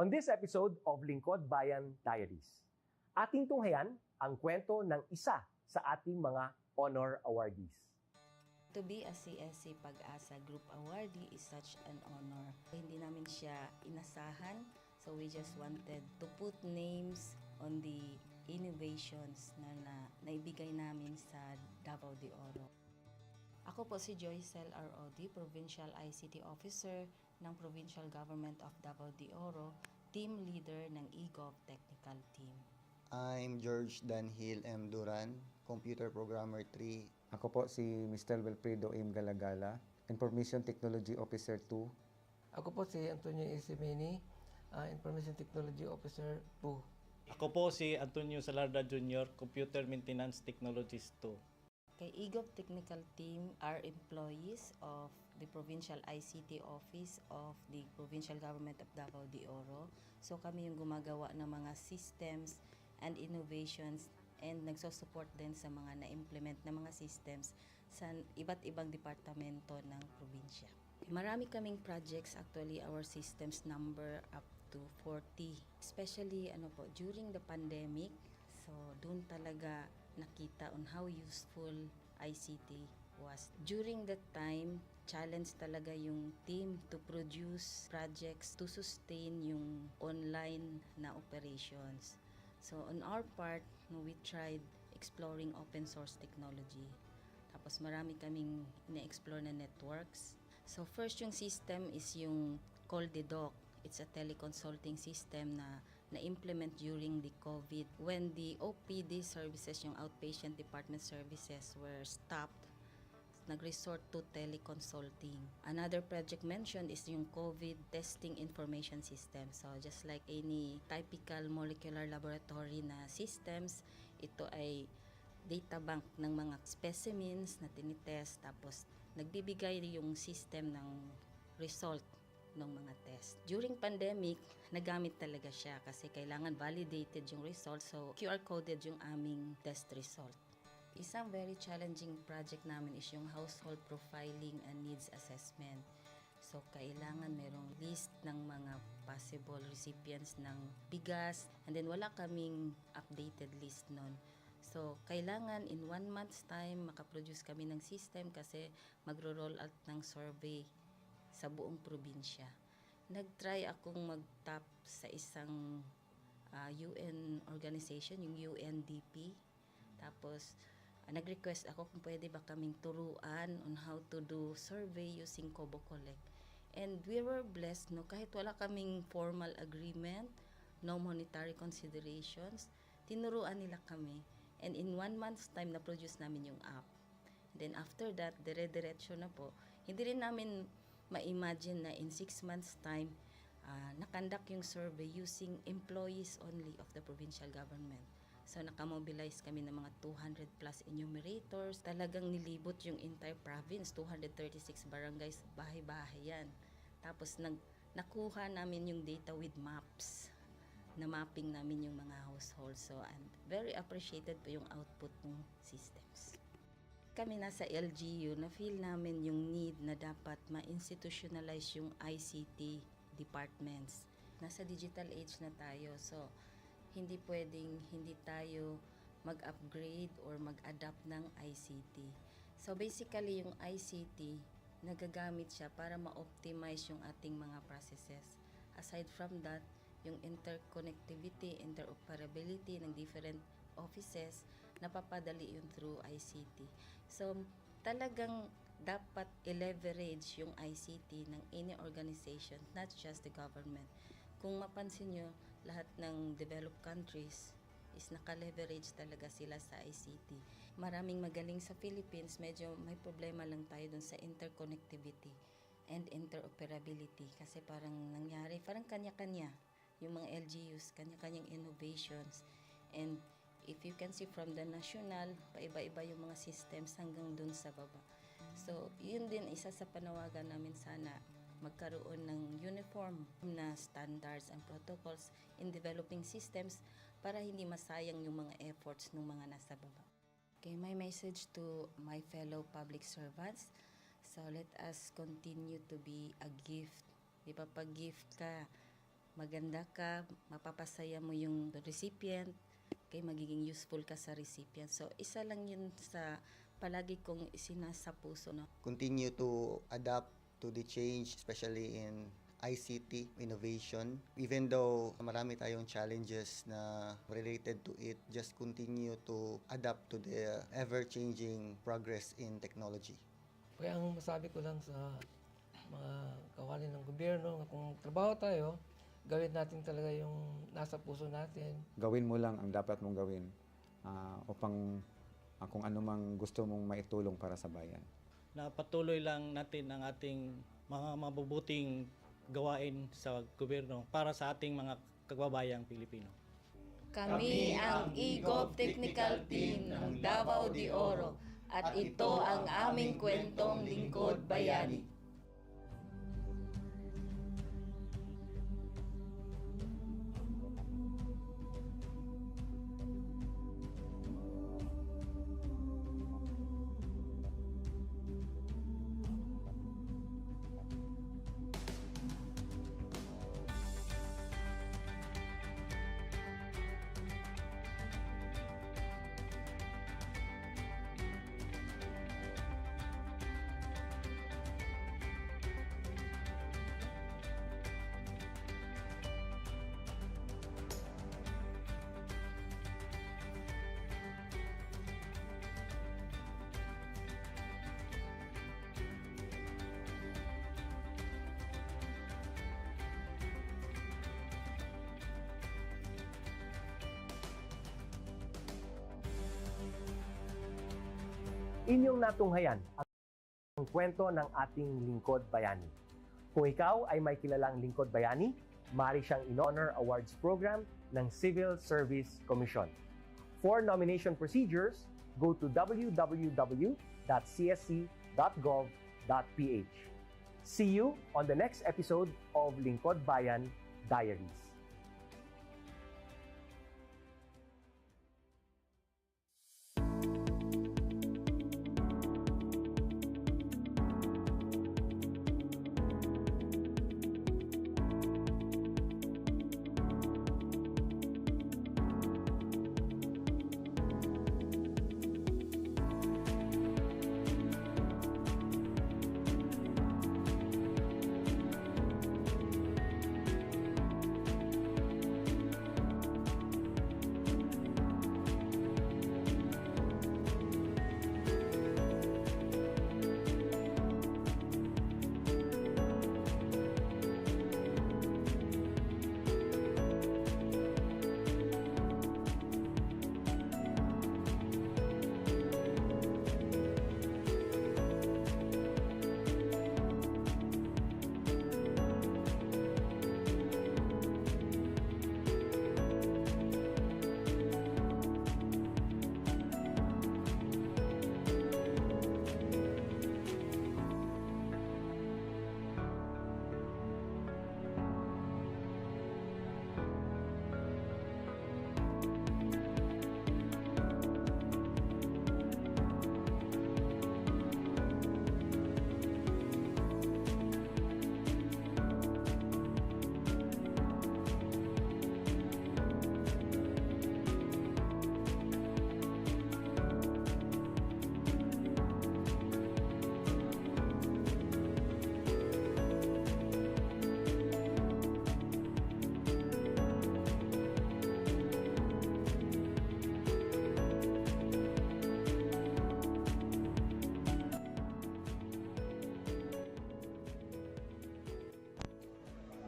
On this episode of Lingkod Bayan Diaries, ating tunghayan ang kwento ng isa sa ating mga honor awardees. To be a CSC Pag-asa Group Awardee is such an honor. Hindi namin siya inasahan, so we just wanted to put names on the innovations na naibigay namin sa Davao de Oro. Ako po si Joycel R.O.D., Provincial ICT Officer ng Provincial Government of Davao de Oro, Team Leader ng eGov Technical Team. I'm George Danhil M. Duran, Computer Programmer 3. Ako po si Mr. Wilfredo M. Galagala, Information Technology Officer 2. Ako po si Antonio Isimini, Information Technology Officer 2. Ako po si Antonio Salarda Jr., Computer Maintenance Technologist 2. Kay eGov Technical Team are employees of the Provincial ICT Office of the Provincial Government of Davao de Oro. So kami yung gumagawa ng mga systems and innovations and nagsusupport din sa mga na-implement na mga systems sa iba't ibang departamento ng probinsya. Marami kaming projects, actually our systems number up to 40. Especially during the pandemic, so doon talaga nakita on how useful ICT was. During that time, challenge talaga yung team to produce projects to sustain yung online na operations. So on our part, we tried exploring open source technology. Tapos marami kaming ina-explore na networks. So first yung system is yung CallDedoc. It's a teleconsulting system na na-implement during the COVID. When the OPD services, yung outpatient department services were stopped, nag-resort to teleconsulting. Another project mentioned is yung COVID testing information system. So just like any typical molecular laboratory na systems, ito ay data bank ng mga specimens na tinitest, tapos nagbibigay yung system ng result ng mga test. During pandemic, nagamit talaga siya kasi kailangan validated yung result, so QR coded yung aming test result. Isang very challenging project namin is yung household profiling and needs assessment. So kailangan merong list ng mga possible recipients ng bigas, and then wala kaming updated list nun. So kailangan in 1 month's time makaproduce kami ng system kasi magro-roll out ng survey sa buong probinsya. Nag-try akong mag-tap sa isang UN organization, yung UNDP. Tapos, nag-request ako kung pwede ba kaming turuan on how to do survey using Kobo Collect. And we were blessed, kahit wala kaming formal agreement, no monetary considerations, tinuruan nila kami. And in 1 month's time, na-produce namin yung app. And then after that, dire-diretso na po. Hindi rin namin ma-imagine na in 6 months' time, nakandak yung survey using employees only of the provincial government. So, nakamobilize kami ng mga 200 plus enumerators. Talagang nilibot yung entire province, 236 barangays, bahay-bahay yan. Tapos, nakuha namin yung data with maps. Na mapping namin yung mga households. So, I'm very appreciated po yung output ng systems. Kami nasa LGU, na-feel namin yung need na dapat ma-institutionalize yung ICT departments. Nasa digital age na tayo, so hindi pwedeng hindi tayo mag-upgrade or mag-adapt ng ICT. So basically, yung ICT, nagagamit siya para ma-optimize yung ating mga processes. Aside from that, yung interconnectivity, interoperability ng different offices, napapadali yun through ICT. So, talagang dapat i-leverage yung ICT ng any organization, not just the government. Kung mapansin nyo, lahat ng developed countries is naka-leverage talaga sila sa ICT. Maraming magaling sa Philippines, medyo may problema lang tayo dun sa interconnectivity and interoperability kasi parang nangyari, parang kanya-kanya yung mga LGUs, kanya-kanyang innovations. And if you can see from the national, paiba-iba yung mga systems hanggang dun sa baba. So, yun din isa sa panawagan namin, sana magkaroon ng uniform na standards and protocols in developing systems para hindi masayang yung mga efforts ng mga nasa baba. Okay, my message to my fellow public servants, so let us continue to be a gift. Di ba, pag gift ka, maganda ka, mapapasaya mo yung recipient, kay magiging useful ka sa recipient. So, isa lang yun sa palagi kong isinasa puso. No? Continue to adapt to the change, especially in ICT innovation. Even though marami tayong challenges na related to it, just continue to adapt to the ever-changing progress in technology. Kaya ang masabi ko lang sa mga kawani ng gobyerno, kung trabaho tayo, gawin natin talaga yung nasa puso natin. Gawin mo lang ang dapat mong gawin upang kung ano mang gusto mong maitulong para sa bayan. Na patuloy lang natin ang ating mga mabubuting gawain sa gobyerno para sa ating mga kababayang Pilipino. Kami ang EGOV Technical Team ng Davao de Oro at ito ang aming kwentong lingkod bayani. Inyong natunghayan ang kwento ng ating lingkod bayani. Kung ikaw ay may kilalang lingkod bayani, maaari siyang in-honor awards program ng Civil Service Commission. For nomination procedures, go to www.csc.gov.ph. See you on the next episode of Lingkod Bayan Diaries.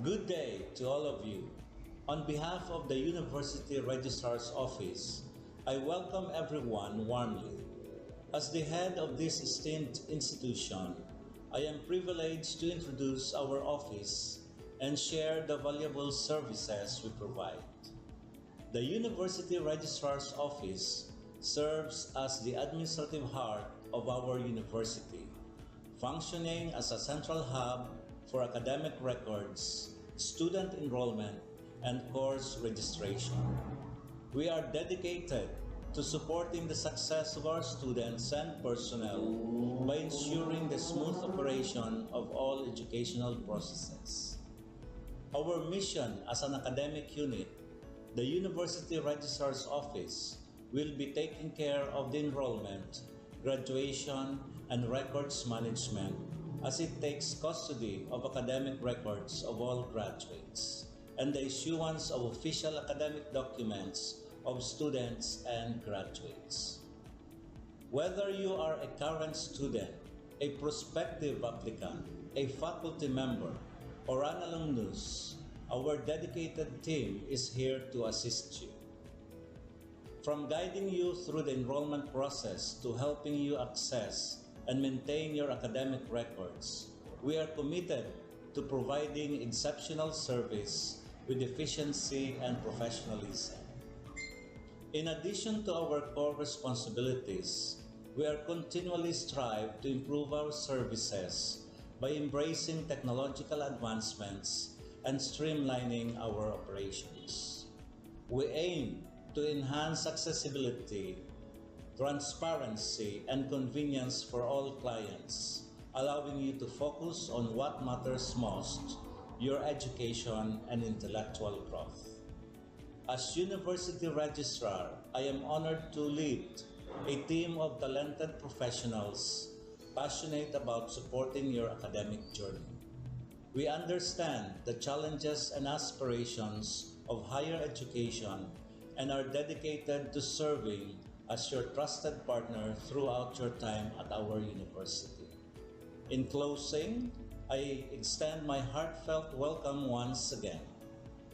Good day to all of you. On behalf of the University Registrar's Office, I welcome everyone warmly. As the head of this esteemed institution, I am privileged to introduce our office and share the valuable services we provide. The University Registrar's Office serves as the administrative heart of our university, functioning as a central hub for academic records, student enrollment, and course registration. We are dedicated to supporting the success of our students and personnel by ensuring the smooth operation of all educational processes. Our mission as an academic unit, the University Registrar's Office, will be taking care of the enrollment, graduation, and records management as it takes custody of academic records of all graduates and the issuance of official academic documents of students and graduates. Whether you are a current student, a prospective applicant, a faculty member, or an alumnus, our dedicated team is here to assist you. From guiding you through the enrollment process to helping you access and maintain your academic records, we are committed to providing exceptional service with efficiency and professionalism. In addition to our core responsibilities, we are continually strive to improve our services by embracing technological advancements and streamlining our operations. We aim to enhance accessibility, transparency, and convenience for all clients, allowing you to focus on what matters most, your education and intellectual growth. As University Registrar, I am honored to lead a team of talented professionals passionate about supporting your academic journey. We understand the challenges and aspirations of higher education and are dedicated to serving as your trusted partner throughout your time at our university. In closing, I extend my heartfelt welcome once again.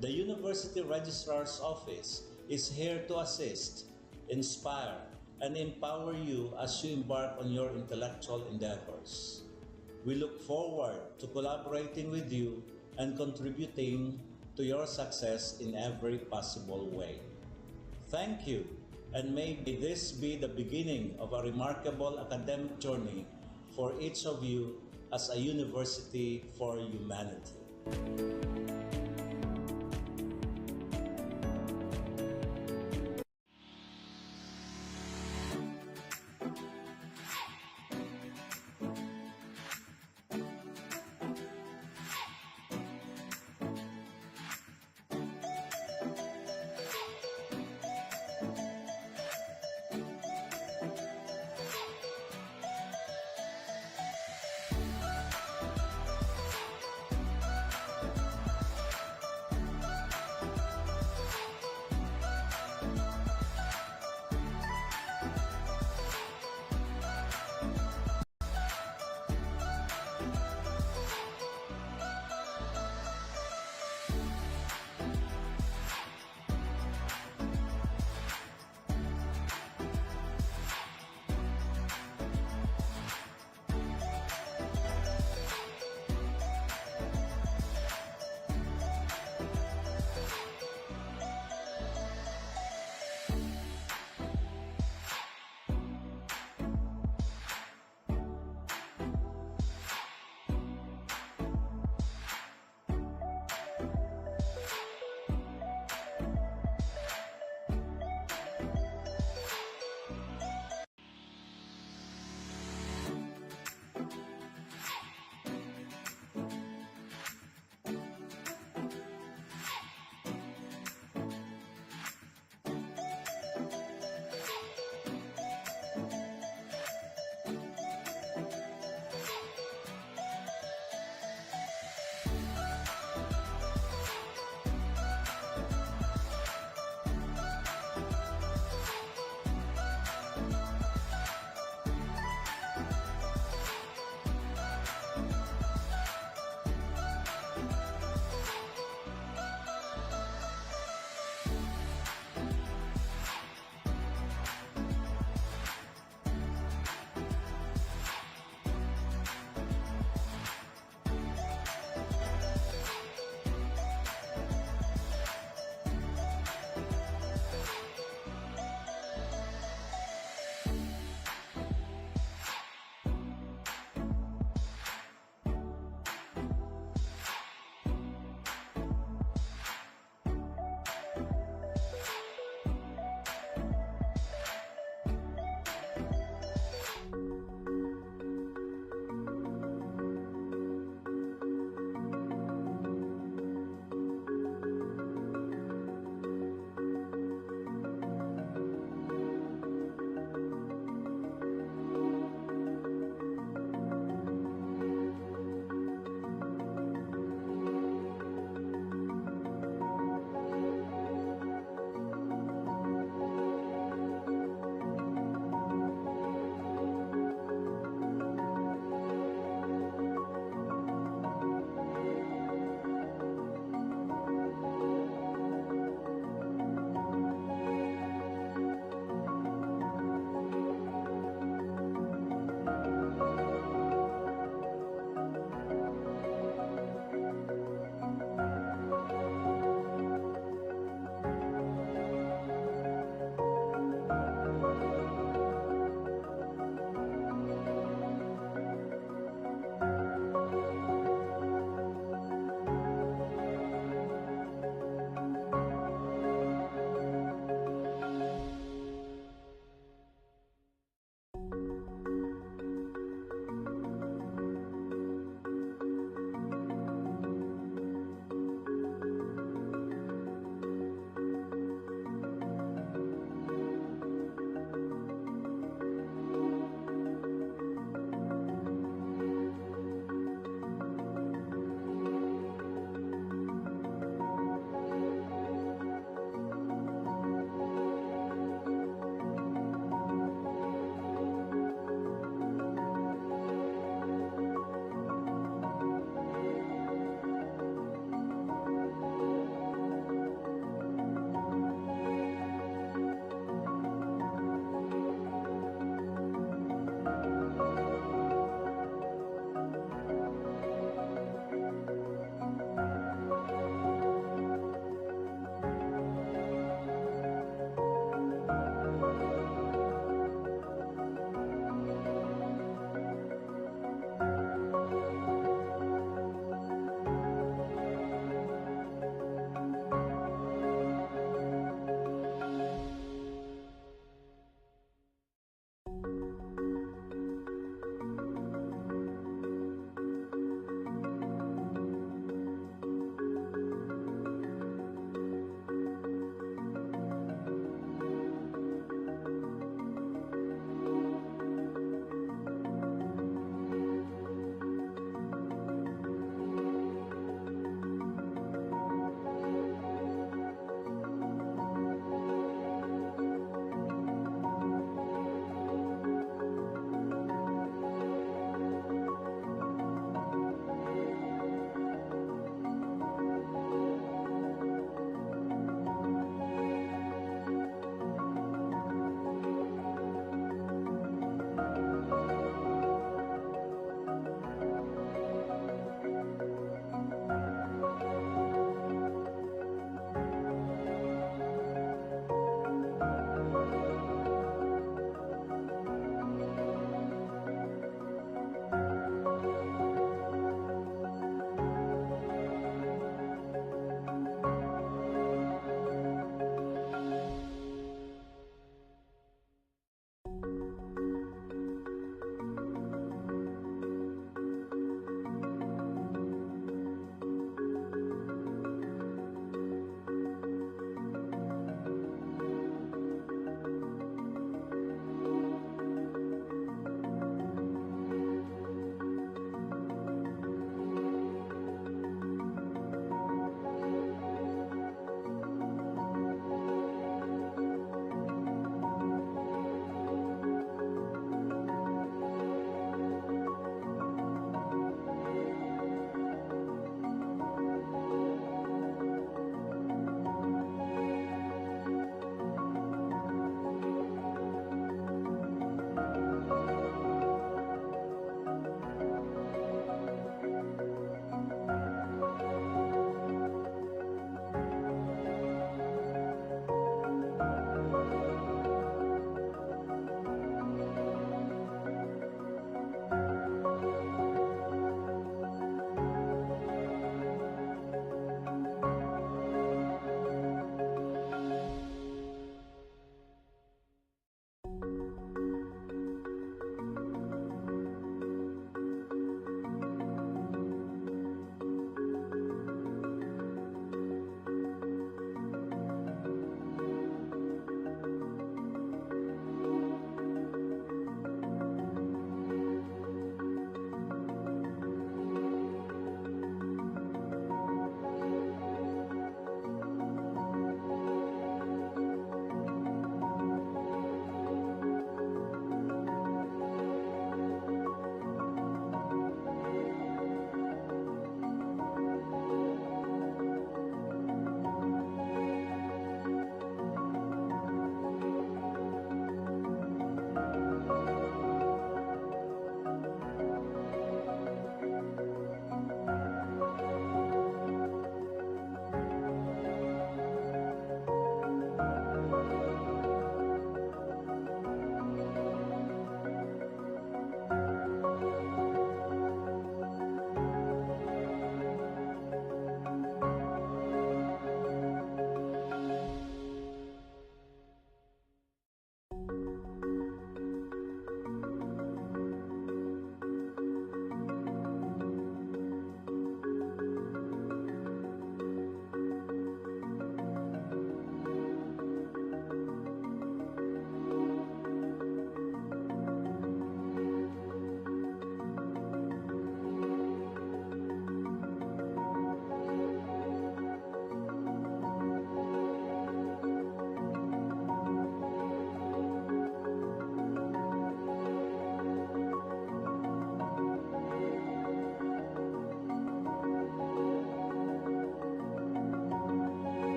The University Registrar's Office is here to assist, inspire, and empower you as you embark on your intellectual endeavors. We look forward to collaborating with you and contributing to your success in every possible way. Thank you, and may this be the beginning of a remarkable academic journey for each of you as a university for humanity.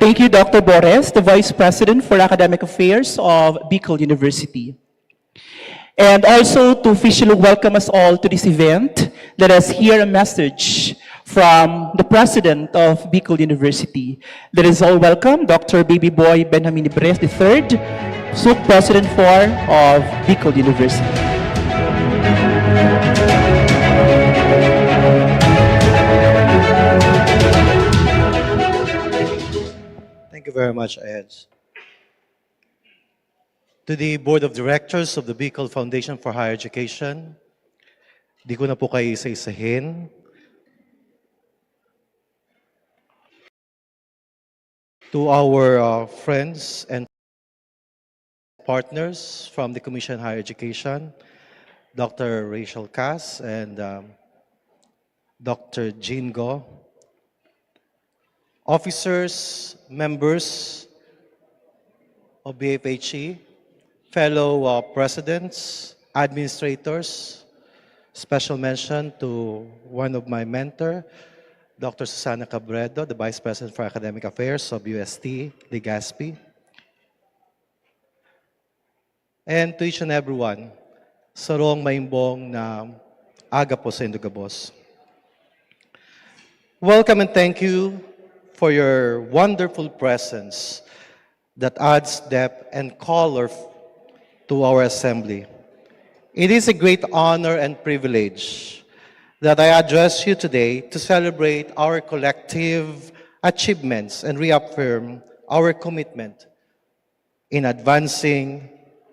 Thank you, Dr. Bores, the Vice President for Academic Affairs of Bicol University. And also to officially welcome us all to this event, let us hear a message from the President of Bicol University. Let us all welcome Dr. Baby Boy Benjamin Ibres III, SUC President of Bicol University. Thank you very much, Ed. To the Board of Directors of the Bicol Foundation for Higher Education, di ko na po kayo isa-isahin. To our friends and partners from the Commission on Higher Education, Dr. Rachel Cass and Dr. Jean Go, officers, members of BFHE, fellow presidents, administrators, special mention to one of my mentor, Dr. Susana Cabredo, the Vice President for Academic Affairs of UST, Legazpi. And to each and everyone, sa roong maimbong na aga po sa Indugabos. Welcome and thank you for your wonderful presence that adds depth and color to our assembly. It is a great honor and privilege that I address you today to celebrate our collective achievements and reaffirm our commitment in advancing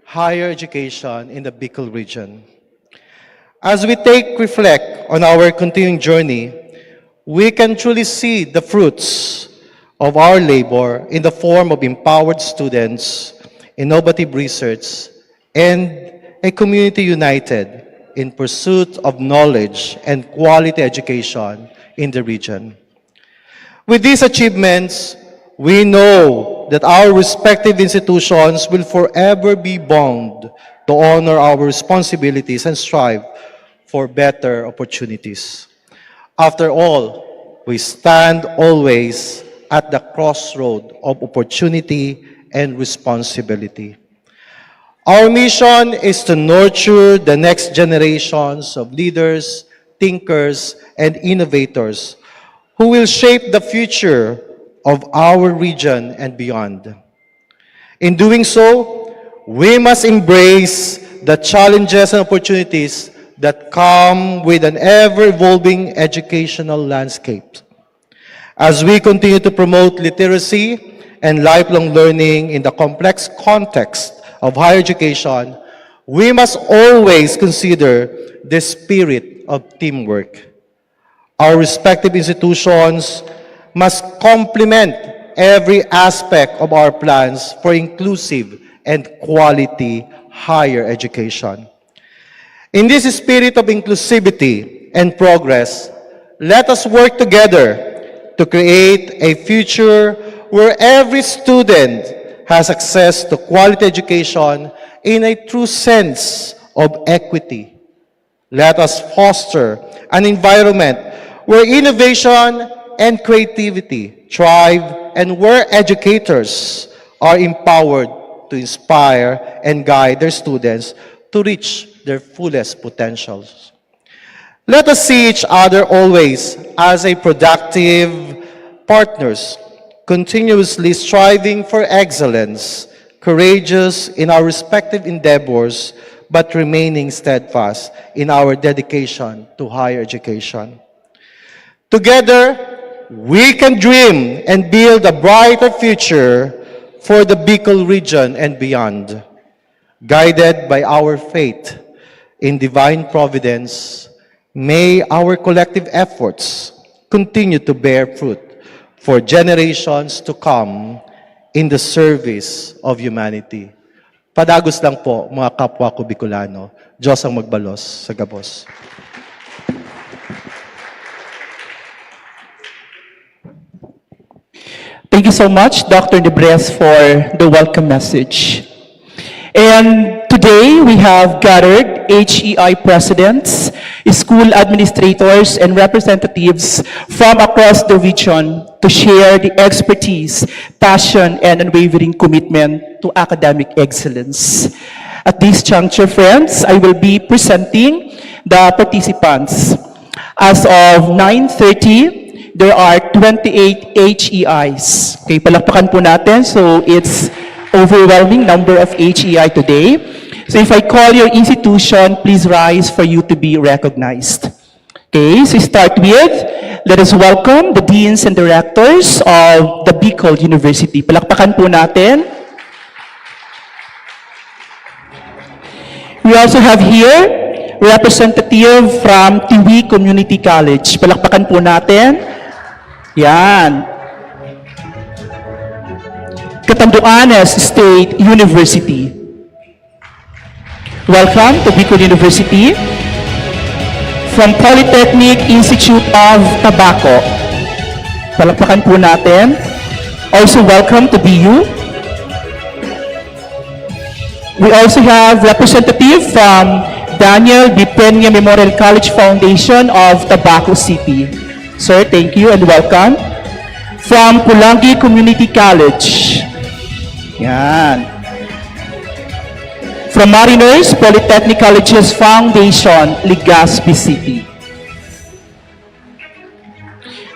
higher education in the Bicol region. As we reflect on our continuing journey, we can truly see the fruits of our labor in the form of empowered students, innovative research, and a community united in pursuit of knowledge and quality education in the region. With these achievements, we know that our respective institutions will forever be bound to honor our responsibilities and strive for better opportunities. After all, we stand always at the crossroad of opportunity and responsibility. Our mission is to nurture the next generations of leaders, thinkers, and innovators who will shape the future of our region and beyond. In doing so, we must embrace the challenges and opportunities that come with an ever-evolving educational landscape. As we continue to promote literacy and lifelong learning in the complex context of higher education, we must always consider the spirit of teamwork. Our respective institutions must complement every aspect of our plans for inclusive and quality higher education. In this spirit of inclusivity and progress, let us work together to create a future where every student has access to quality education in a true sense of equity. Let us foster an environment where innovation and creativity thrive and where educators are empowered to inspire and guide their students to reach their fullest potentials. Let us see each other always as a productive partners, continuously striving for excellence, courageous in our respective endeavors, but remaining steadfast in our dedication to higher education. Together, we can dream and build a brighter future for the Bicol region and beyond. Guided by our faith in divine providence, may our collective efforts continue to bear fruit for generations to come in the service of humanity. Padagos lang po, mga kapwa ko Bicolano. Diyos ang magbalos sa gabos. Thank you so much, Dr. Ibres, for the welcome message. And today we have gathered HEI presidents, school administrators, and representatives from across the region to share the expertise, passion, and unwavering commitment to academic excellence. At this juncture, friends, I will be presenting the participants. As of 9:30, there are 28 HEIs. Okay, palakpakan po natin. So it's overwhelming number of HEI today. So if I call your institution, please rise for you to be recognized. Okay, so start with, let us welcome the deans and directors of the Bicol University. Palakpakan po natin. We also have here representative from Tiwi Community College. Palakpakan po natin. Yan. Catanduanes State University. Welcome to Bicol University. From Polytechnic Institute of Tabaco. Palakpakan po natin. Also welcome to BU. We also have representative from Daniel B. Peña Memorial College Foundation of Tabaco City. Sir, thank you and welcome. From Pulangi Community College. Yan. From Mariners Polytechnic Colleges Foundation, Legazpi City.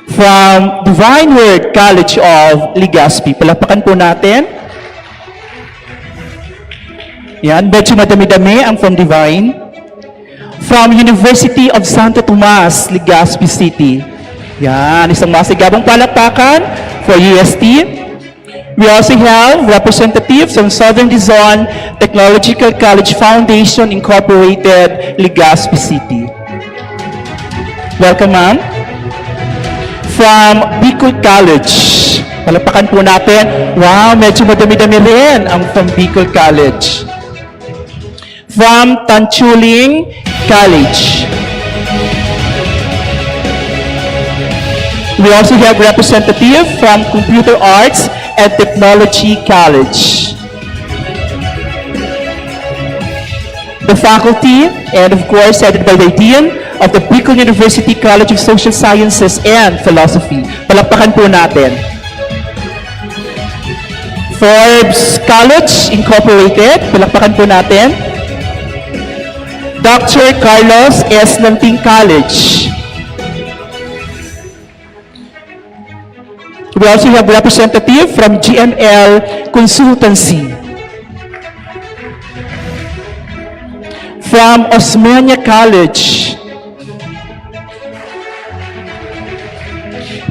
From Divine Word College of Legazpi. Palakpakan po natin. Yan, medyo madami-dami ang from Divine. From University of Santo Tomas, Legazpi City. Yan, isang masigabong palakpakan for UST. We also have representatives from Southern Luzon Technological College Foundation Incorporated, Legazpi City. Welcome, ma'am. From Bicol College. Palakpakan po natin. Wow, medyo madami-dami rin ang from Bicol College. From Tanchuling College. We also have representative from Computer Arts and Technology College. The faculty, and of course, headed by the Dean of the Bicol University College of Social Sciences and Philosophy. Palakpakan po natin. Forbes College Incorporated. Palakpakan po natin. Dr. Carlos S. Lanting College. We also have representative from GML Consultancy. From Osmeña College.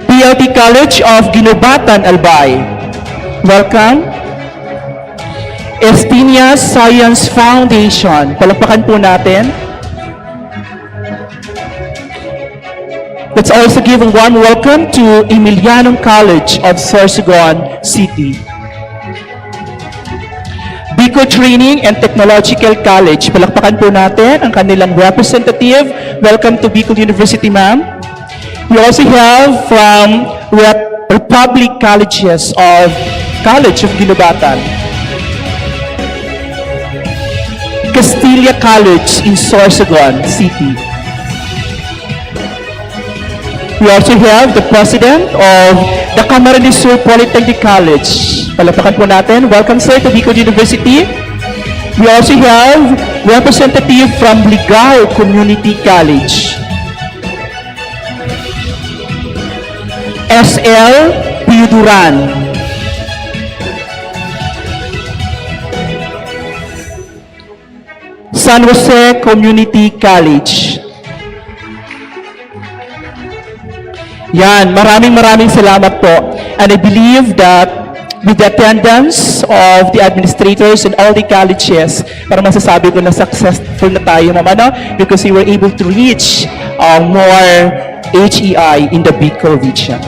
PLT College of Ginobatan, Albay. Welcome. Espinas Science Foundation. Palakpakan po natin. Let's also give a warm welcome to Emiliano College of Sorsogon City. Bicol Training and Technological College. Palakpakan po natin ang kanilang representative. Welcome to Bicol University, ma'am. We also have from Republic Colleges of College of Ginobatan. Castilla College in Sorsogon City. We also have the president of the Camarines Sur Polytechnic College. Palakpakan po natin. Welcome, sir, to Bicol University. We also have representative from Ligao Community College. SL Piuduran. San Jose Community College. Yan, maraming salamat po. And I believe that with the attendance of the administrators and all the colleges, para masasabi ko na successful na tayo, ma'am, ano? Because we were able to reach more HEI in the Bicol region.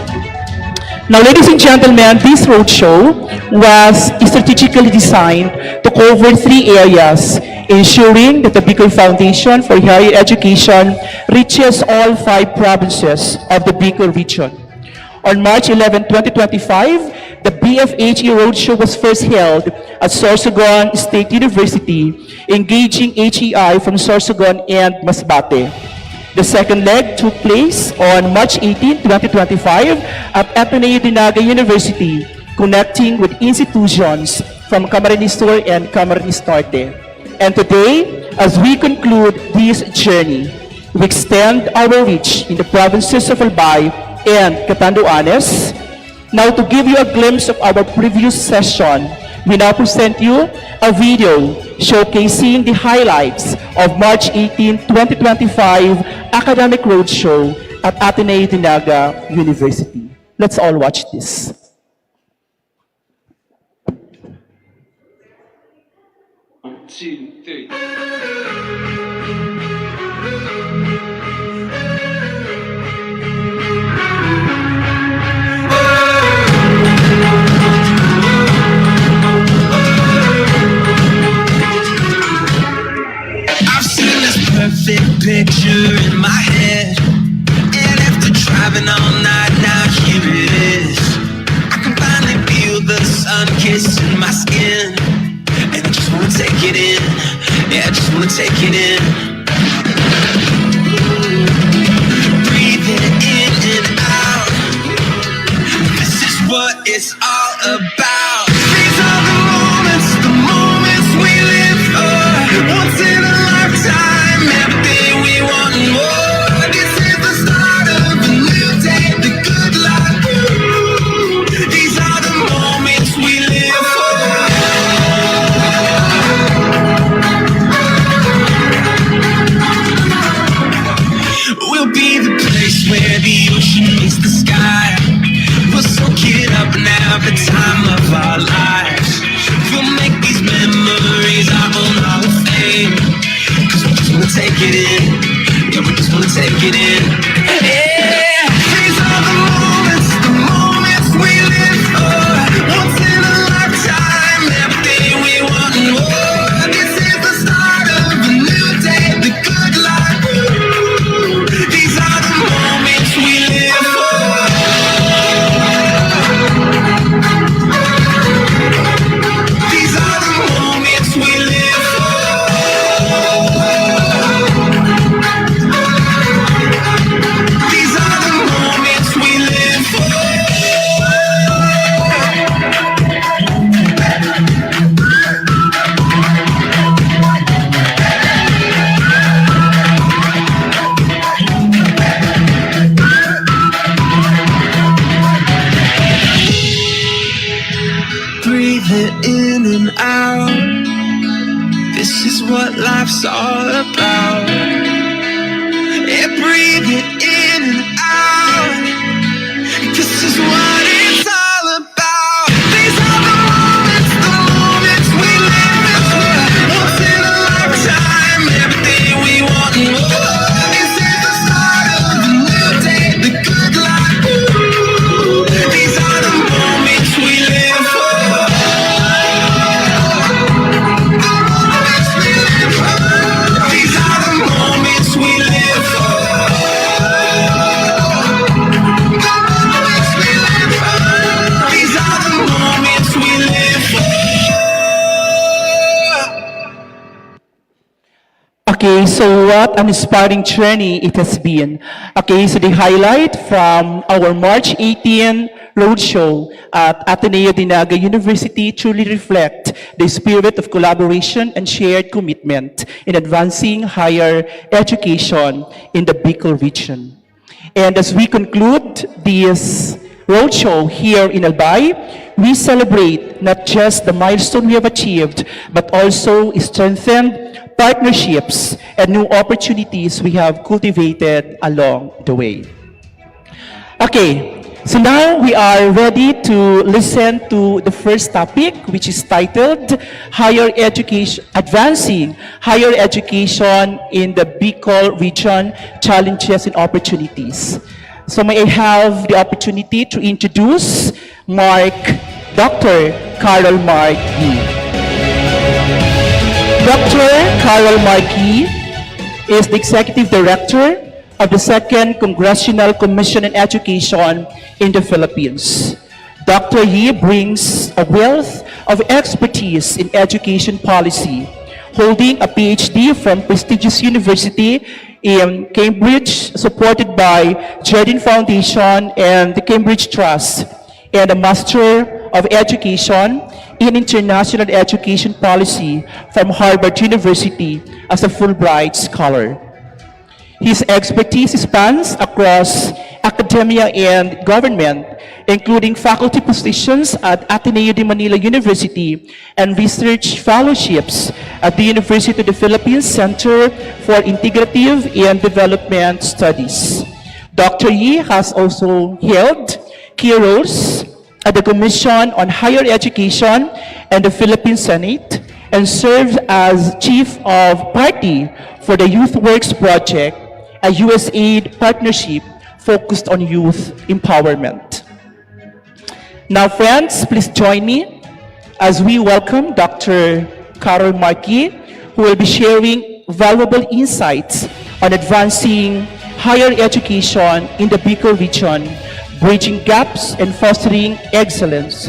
Now, ladies and gentlemen, this roadshow was strategically designed to cover 3 areas, ensuring that the Bicol Foundation for Higher Education reaches all 5 provinces of the Bicol region. On March 11, 2025, the BFHE Roadshow was first held at Sorsogon State University, engaging HEI from Sorsogon and Masbate. The second leg took place on March 18, 2025 at Ateneo Dinaga University, connecting with institutions from Camarines Sur and Camarines Norte. And today, as we conclude this journey, we extend our reach in the provinces of Albay and Catanduanes. Now, to give you a glimpse of our previous session, we now present you a video showcasing the highlights of March 18, 2025 Academic Roadshow at Ateneo Dinaga University. Let's all watch this. One, two, three. I've seen this perfect picture in my head, and after driving all night, now here it is. I can finally feel the sun kissing my skin, and I just wanna take it in. Yeah, I just wanna take it in. Breathing in and out. This is what it's all about. These are the moments we live for. Once in a lifetime, everything we want and more. This is the start of a new day, the good life. These are the moments we live for. We'll be the place where the ocean meets the sky. We'll soak it up now, the time of our lives. We'll make these memories our own Hall of Fame. 'Cause we just wanna take it in. Yeah, we just wanna take it in. Yeah, these are the moments we live for. Once in a lifetime, everything we want and more. This is the start of a new day, the good life. These are the moments we live for. These are the moments we live for. These are the moments we live for. Breathe it in and out. This is what life's all about. Yeah, breathe it in and out. This is what it's all about. These are the moments we live for. Once in a lifetime, everything we want and more. This is the start of a new day, the good life. These are the moments we live for. These are the moments we live for. These are the moments we live for. Okay, so what an inspiring journey it has been. Okay, so the highlight from our March 18 roadshow at Ateneo Dinaga University truly reflect the spirit of collaboration and shared commitment in advancing higher education in the Bicol region. And as we conclude this roadshow here in Albay, we celebrate not just the milestone we have achieved, but also strengthened partnerships and new opportunities we have cultivated along the way. Okay, so now we are ready to listen to the first topic, which is titled Higher Education, Advancing Higher Education in the Bicol Region, Challenges and Opportunities. So may I have the opportunity to introduce Dr. Carol Mark Yee. Dr. Carol Mark Yee is the Executive Director of the 2nd Congressional Commission on Education in the Philippines. Dr. Yee brings a wealth of expertise in education policy, holding a PhD from prestigious university in Cambridge, supported by Jardine Foundation and the Cambridge Trust, and a Master of Education in International Education Policy from Harvard University as a Fulbright Scholar. His expertise spans across academia and government, including faculty positions at Ateneo de Manila University and research fellowships at the University of the Philippines Center for Integrative and Development Studies. Dr. Yi has also held key roles at the Commission on Higher Education and the Philippine Senate, and serves as Chief of Party for the Youth Works Project, a USAID partnership focused on youth empowerment. Now, friends, please join me as we welcome Dr. Carol Marquis, who will be sharing valuable insights on advancing higher education in the Bicol region, bridging gaps and fostering excellence.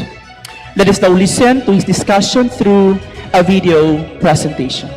Let us now listen to his discussion through a video presentation.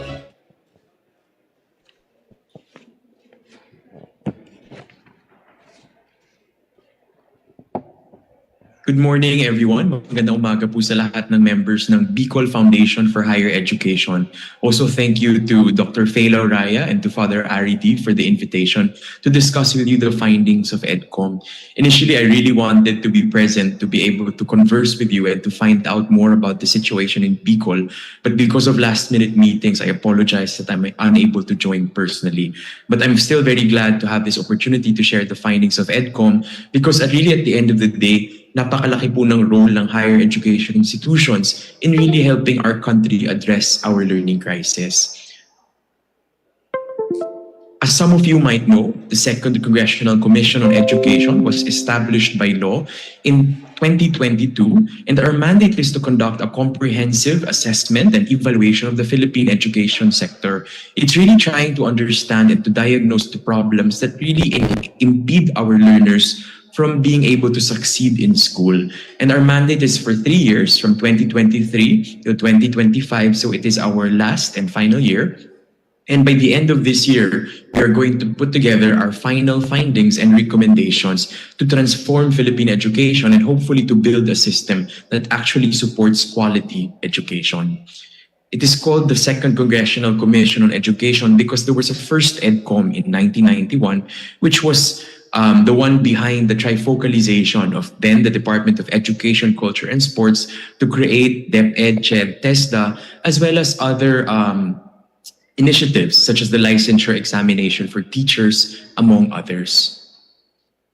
Good morning, everyone. Magandang umaga po sa lahat ng members ng Bicol Foundation for Higher Education. Also, thank you to Dr. Fela Raya and to Father Aridi for the invitation to discuss with you the findings of EDCOM. Initially, I really wanted to be present to be able to converse with you and to find out more about the situation in Bicol. But because of last-minute meetings, I apologize that I'm unable to join personally. But I'm still very glad to have this opportunity to share the findings of EDCOM because really at the end of the day, napakalaki po ng role ng higher education institutions in really helping our country address our learning crisis. As some of you might know, the Second Congressional Commission on Education was established by law in 2022, and our mandate is to conduct a comprehensive assessment and evaluation of the Philippine education sector. It's really trying to understand and to diagnose the problems that really impede our learners from being able to succeed in school. And our mandate is for 3 years, from 2023 to 2025, so it is our last and final year. And by the end of this year, we are going to put together our final findings and recommendations to transform Philippine education and hopefully to build a system that actually supports quality education. It is called the Second Congressional Commission on Education because there was a first EDCOM in 1991, which was the one behind the trifocalization of then the Department of Education, Culture, and Sports to create DepEd, CHED, TESDA, as well as other initiatives such as the licensure examination for teachers, among others.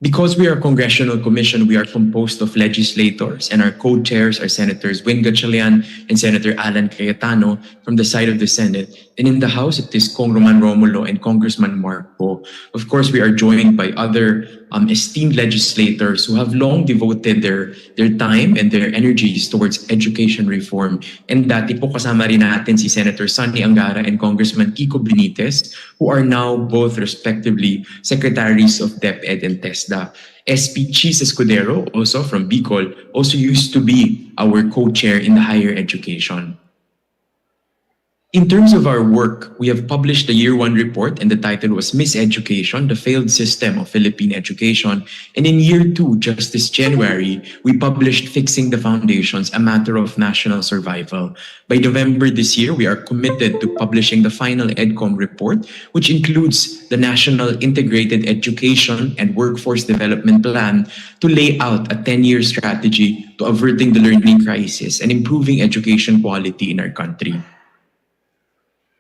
Because we are a congressional commission, we are composed of legislators, and our co-chairs are Senators Win Gatchalian and Senator Alan Cayetano from the side of the Senate. And in the House, it is Cong Roman Romulo and Congressman Mark Poe. Of course, we are joined by other esteemed legislators who have long devoted their time and their energies towards education reform. And dati po kasama rin natin si Senator Sonny Angara and Congressman Kiko Benitez, who are now both respectively Secretaries of DepEd and TESDA. SP Cheese Escudero, also from Bicol, also used to be our co-chair in the higher education. In terms of our work, we have published the Year 1 report, and the title was Miseducation, the Failed System of Philippine Education. And in Year 2, just this January, we published Fixing the Foundations, a Matter of National Survival. By November this year, we are committed to publishing the final EDCOM report, which includes the National Integrated Education and Workforce Development Plan to lay out a 10-year strategy to averting the learning crisis and improving education quality in our country.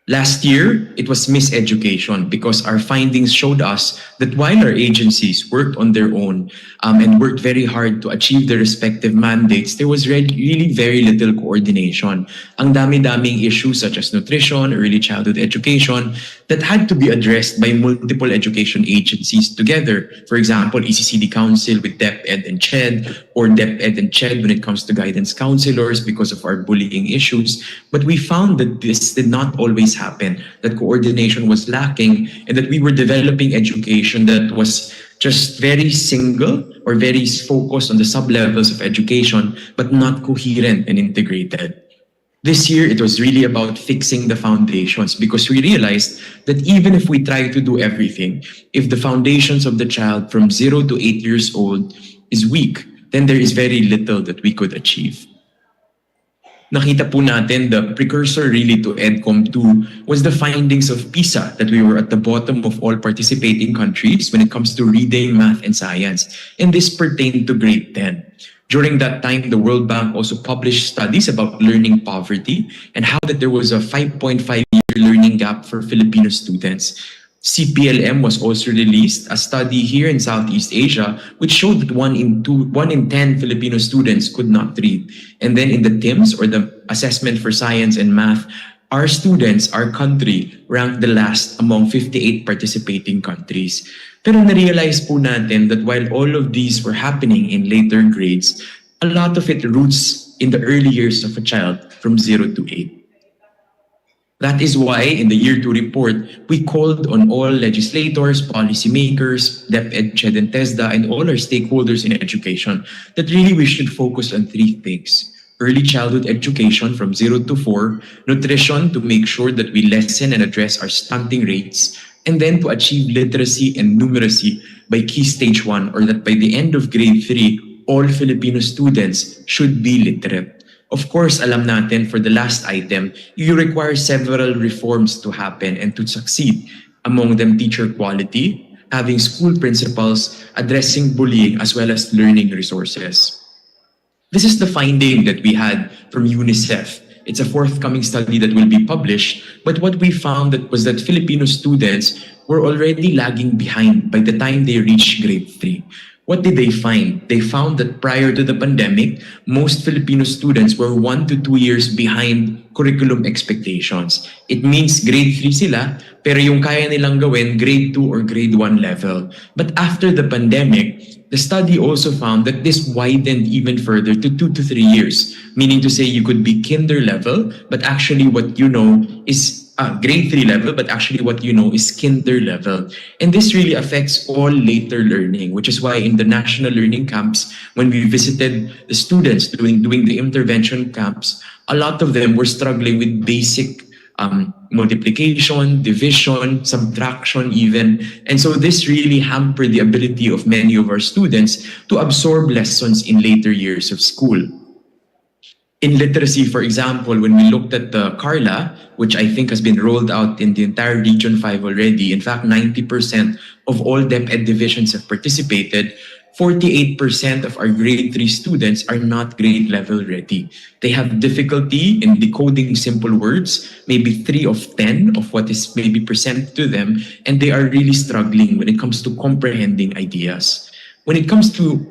Last year, it was miseducation because our findings showed us that while our agencies worked on their own and worked very hard to achieve their respective mandates, there was really very little coordination. Ang dami-daming issues such as nutrition, early childhood education that had to be addressed by multiple education agencies together. For example, ECCD Council with DepEd and CHED, or DepEd and CHED when it comes to guidance counselors because of our bullying issues. But we found that this did not always happen, that coordination was lacking, and that we were developing education that was just very single or very focused on the sub-levels of education, but not coherent and integrated. This year, it was really about fixing the foundations because we realized that even if we try to do everything, if the foundations of the child from 0 to 8 years old is weak, then there is very little that we could achieve. Nakita po natin the precursor really to EDCOM 2 was the findings of PISA, that we were at the bottom of all participating countries when it comes to reading, math, and science. And this pertained to grade 10. During that time, the World Bank also published studies about learning poverty and how that there was a 5.5-year learning gap for Filipino students. CPLM was also released, a study here in Southeast Asia, which showed that 1 in 10 Filipino students could not read. And then in the TIMSS, or the Assessment for Science and Math, our students, our country, ranked the last among 58 participating countries. Pero na-realize po natin that while all of these were happening in later grades, a lot of it roots in the early years of a child from 0 to 8. That is why in the Year 2 report, we called on all legislators, policymakers, DepEd, CHED, and TESDA, and all our stakeholders in education that really we should focus on 3 things. Early childhood education from 0 to 4, nutrition to make sure that we lessen and address our stunting rates, and then to achieve literacy and numeracy by key stage 1, or that by the end of grade 3, all Filipino students should be literate. Of course, alam natin for the last item, you require several reforms to happen and to succeed. Among them, teacher quality, having school principals, addressing bullying, as well as learning resources. This is the finding that we had from UNICEF. It's a forthcoming study that will be published, but what we found was that Filipino students were already lagging behind by the time they reached grade 3. What did they find? They found that prior to the pandemic, most Filipino students were 1 to 2 years behind curriculum expectations. It means grade 3 sila, pero yung kaya nilang gawin, grade 2 or grade 1 level. But after the pandemic, the study also found that this widened even further to 2 to 3 years, meaning to say you could be kinder level, but actually what you know is grade 3 level, but actually what you know is kinder level. And this really affects all later learning, which is why in the national learning camps, when we visited the students doing the intervention camps, a lot of them were struggling with basic multiplication, division, subtraction even. And so this really hampered the ability of many of our students to absorb lessons in later years of school. In literacy, for example, when we looked at the CARLA, which I think has been rolled out in the entire Region 5 already, in fact, 90% of all DepEd divisions have participated. 48% of our grade 3 students are not grade level ready. They have difficulty in decoding simple words, maybe 3 of 10 of what is maybe presented to them, and they are really struggling when it comes to comprehending ideas. When it comes to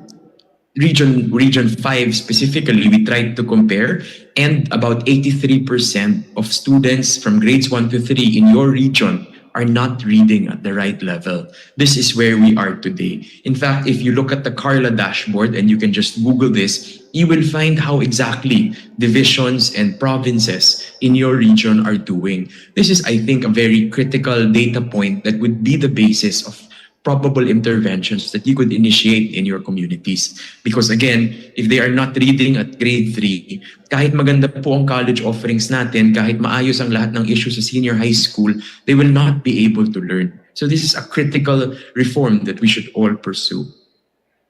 Region 5 specifically, we tried to compare, and about 83% of students from grades 1 to 3 in your region are not reading at the right level. This is where we are today. In fact, if you look at the CARLA dashboard, and you can just Google this, you will find how exactly divisions and provinces in your region are doing. This is, I think, a very critical data point that would be the basis of probable interventions that you could initiate in your communities. Because again, if they are not reading at grade 3, kahit maganda po ang college offerings natin, kahit maayos ang lahat ng issues sa senior high school, they will not be able to learn. So this is a critical reform that we should all pursue.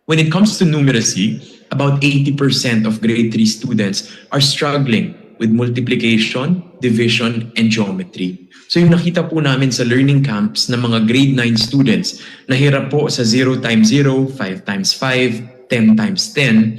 When it comes to numeracy, about 80% of grade 3 students are struggling with multiplication, division, and geometry. So yung nakita po namin sa learning camps ng mga grade 9 students, nahirap po sa 0 times 0, 5 times 5, 10 times 10.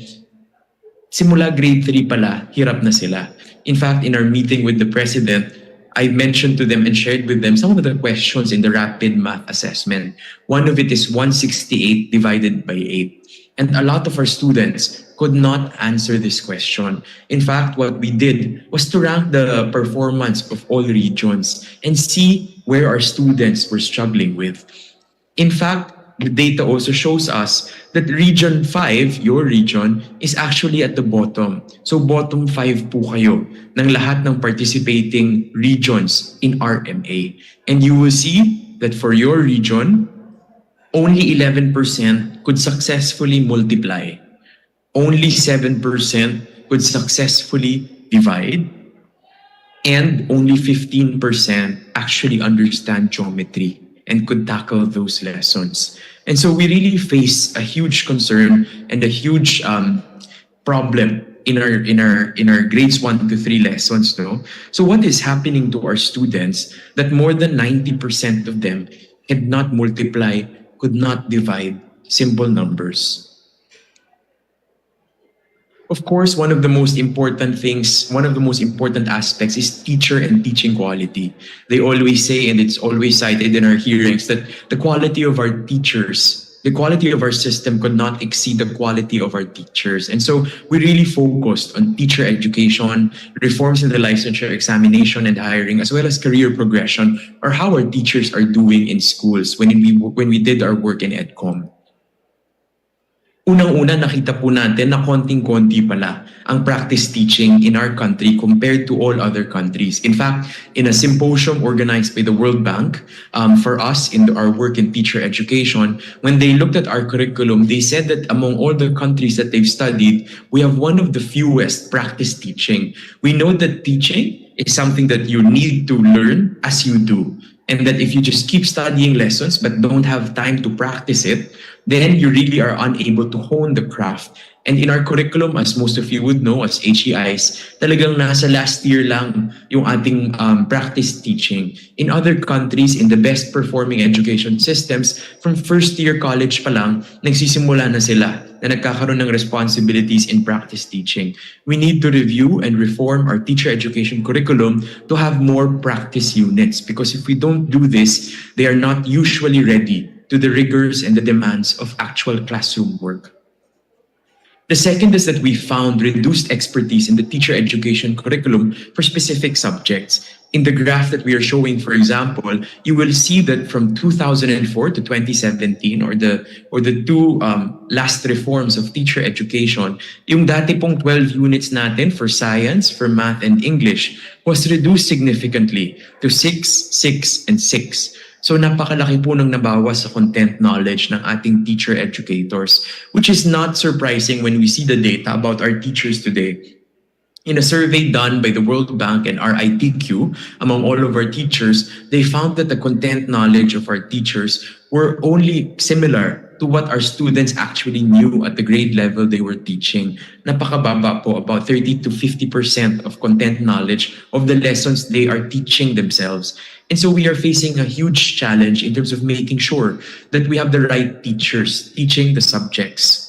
Simula grade 3 pala, hirap na sila. In fact, in our meeting with the President, I mentioned to them and shared with them some of the questions in the rapid math assessment. One of it is 168 divided by 8. And a lot of our students could not answer this question. In fact, what we did was to rank the performance of all regions and see where our students were struggling with. In fact, the data also shows us that Region 5, your region, is actually at the bottom. So bottom 5 po kayo ng lahat ng participating regions in RMA. And you will see that for your region, only 11% could successfully multiply. Only 7% could successfully divide. and only 15% actually understand geometry and could tackle those lessons. And so we really face a huge concern and a huge problem in our grades 1 to 3 lessons, no? So what is happening to our students that more than 90% of them could not multiply, could not divide simple numbers? Of course, one of the most important aspects is teacher and teaching quality. They always say, and it's always cited in our hearings, that the quality of our teachers, the quality of our system could not exceed the quality of our teachers. And so we really focused on teacher education, reforms in the licensure examination and hiring, as well as career progression, or how our teachers are doing in schools when we did our work in EDCOM. Unang-una, nakita po natin na konting-konti pala ang practice teaching in our country compared to all other countries. In fact, in a symposium organized by the World Bank for us in our work in teacher education, when they looked at our curriculum, they said that among all the countries that they've studied, we have one of the fewest practice teaching. We know that teaching is something that you need to learn as you do. And that if you just keep studying lessons but don't have time to practice it, then you really are unable to hone the craft. And in our curriculum, as most of you would know, as HEIs, talagang nasa last year lang yung ating practice teaching. In other countries, in the best performing education systems, from first year college pa lang, nagsisimula na sila na nagkakaroon ng responsibilities in practice teaching. We need to review and reform our teacher education curriculum to have more practice units, because if we don't do this, they are not usually ready to the rigors and the demands of actual classroom work. The second is that we found reduced expertise in the teacher education curriculum for specific subjects. In the graph that we are showing, for example, you will see that from 2004 to 2017, or the two last reforms of teacher education, yung dati pong 12 units natin for science, for math, and English was reduced significantly to 6, 6, and 6. So napakalaki po ng nabawas sa content knowledge ng ating teacher educators, which is not surprising when we see the data about our teachers today. In a survey done by the World Bank and RITQ among all of our teachers, they found that the content knowledge of our teachers were only similar to what our students actually knew at the grade level they were teaching. Napakababa po, about 30 to 50% of content knowledge of the lessons they are teaching themselves. And so we are facing a huge challenge in terms of making sure that we have the right teachers teaching the subjects.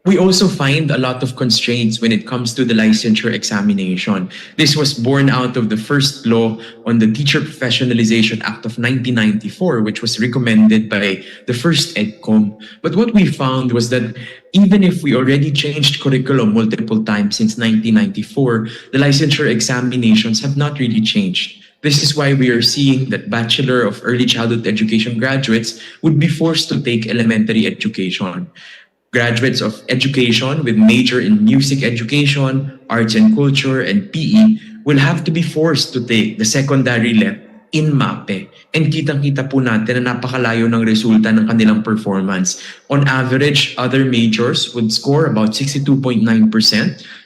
We also find a lot of constraints when it comes to the licensure examination. This was born out of the first law on the Teacher Professionalization Act of 1994, which was recommended by the first EDCOM. But what we found was that even if we already changed curriculum multiple times since 1994, the licensure examinations have not really changed. This is why we are seeing that Bachelor of Early Childhood Education graduates would be forced to take elementary education. Graduates of education with major in music education, arts and culture, and PE will have to be forced to take the secondary LEP in MAPE. And kitang-kita po natin na napakalayo ng resulta ng kanilang performance. On average, other majors would score about 62.9%.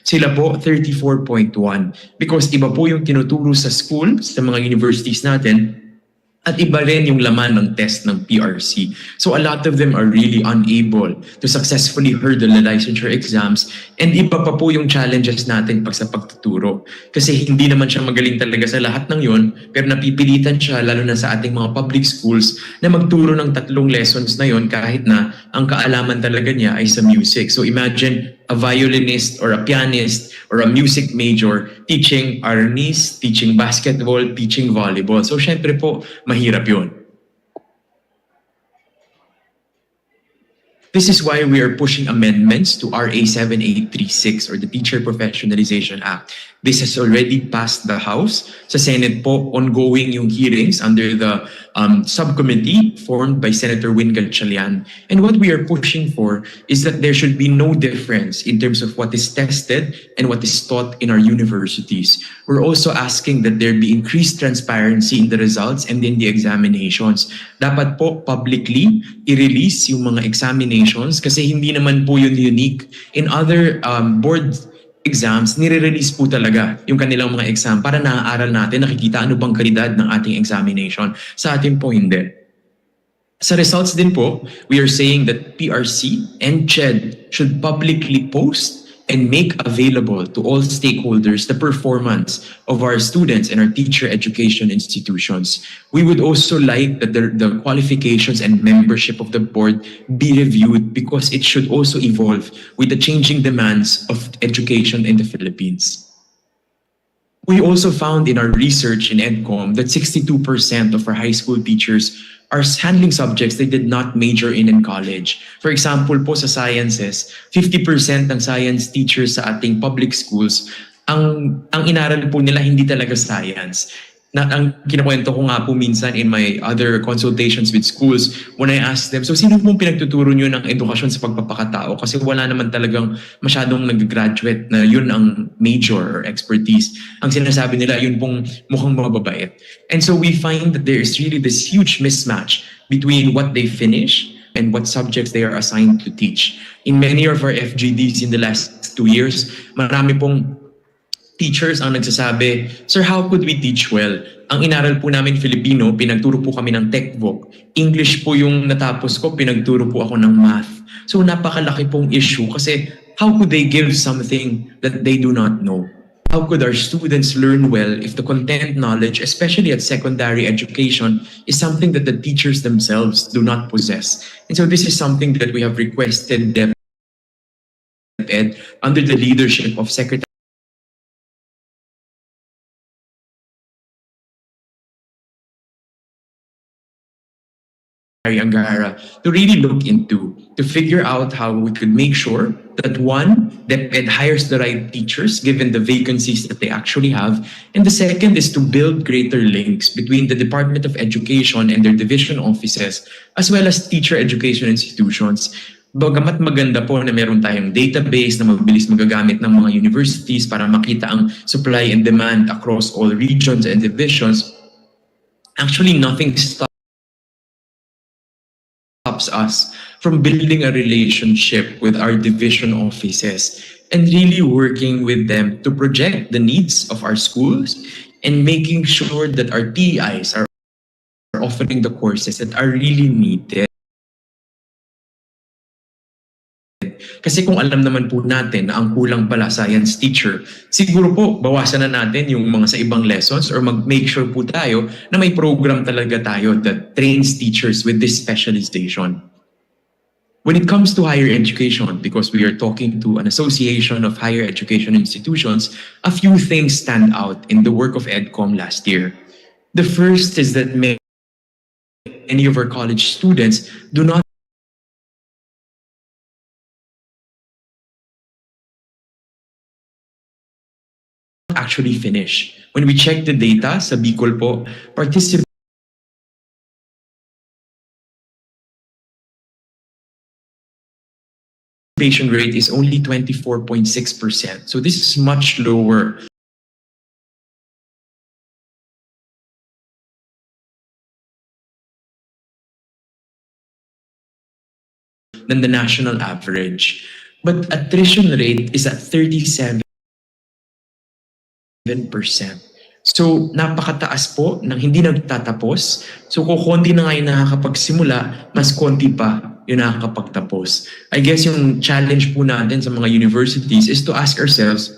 Sila po 34.1%. Because iba po yung tinuturo sa school, sa mga universities natin, at iba rin yung laman ng test ng PRC. So a lot of them are really unable to successfully hurdle the licensure exams, and iba pa po yung challenges natin pag sa pagtuturo. Kasi hindi naman siya magaling talaga sa lahat ng yun, pero napipilitan siya, lalo na sa ating mga public schools, na magturo ng 3 lessons na yun kahit na ang kaalaman talaga niya ay sa music. So imagine a violinist or a pianist or a music major teaching arnis, teaching basketball, teaching volleyball. So syempre po, mahirap yun. This is why we are pushing amendments to RA 7836 or the Teacher Professionalization Act. This has already passed the House. Sa Senate po, ongoing yung hearings under the subcommittee formed by Senator Win Gatchalian. And what we are pushing for is that there should be no difference in terms of what is tested and what is taught in our universities. We're also asking that there be increased transparency in the results and in the examinations. Dapat po publicly i-release yung mga examinations kasi hindi naman po yun unique. In other board exams, nire-release po talaga yung kanilang mga exam para naaaral natin, nakikita ano bang kalidad ng ating examination. Sa atin po, hindi. Sa results din po, we are saying that PRC and CHED should publicly post and make available to all stakeholders the performance of our students and our teacher education institutions. We would also like that the qualifications and membership of the board be reviewed because it should also evolve with the changing demands of education in the Philippines. We also found in our research in EDCOM that 62% of our high school teachers are handling subjects they did not major in college. For example po sa sciences, 50% ng science teachers sa ating public schools, ang inaral po nila hindi talaga science. Ang kinakwento ko nga po minsan in my other consultations with schools, when I ask them, so sino pong pinagtuturo nyo ng edukasyon sa pagpapakatao? Kasi wala naman talagang masyadong nag-graduate na yun ang major or expertise. Ang sinasabi nila, yun pong mukhang mababait. And so we find that there is really this huge mismatch between what they finish and what subjects they are assigned to teach. In many of our FGDs in the last 2 years, marami pong teachers ang nagsasabi, "Sir, how could we teach well? Ang inaral po namin Filipino, pinagturo po kami ng TechVoc. English po yung natapos ko, pinagturo po ako ng math." So napakalaki pong issue kasi how could they give something that they do not know? How could our students learn well if the content knowledge, especially at secondary education, is something that the teachers themselves do not possess? And so this is something that we have requested DepEd under the leadership of Secretary Angara to really look into, to figure out how we could make sure that one, DepEd hires the right teachers given the vacancies that they actually have, and the second is to build greater links between the Department of Education and their division offices as well as teacher education institutions. Bagamat maganda po na meron tayong database na mabilis magagamit ng mga universities para makita ang supply and demand across all regions and divisions, actually nothing stops us from building a relationship with our division offices and really working with them to project the needs of our schools and making sure that our TIs are offering the courses that are really needed. Kasi kung alam naman po natin na ang kulang pala science teacher, siguro po bawasan na natin yung mga sa ibang lessons or mag-make sure po tayo na may program talaga tayo that trains teachers with this specialization. When it comes to higher education, because we are talking to an association of higher education institutions, a few things stand out in the work of EDCOM last year. The first is that many of our college students do not actually finish. When we check the data sa Bicol po, participation rate is only 24.6%. So this is much lower than the national average. But attrition rate is at 37%. So, napakataas po ng hindi nagtatapos. So, kung konti na nga yung nakakapagsimula, mas konti pa yung nakakapagtapos. I guess yung challenge po natin sa mga universities is to ask ourselves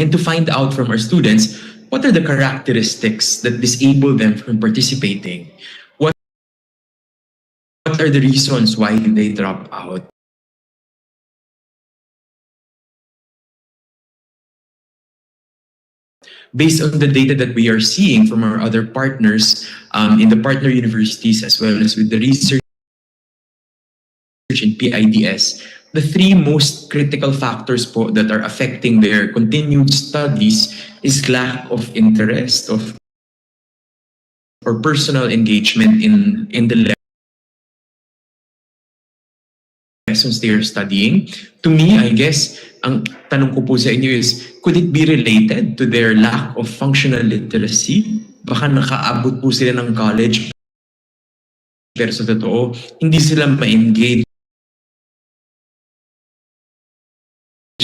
and to find out from our students what are the characteristics that disable them from participating? What are the reasons why they drop out? Based on the data that we are seeing from our other partners in the partner universities as well as with the research in PIDS, the three most critical factors po that are affecting their continued studies is lack of interest or personal engagement in the lessons they are studying. To me, I guess, ang tanong ko po sa inyo is, could it be related to their lack of functional literacy? Baka nakaabot po sila ng college, pero sa totoo, hindi sila ma-engage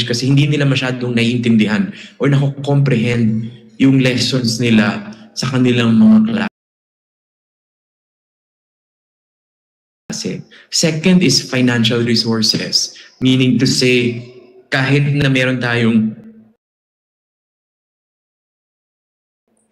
kasi hindi nila masyadong naiintindihan o nako-comprehend yung lessons nila sa kanilang mga klase. Second is financial resources, meaning to say, kahit na meron tayong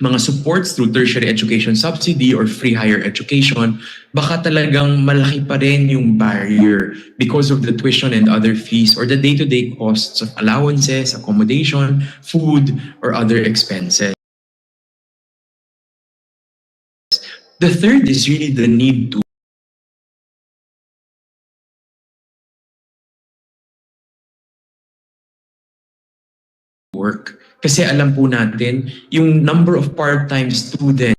mga supports through tertiary education subsidy or free higher education, baka talagang malaki pa rin yung barrier because of the tuition and other fees or the day-to-day costs of allowances, accommodation, food, or other expenses. The third is really the need to work. Kasi alam po natin, yung number of part-time students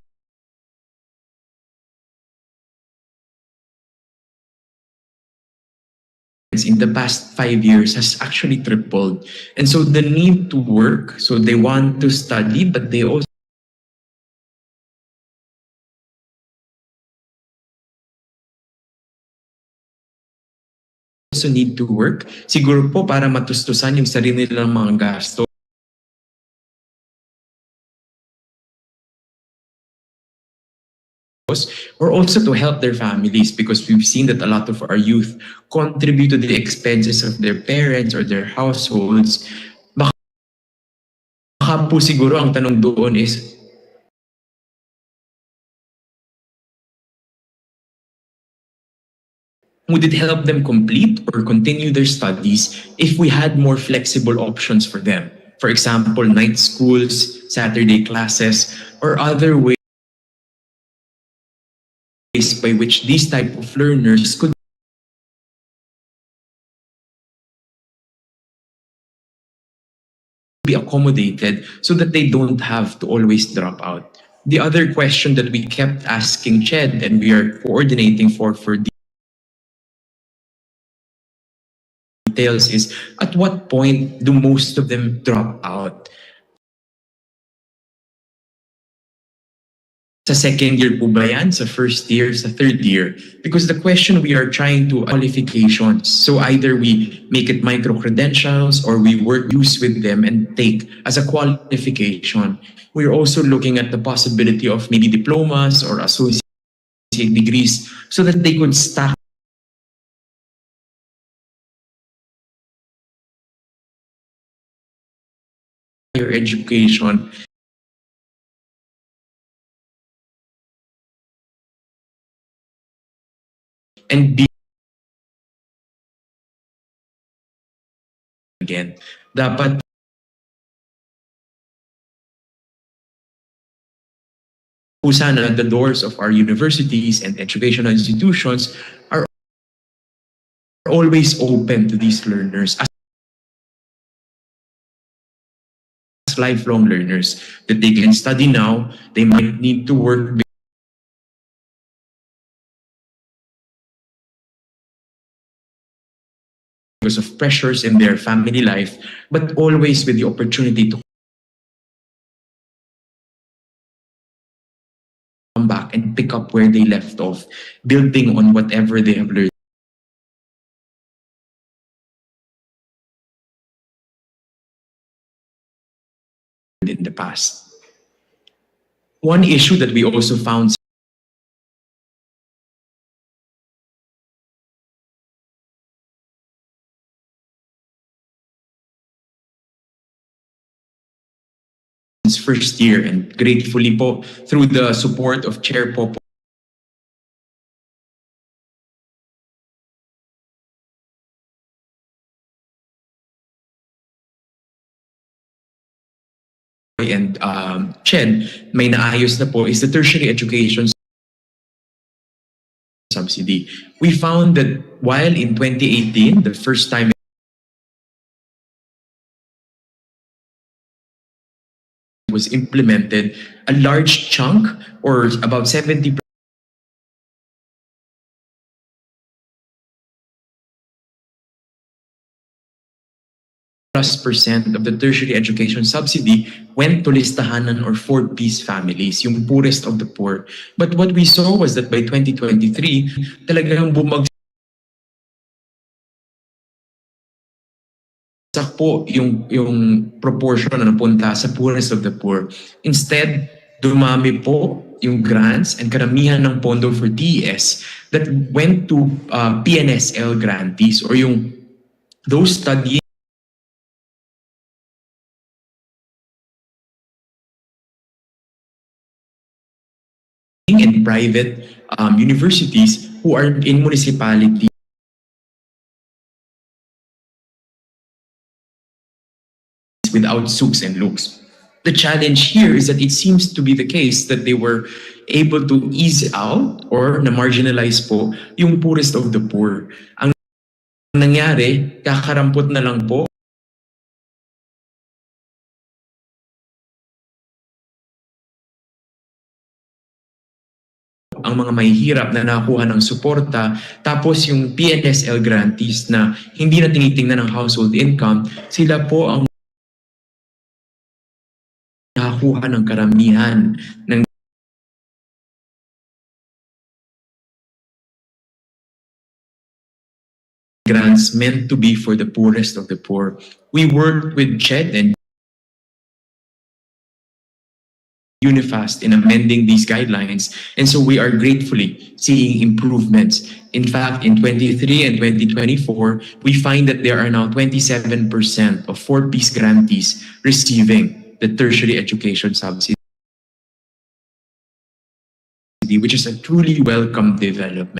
in the past 5 years has actually tripled. And so the need to work, so they want to study, but they also need to work. Siguro po para matustusan yung sarili nilang mga gasto. Or also to help their families, because we've seen that a lot of our youth contribute to the expenses of their parents or their households. Baka po siguro ang tanong doon is, would it help them complete or continue their studies if we had more flexible options for them? For example, night schools, Saturday classes, or other ways by which these type of learners could be accommodated so that they don't have to always drop out. The other question that we kept asking CHED and we are coordinating for details is, at what point do most of them drop out? Sa second year po ba yan? Sa first year? Sa third year? Because the question we are trying to qualifications. So either we make it micro-credentials or we use with them and take as a qualification. We're also looking at the possibility of maybe diplomas or associate degrees so that they could stack higher education and be again. Dapat po sana the doors of our universities and educational institutions are always open to these learners as lifelong learners, that they can study now, they might need to work because of pressures in their family life, but always with the opportunity to come back and pick up where they left off, building on whatever they have learned in the past. One issue that we also found first year, and gratefully po through the support of Chair Popo and CHED, may naayos na po is the tertiary education subsidy. We found that while in 2018, the first time was implemented, a large chunk, or about 70% of the tertiary education subsidy went to listahanan or fourth-piece families, yung poorest of the poor. But what we saw was that by 2023, talagang bumagsak bumagsak po yung proportion na napunta sa poorest of the poor. Instead, dumami po yung grants and karamihan ng pondo for TES that went to PNSL grantees or yung those studying in private universities who are in municipalities without souks and looks. The challenge here is that it seems to be the case that they were able to ease out or na-marginalize po yung poorest of the poor. Ang nangyari, kakarampot na lang po ang mga mahihirap na nakuha ng suporta, tapos yung PNSL grantees na hindi na tinitingnan ng household income, sila po ang nakakuha ng karamihan ng grants meant to be for the poorest of the poor. We worked with CHED and Unifast in amending these guidelines, and so we are gratefully seeing improvements. In fact, in 23 and 2024, we find that there are now 27% of 4-piece grantees receiving the tertiary education subsidy, which is a truly welcome development.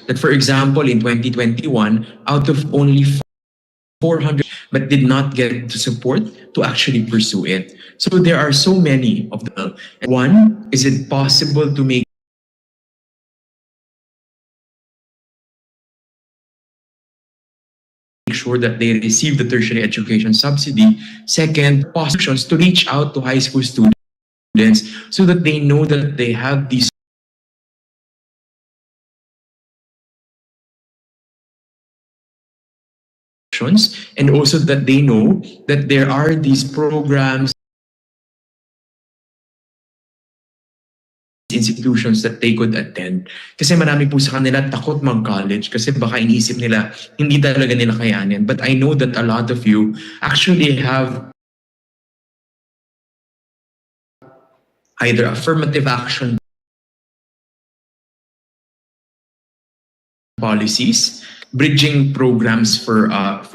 That, for example, in 2021, out of only 400, but did not get the support to actually pursue it. So there are so many of them. One, is it possible to make sure that they receive the tertiary education subsidy? Second, options to reach out to high school students so that they know that they have these and also that they know that there are these programs, institutions that they could attend. Kasi marami po sa kanila takot mag-college kasi baka iniisip nila hindi talaga nila kayanin. But I know that a lot of you actually have either affirmative action policies, bridging programs for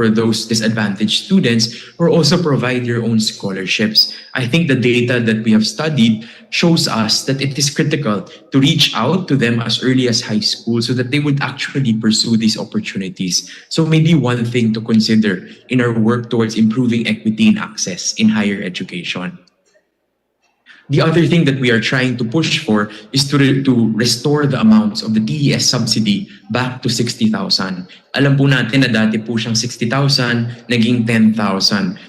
those disadvantaged students, or also provide your own scholarships. I think the data that we have studied shows us that it is critical to reach out to them as early as high school so that they would actually pursue these opportunities. So maybe one thing to consider in our work towards improving equity and access in higher education. The other thing that we are trying to push for is to restore the amounts of the TES subsidy back to 60,000. Alam po natin na dati po siyang 60,000, naging 10,000.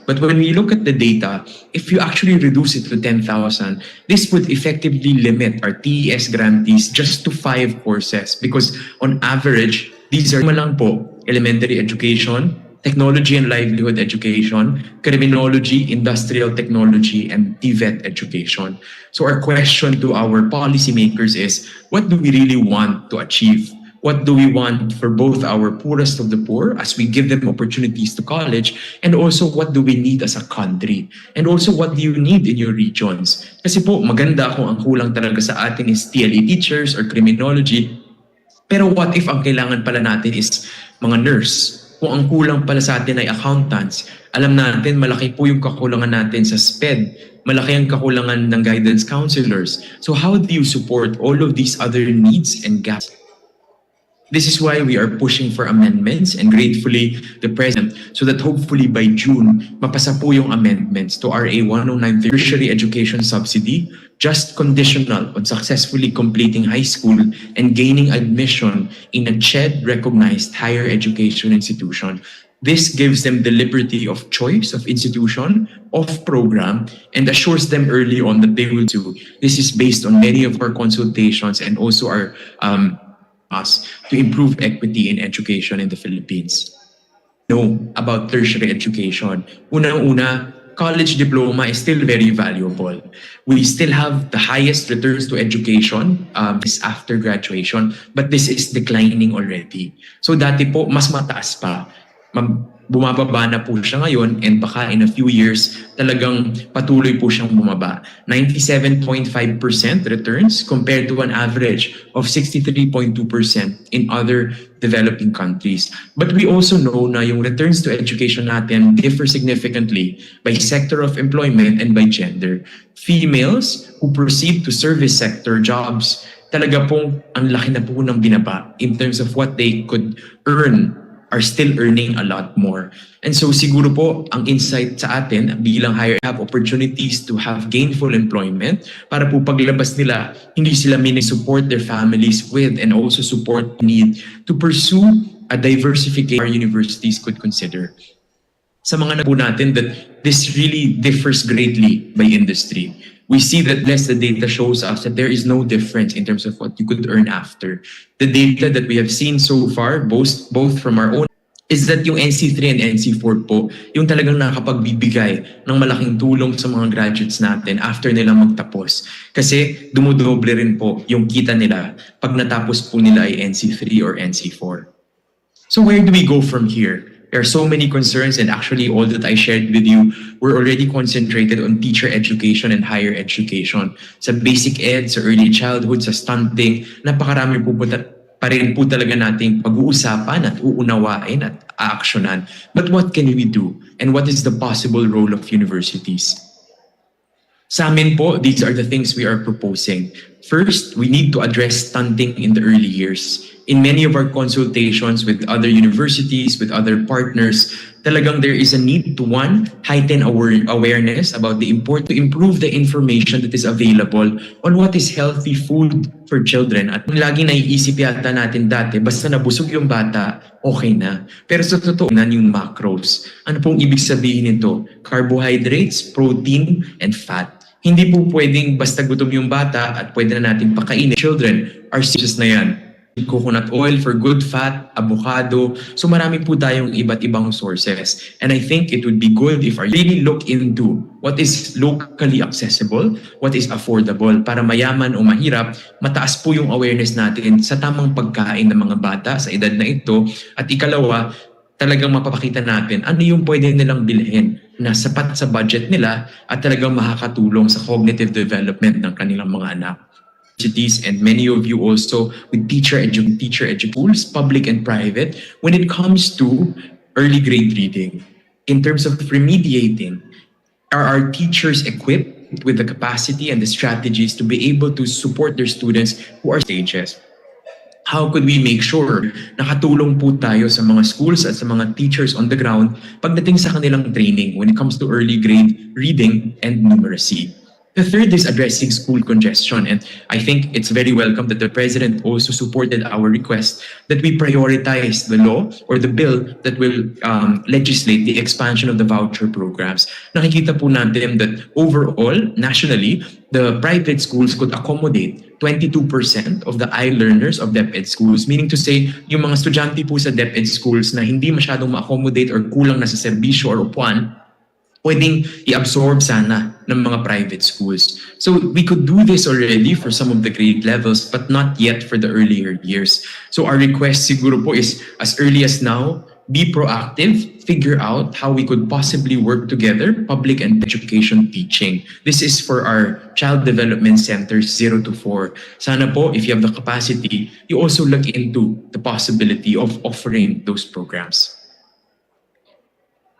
But when we look at the data, if you actually reduce it to 10,000, this would effectively limit our TES grantees just to 5 courses because on average, these are lang po, elementary education, technology and livelihood education, criminology, industrial technology, and TVET education. So our question to our policymakers is, what do we really want to achieve? What do we want for both our poorest of the poor as we give them opportunities to college, and also what do we need as a country? And also what do you need in your regions? Kasi po, maganda kung ang kulang talaga sa atin is TLE teachers or criminology. Pero what if ang kailangan pala natin is mga nurse? Kung ang kulang pala sa atin ay accountants, alam natin malaki po yung kakulangan natin sa SPED, malaki ang kakulangan ng guidance counselors. So how do you support all of these other needs and gaps? This is why we are pushing for amendments and gratefully the President so that hopefully by June, mapasa po yung amendments to RA 109 tertiary education subsidy, just conditional on successfully completing high school and gaining admission in a CHED-recognized higher education institution. This gives them the liberty of choice of institution, of program, and assures them early on that they will do. This is based on many of our consultations and also our us to improve equity in education in the Philippines. Know about tertiary education. Unang-una, college diploma is still very valuable. We still have the highest returns to education is after graduation, but this is declining already. So dati po, mas mataas pa. Bumababa na po siya ngayon, and baka in a few years, talagang patuloy po siyang bumaba. 97.5% returns compared to an average of 63.2% in other developing countries. But we also know na yung returns to education natin differ significantly by sector of employment and by gender. Females who proceed to service sector jobs, talaga pong ang laki na po ng binaba in terms of what they could earn, are still earning a lot more. And so siguro po ang insight sa atin bilang higher have opportunities to have gainful employment para po paglabas nila, hindi sila support their families with and also support need to pursue a diversification our universities could consider. Sa mga po natin that this really differs greatly by industry. We see that the data shows us that there is no difference in terms of what you could earn after. The data that we have seen so far, both from our own, is that yung NC3 and NC4 po, yung talagang nakapagbibigay ng malaking tulong sa mga graduates natin after nila magtapos. Kasi dumudoble rin po yung kita nila pag natapos po nila ay NC3 or NC4. So where do we go from here? There are so many concerns, and actually all that I shared with you were already concentrated on teacher education and higher education. Sa basic ed, sa early childhood, sa stunting, napakarami po pa rin po talaga nating pag-uusapan at uunawain at aaksyonan. But what can we do? And what is the possible role of universities? Sa amin po, these are the things we are proposing. First, we need to address stunting in the early years. In many of our consultations with other universities, with other partners, talagang there is a need to, one, heighten awareness about the importance to improve the information that is available on what is healthy food for children. At laging naiisip yata natin dati, basta nabusog yung bata, okay na. Pero sa totoo na yung macros. Ano pong ibig sabihin nito? Carbohydrates, protein, and fat. Hindi po pwedeng basta gutom yung bata at pwede na natin pakainin. Children are serious na yan. Coconut oil for good fat, avocado. So marami po tayong iba't ibang sources. And I think it would be good if I really look into what is locally accessible, what is affordable, para mayaman o mahirap, mataas po yung awareness natin sa tamang pagkain ng mga bata sa edad na ito. At ikalawa, talagang mapapakita natin ano yung pwede nilang bilhin na sapat sa budget nila at talagang makakatulong sa cognitive development ng kanilang mga anak. And many of you also with teacher schools, public and private, when it comes to early grade reading. In terms of remediating, are our teachers equipped with the capacity and the strategies to be able to support their students who are stages? How could we make sure nakatulong po tayo sa mga schools at sa mga teachers on the ground pagdating sa kanilang training when it comes to early grade reading and numeracy? The third is addressing school congestion, and I think it's very welcome that the President also supported our request that we prioritize the law or the bill that will legislate the expansion of the voucher programs. Nakikita po natin that overall, nationally, the private schools could accommodate 22% of the I-learners of DepEd schools, meaning to say, yung mga estudyante po sa DepEd schools na hindi masyadong ma-accommodate or kulang na sa serbisyo or upuan, pwedeng i-absorb sana ng mga private schools. So we could do this already for some of the grade levels, but not yet for the earlier years. So our request siguro po is, as early as now, be proactive, figure out how we could possibly work together, public and education teaching. This is for our child development centers 0 to 4. Sana po, if you have the capacity, you also look into the possibility of offering those programs.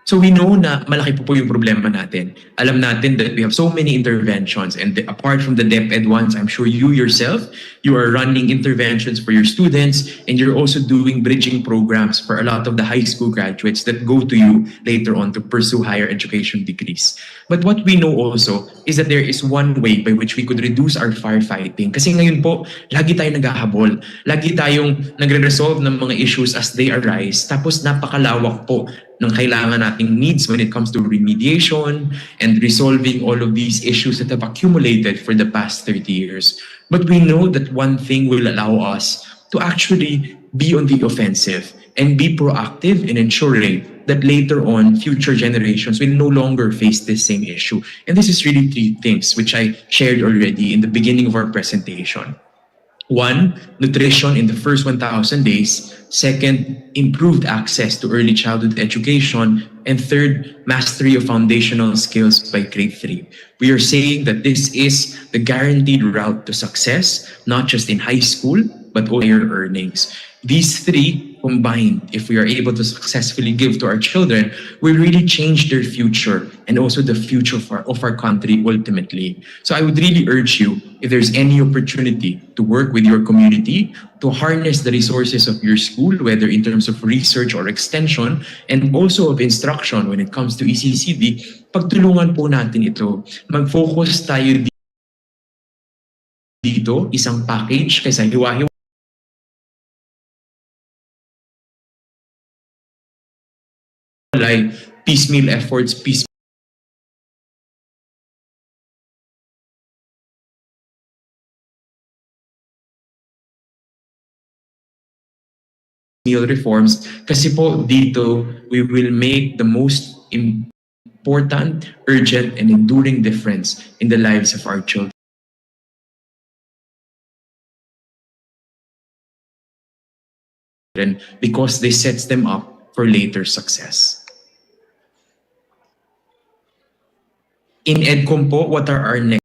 So we know na malaki po yung problema natin. Alam natin that we have so many interventions, and apart from the DepEd ones, I'm sure you yourself, you are running interventions for your students, and you're also doing bridging programs for a lot of the high school graduates that go to you later on to pursue higher education degrees. But what we know also is that there is one way by which we could reduce our firefighting. Kasi ngayon po, lagi tayong naghahabol. Lagi tayong nagre-resolve ng mga issues as they arise. Tapos napakalawak po ng kailangan nating needs when it comes to remediation and resolving all of these issues that have accumulated for the past 30 years. But we know that one thing will allow us to actually be on the offensive and be proactive in ensuring that later on future generations will no longer face this same issue. And this is really three things which I shared already in the beginning of our presentation. One, nutrition in the first 1,000 days. Second, improved access to early childhood education. And third, mastery of foundational skills by grade 3. We are saying that this is the guaranteed route to success, not just in high school, but all higher earnings. These three combined, if we are able to successfully give to our children, will really change their future and also the future of our country ultimately. So I would really urge you, if there's any opportunity to work with your community, to harness the resources of your school, whether in terms of research or extension, and also of instruction when it comes to ECCD, pagtulungan po natin ito. Mag-focus tayo dito, isang package kaysa hiwa-hiwa like piecemeal efforts, piecemeal reforms kasi po dito we will make the most important, urgent, and enduring difference in the lives of our children because this sets them up for later success. In EDCOM po, what are our next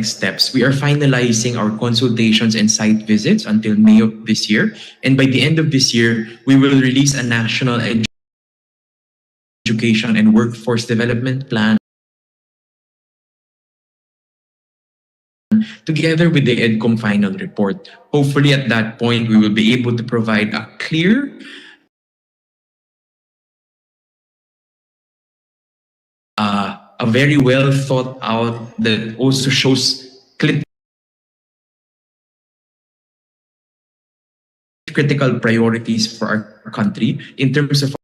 steps? We are finalizing our consultations and site visits until May of this year. And by the end of this year, we will release a national education and workforce development plan together with the EDCOM final report. Hopefully at that point, we will be able to provide a clear a very well thought out that also shows critical priorities for our country in terms of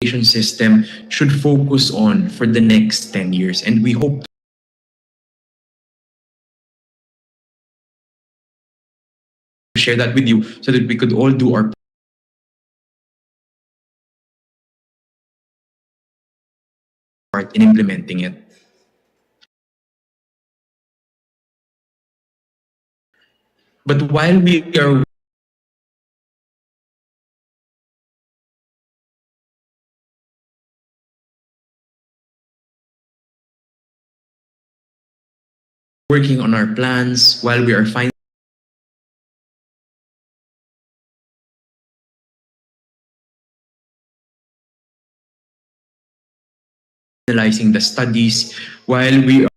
education system should focus on for the next 10 years. And we hope to share that with you so that we could all do our part in implementing it. But while we are working on our plans, while we are finalizing the studies, while we are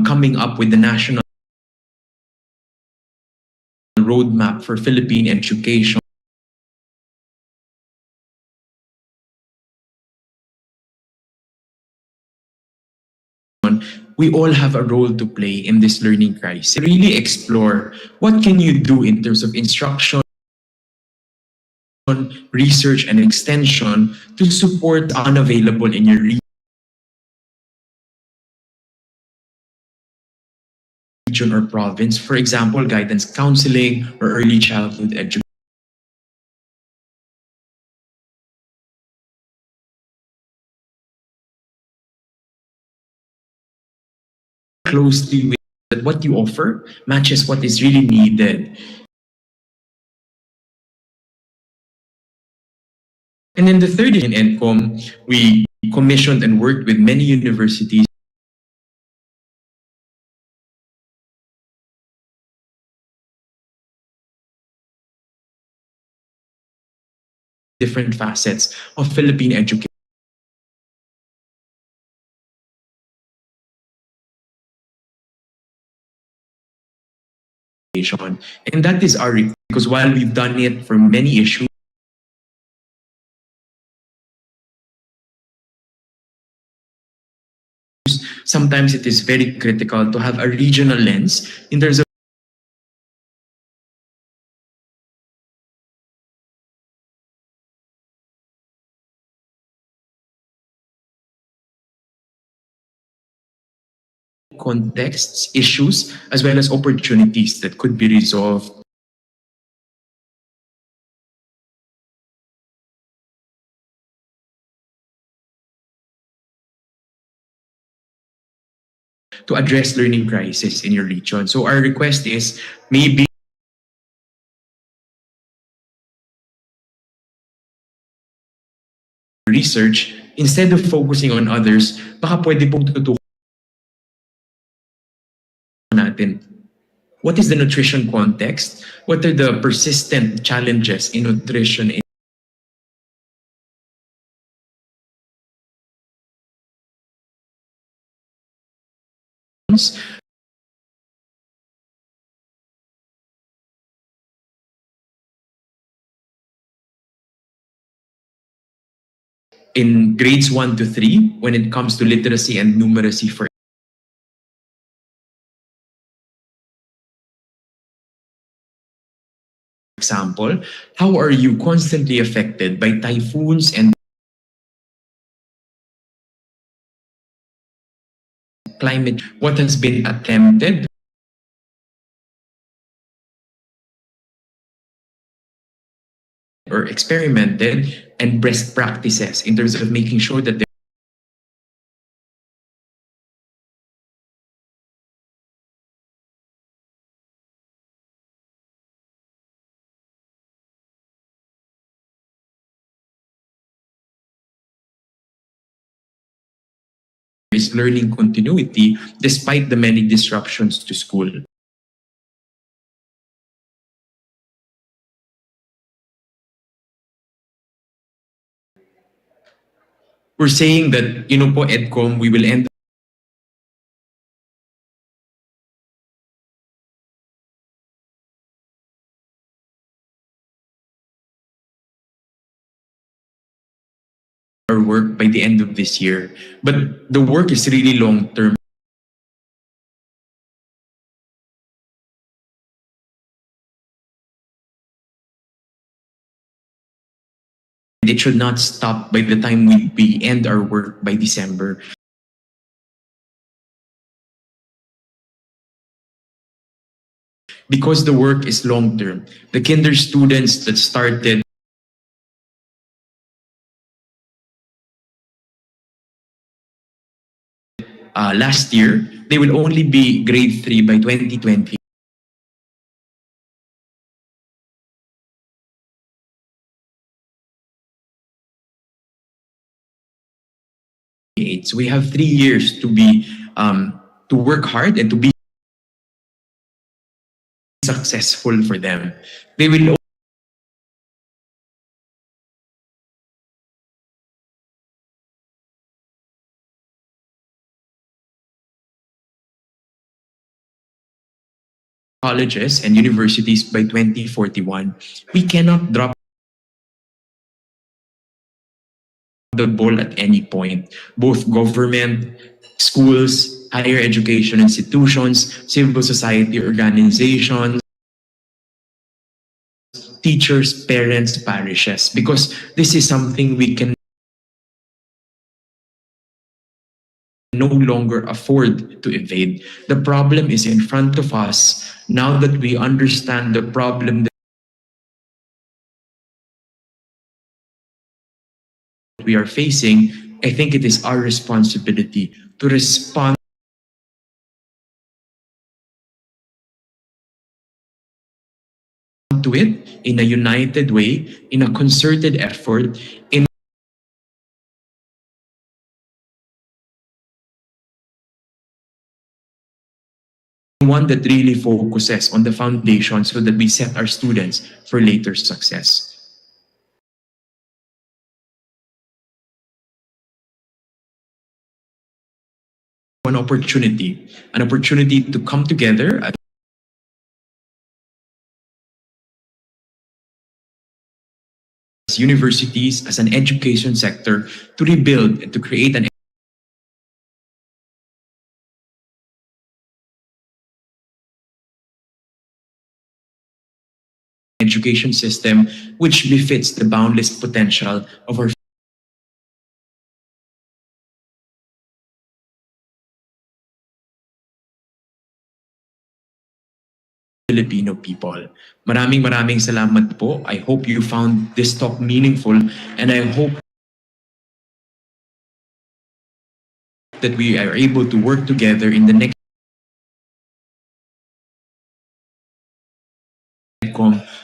coming up with the national roadmap for Philippine education, we all have a role to play in this learning crisis. Really explore what can you do in terms of instruction, research, and extension to support unavailable in your region or province. For example, guidance counseling or early childhood education. Closely with that what you offer matches what is really needed. And then the third in EDCOM, we commissioned and worked with many universities different facets of Philippine education. And that is our request, because while we've done it for many issues, sometimes it is very critical to have a regional lens in terms of contexts, issues, as well as opportunities that could be resolved to address learning crisis in your region. So our request is maybe research, instead of focusing on others, baka pwede pong tutukan natin. What is the nutrition context? What are the persistent challenges in nutrition in grades 1 to 3 when it comes to literacy and numeracy, for example? How are you constantly affected by typhoons and climate? What has been attempted or experimented, and best practices in terms of making sure that there is learning continuity despite the many disruptions to school. We're saying that, po, EDCOM, we will end our work by the end of this year. But the work is really long-term. It should not stop by the time we end our work by December. Because the work is long-term, the kinder students that started last year, they will only be grade 3 by 2020. So we have 3 years to be to work hard and to be successful for them. They will colleges and universities by 2041. We cannot drop the ball at any point. Both government, schools, higher education institutions, civil society organizations, teachers, parents, parishes, because this is something we can no longer afford to evade. The problem is in front of us. Now that we understand the problem that we are facing, I think it is our responsibility to respond to it in a united way, in a concerted effort, in one that really focuses on the foundation so that we set our students for later success. An opportunity to come together as universities, as an education sector, to rebuild and to create an education system which befits the boundless potential of our Filipino people. Maraming salamat po. I hope you found this talk meaningful, and I hope that we are able to work together in the next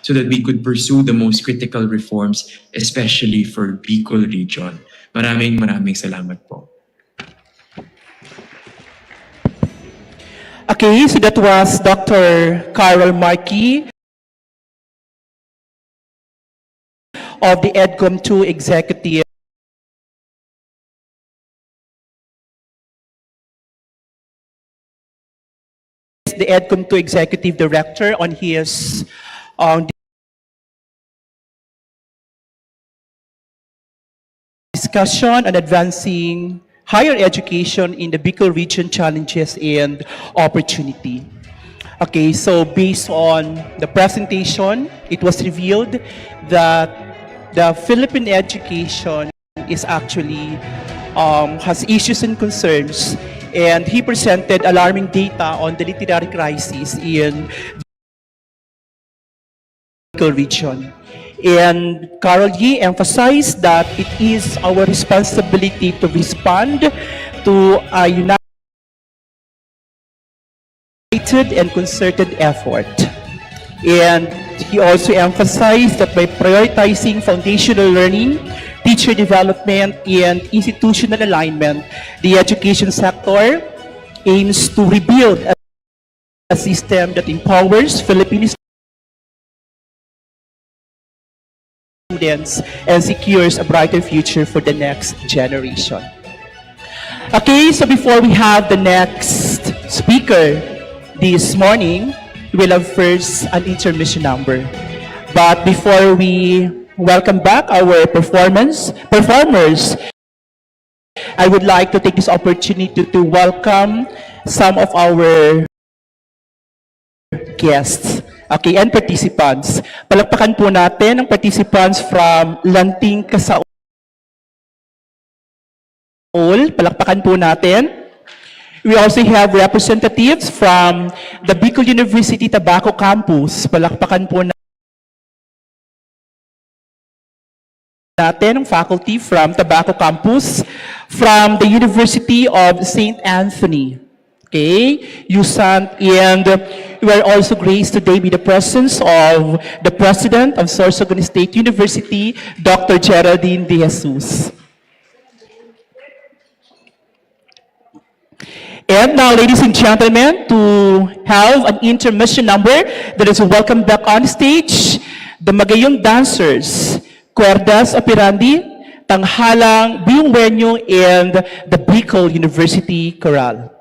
so that we could pursue the most critical reforms, especially for Bicol region. Maraming salamat po. Okay, so that was Dr. Carol Markey of the EDCOM 2 Executive. The EDCOM 2 Executive Director on his discussion on advancing higher education in the Bicol region, challenges and opportunity. Okay, so based on the presentation, it was revealed that the Philippine education is actually has issues and concerns, and he presented alarming data on the literary crisis in the region. And Carol Yee emphasized that it is our responsibility to respond to a united and concerted effort. And he also emphasized that by prioritizing foundational learning, teacher development, and institutional alignment, the education sector aims to rebuild a system that empowers Filipino students and secures a brighter future for the next generation. Okay, so before we have the next speaker this morning, we will have first an intermission number. But before we welcome back our performers, I would like to take this opportunity to welcome some of our guests. Okay, and participants. Palakpakan po natin ang participants from Lanting Kasaol. Palakpakan po natin. We also have representatives from the Bicol University Tabaco Campus. Palakpakan po natin ang faculty from Tabaco Campus, from the University of St. Anthony. Okay, USANT, and we are also graced today with the presence of the President of Sorsogon State University, Dr. Geraldine De Jesus. And now, ladies and gentlemen, to have an intermission number that is a welcome back on stage, the Magayong Dancers, Cuerdas Operandi, Tanghalang Biungwenyo, and the Bicol University Chorale.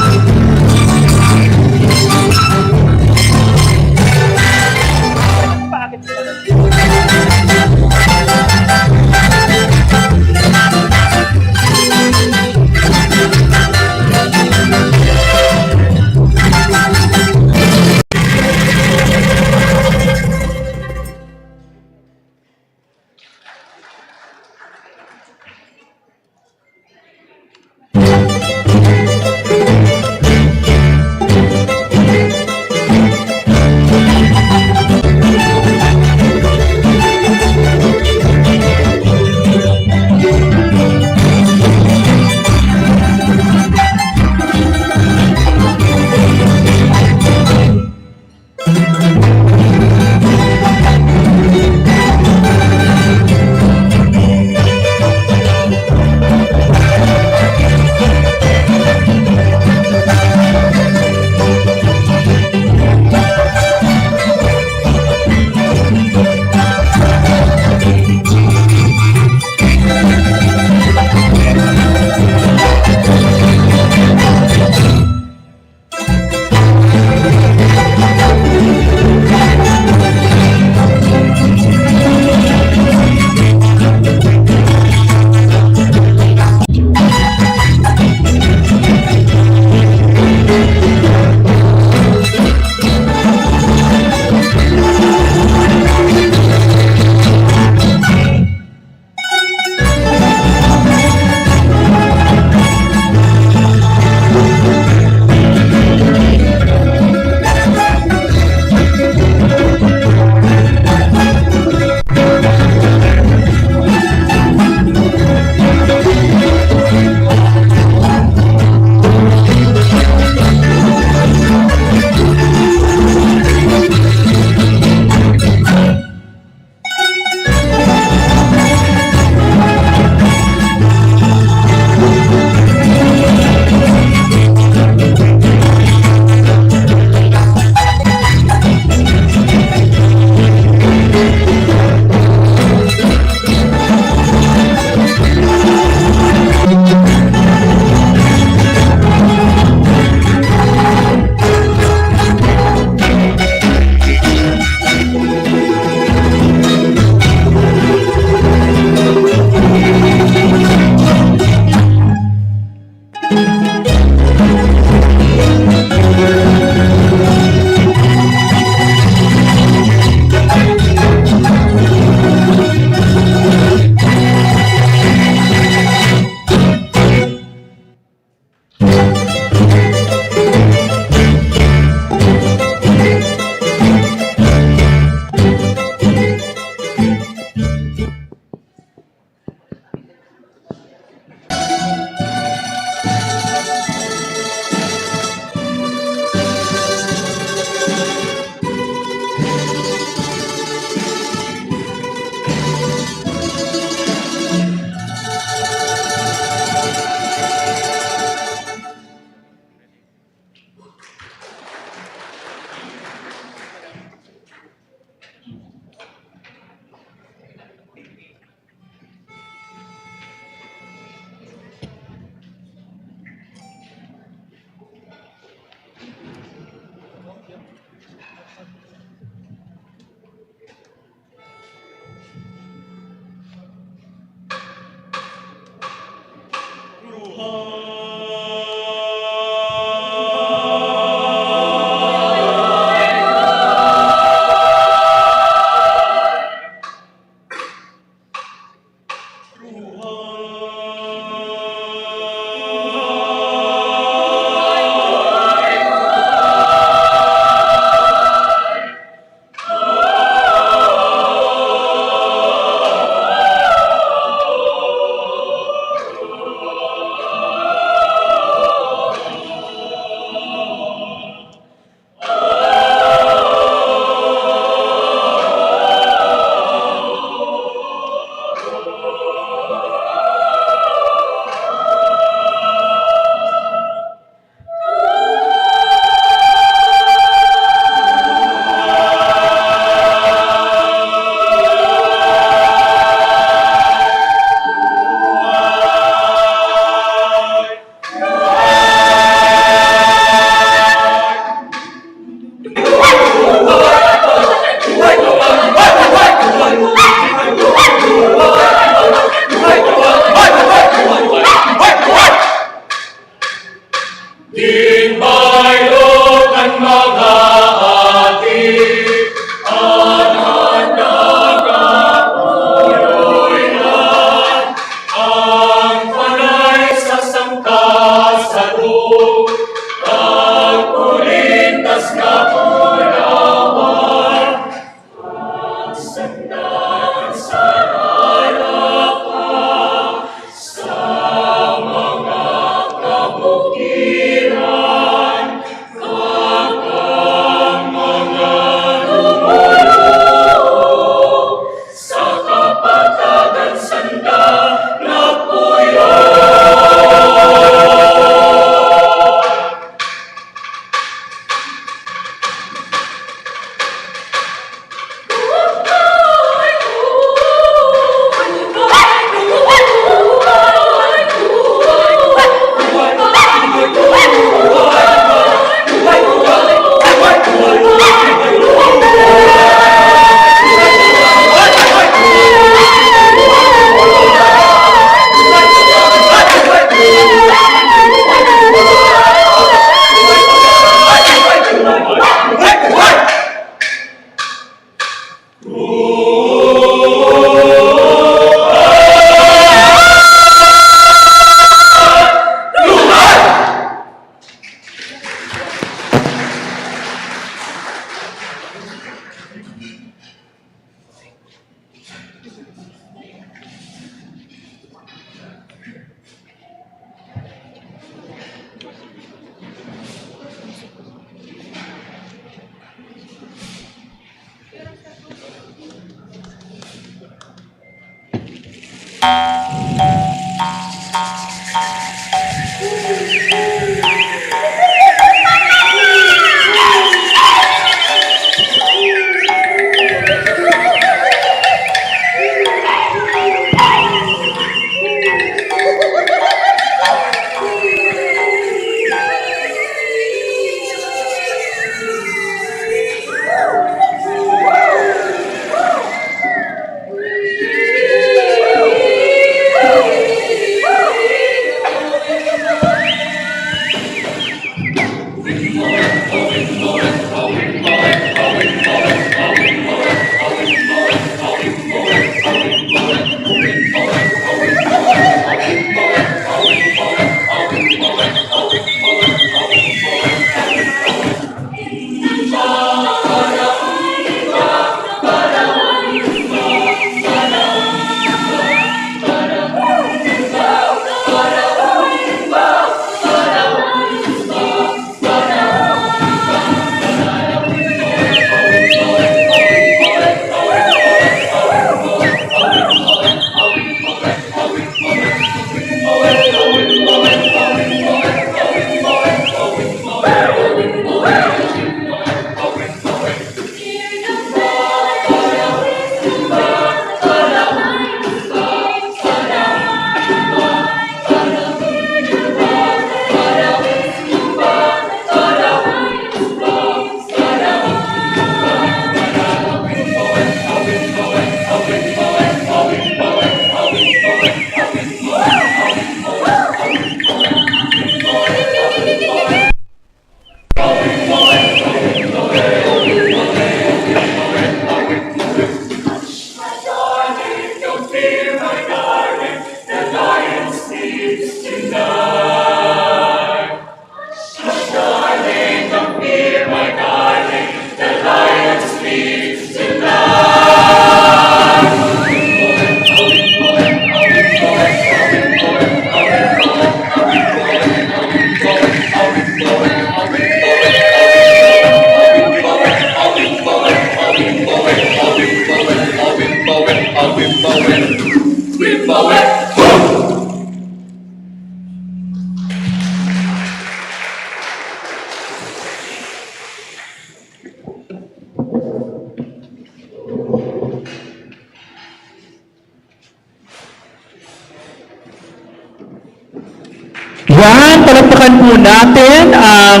palakpakan po natin ang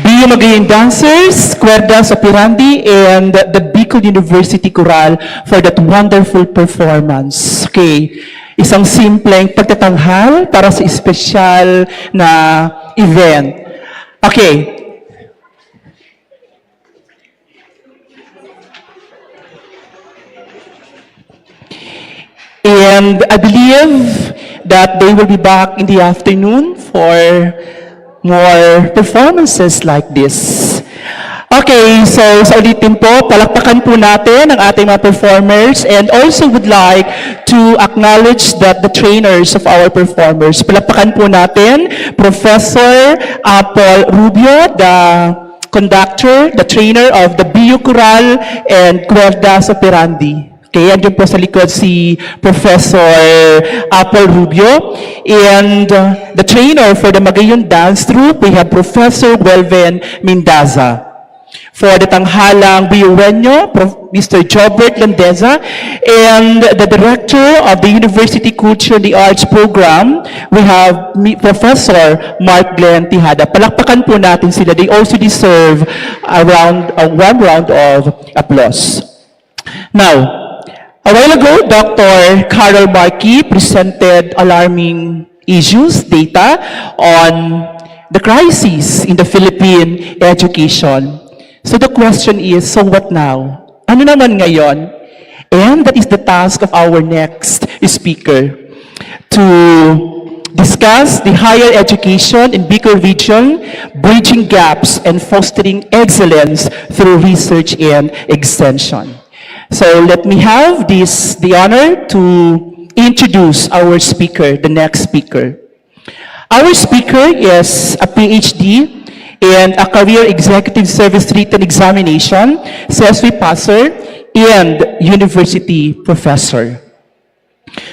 BU Magayon Dancers, Cuerdas Operandi, and the Bicol University Choral for that wonderful performance. Okay, isang simpleng pagtatanghal para sa espesyal na event. Okay. And I believe that they will be back in the afternoon for more performances like this. Okay, so sa ulitin po, palakpakan po natin ang ating mga performers, and also would like to acknowledge that the trainers of our performers. Palakpakan po natin Professor Paul Rubio, the conductor, the trainer of the BU Choral and Cuerdas Operandi. Okay, andyan po sa likod si Professor Paul Rubio. And the trainer for the Magayon Dance Troupe, we have Professor Welven Mendaza. For the Tanghalang Biyuwenyo, Mr. Jobert Landeza. And the director of the University Culture and the Arts Program, we have Professor Mark Glenn Tihada. Palakpakan po natin sila. They also deserve one round of applause. Now, a while ago, Dr. Carol Markey presented alarming issues, data on the crisis in the Philippine education. So the question is, so what now? Ano naman ngayon? And that is the task of our next speaker, to discuss the higher education in Bicol region, bridging gaps and fostering excellence through research and extension. So let me have the honor to introduce our speaker, the next speaker. Our speaker is a PhD in a Career Executive Service Written Examination, CSW passer, and University professor.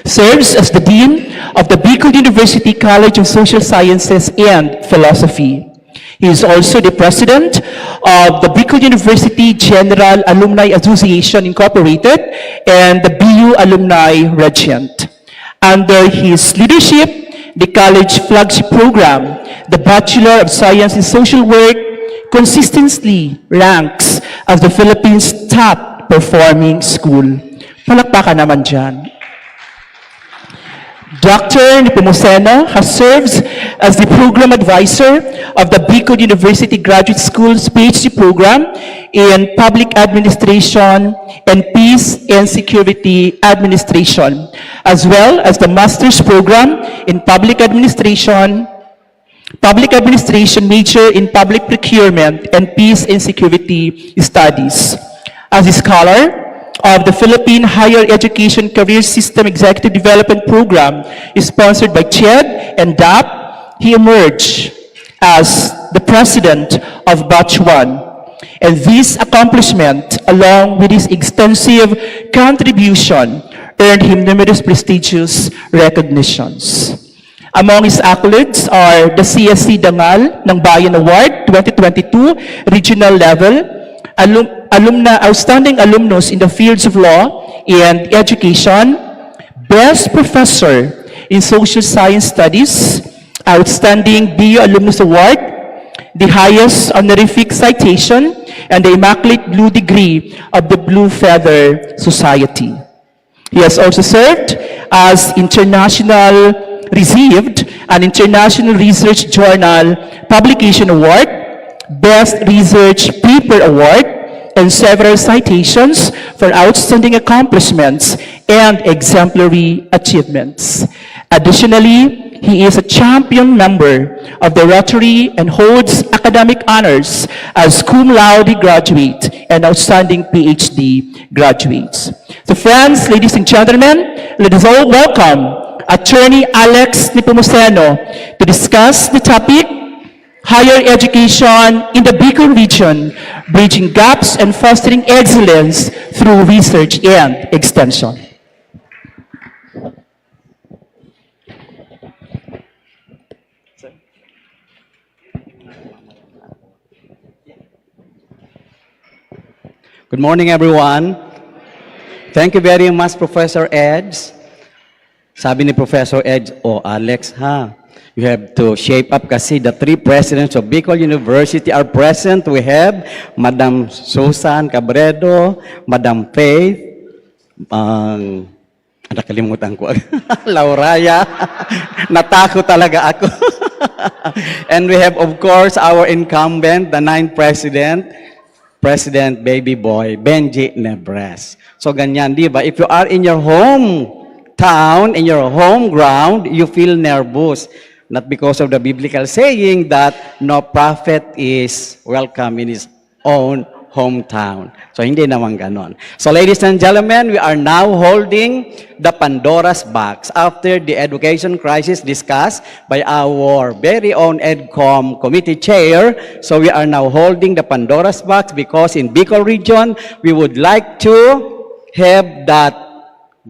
Serves as the Dean of the Bicol University College of Social Sciences and Philosophy. He is also the president of the Bicol University General Alumni Association Incorporated and the BU Alumni Regent. Under his leadership, the college flagship program, the Bachelor of Science in Social Work, consistently ranks as the Philippines' top performing school. Palakpakan naman dyan. Dr. Nepomuceno has served as the program advisor of the Bicol University Graduate School's PhD program in Public Administration and Peace and Security Administration, as well as the Master's program in Public Administration major in Public Procurement and Peace and Security Studies. As a scholar of the Philippine Higher Education Career System Executive Development Program is sponsored by CHED and DAP. He emerged as the president of Batch 1. And this accomplishment, along with his extensive contribution, earned him numerous prestigious recognitions. Among his accolades are the CSC Dangal ng Bayan Award 2022 Regional Level, Outstanding Alumnus in the fields of law and education, Best Professor in Social Science Studies, Outstanding BU Alumnus Award, the highest honorific citation, and the Immaculate Blue Degree of the Blue Feather Society. He has also served as received an International Research Journal Publication Award, Best Research Paper Award, and several citations for outstanding accomplishments and exemplary achievements. Additionally, he is a champion member of the Rotary and holds academic honors as cum laude graduate and outstanding PhD graduates. So friends, ladies and gentlemen, let us all welcome Attorney Alex Nepomuceno to discuss the topic, higher education in the Bicol region, bridging gaps and fostering excellence through research and extension. Good morning, everyone. Thank you very much, Professor Eds. Sabi ni Professor Eds, Alex, ha? You have to shape up kasi the three presidents of Bicol University are present. We have Madam Susan Cabredo, Madam Faith, nakalimutan ko. Lauraya. Natakot talaga ako. And we have, of course, our incumbent, the ninth president, President Baby Boy, Benji Nebres. So ganyan, di ba? If you are in your hometown, in your home ground, you feel nervous. Not because of the biblical saying that no prophet is welcome in his own hometown. So hindi naman ganon. So ladies and gentlemen, we are now holding the Pandora's box after the education crisis discussed by our very own EDCOM committee chair. So we are now holding the Pandora's box because in Bicol region, we would like to have that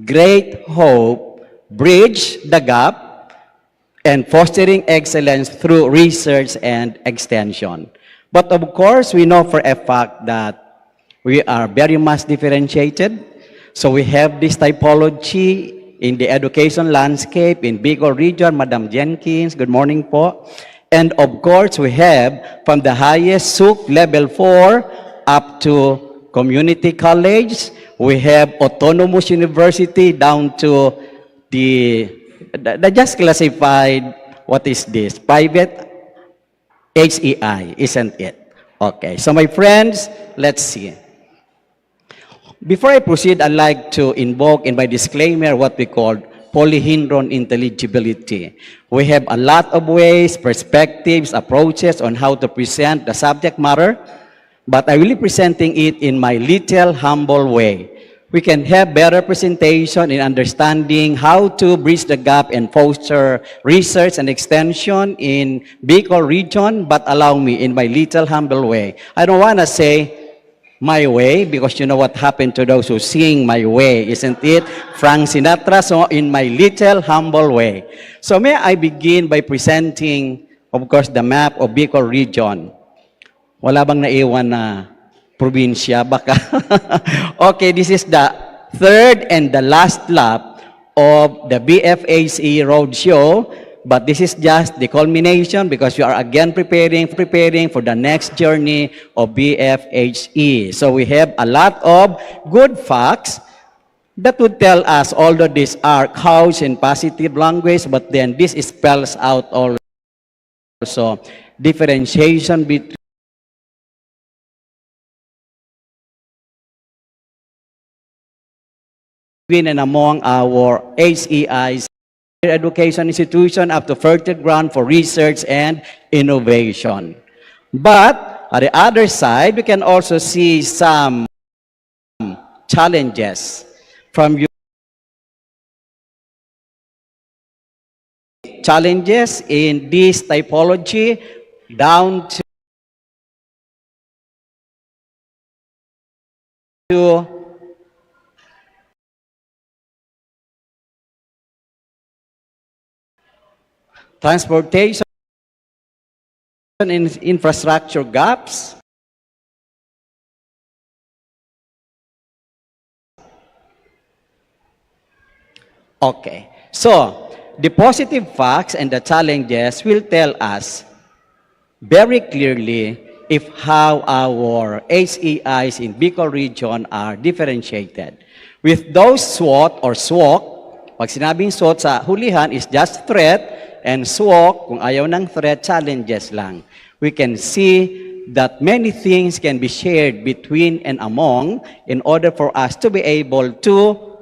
great hope, bridge the gap, and fostering excellence through research and extension. But of course, we know for a fact that we are very much differentiated. So we have this typology in the education landscape in Bicol region. Madam Jenkins, good morning po. And of course, we have from the highest SUC level 4 up to community college. We have autonomous university down to the just classified, what is this? Private HEI, isn't it? Okay, so my friends, let's see. Before I proceed, I'd like to invoke in my disclaimer what we call polyhedron intelligibility. We have a lot of ways, perspectives, approaches on how to present the subject matter, but I will be presenting it in my little humble way. We can have better presentation in understanding how to bridge the gap and foster research and extension in Bicol region, but allow me in my little humble way. I don't want to say my way, because you know what happened to those who sing my way, isn't it? Frank Sinatra, so in my little humble way. So may I begin by presenting, of course, the map of Bicol region. Wala bang naiwan na probinsya baka? Okay, this is the third and the last lap of the BFHE Roadshow, but this is just the culmination because we are again preparing for the next journey of BFHE. So we have a lot of good facts that would tell us, although these are couched in positive language, but then this spells out also differentiation between and among our HEIs, education institution up to fertile ground for research and innovation. But on the other side, we can also see some challenges from challenges in this typology down to transportation and infrastructure gaps, okay. So, the positive facts and the challenges will tell us very clearly if how our HEIs in Bicol region are differentiated. With those SWOT or SWOC, pag sinabing SWOT sa hulihan is just threat, and SWOC, kung ayaw ng threat, challenges lang. We can see that many things can be shared between and among in order for us to be able to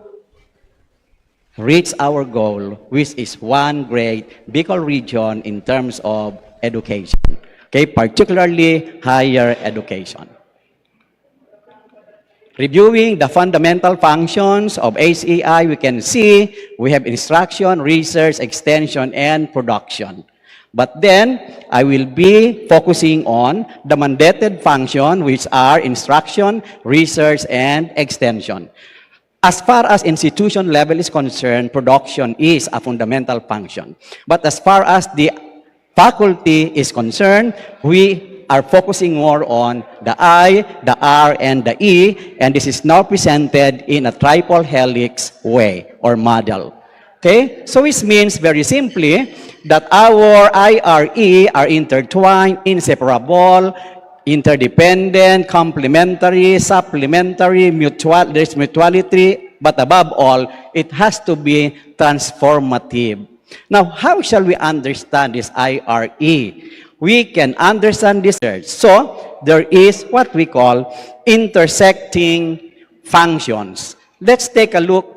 reach our goal, which is one great Bicol region in terms of education. Okay, particularly higher education. Reviewing the fundamental functions of HEI, we can see we have instruction, research, extension, and production. But then, I will be focusing on the mandated function, which are instruction, research, and extension. As far as institution level is concerned, production is a fundamental function. But as far as the faculty is concerned, we are focusing more on the I, the R, and the E, and this is now presented in a triple helix way or model. Okay? So it means very simply that our IRE are intertwined, inseparable, interdependent, complementary, supplementary, mutual, there's mutuality, but above all, it has to be transformative. Now, how shall we understand this IRE? We can understand this. So, there is what we call intersecting functions. Let's take a look.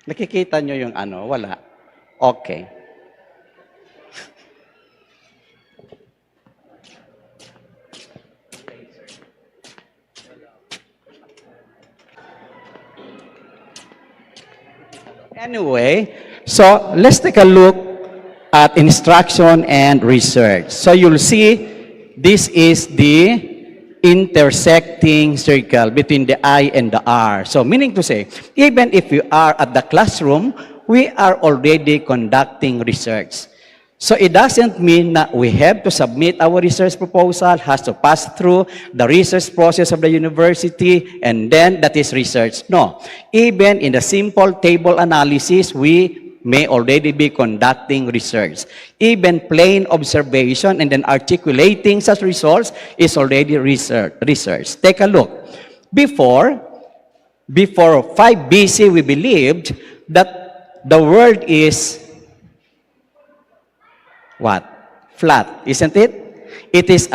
Nakikita nyo yung ano? Wala. Okay. Anyway, so let's take a look at instruction and research. So you'll see this is the intersecting circle between the I and the R. So meaning to say, even if we are at the classroom, we are already conducting research. So it doesn't mean that we have to submit our research proposal, has to pass through the research process of the university, and then that is research. No. Even in the simple table analysis, we may already be conducting research. Even plain observation and then articulating such results is already research. Take a look. Before 5 BC, we believed that the world is what? Flat, isn't it? It is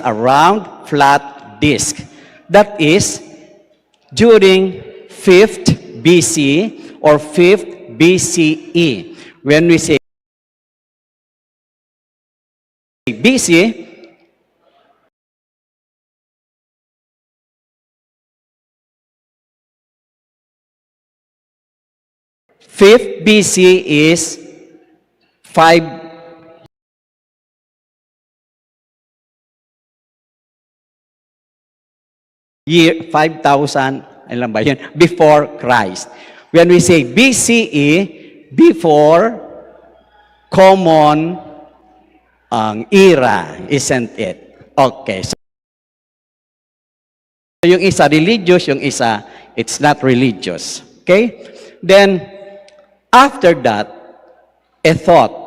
a round, flat disk. That is during 5th BC or 5th BCE. When we say BC, fifth BC is 5,000 ilan ba yun? Before Christ. When we say BCE, before common era, isn't it? Okay. So, yung isa religious, yung isa, it's not religious. Okay? Then, after that, a thought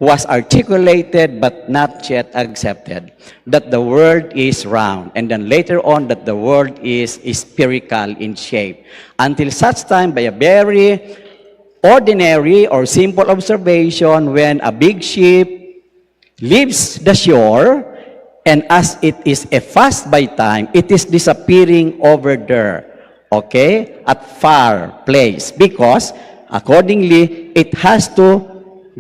was articulated but not yet accepted, that the world is round, and then later on that the world is spherical in shape. Until such time, by a very ordinary or simple observation, when a big ship leaves the shore, and as it is a fast by time, it is disappearing over there, okay, at far place, because accordingly, it has to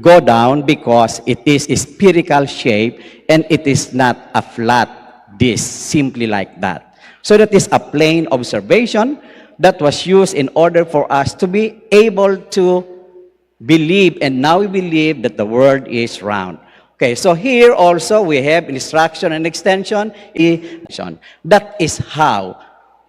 go down because it is a spherical shape and it is not a flat disk, simply like that. So that is a plain observation that was used in order for us to be able to believe, and now we believe that the world is round. Okay, so here also we have instruction and extension. That is how,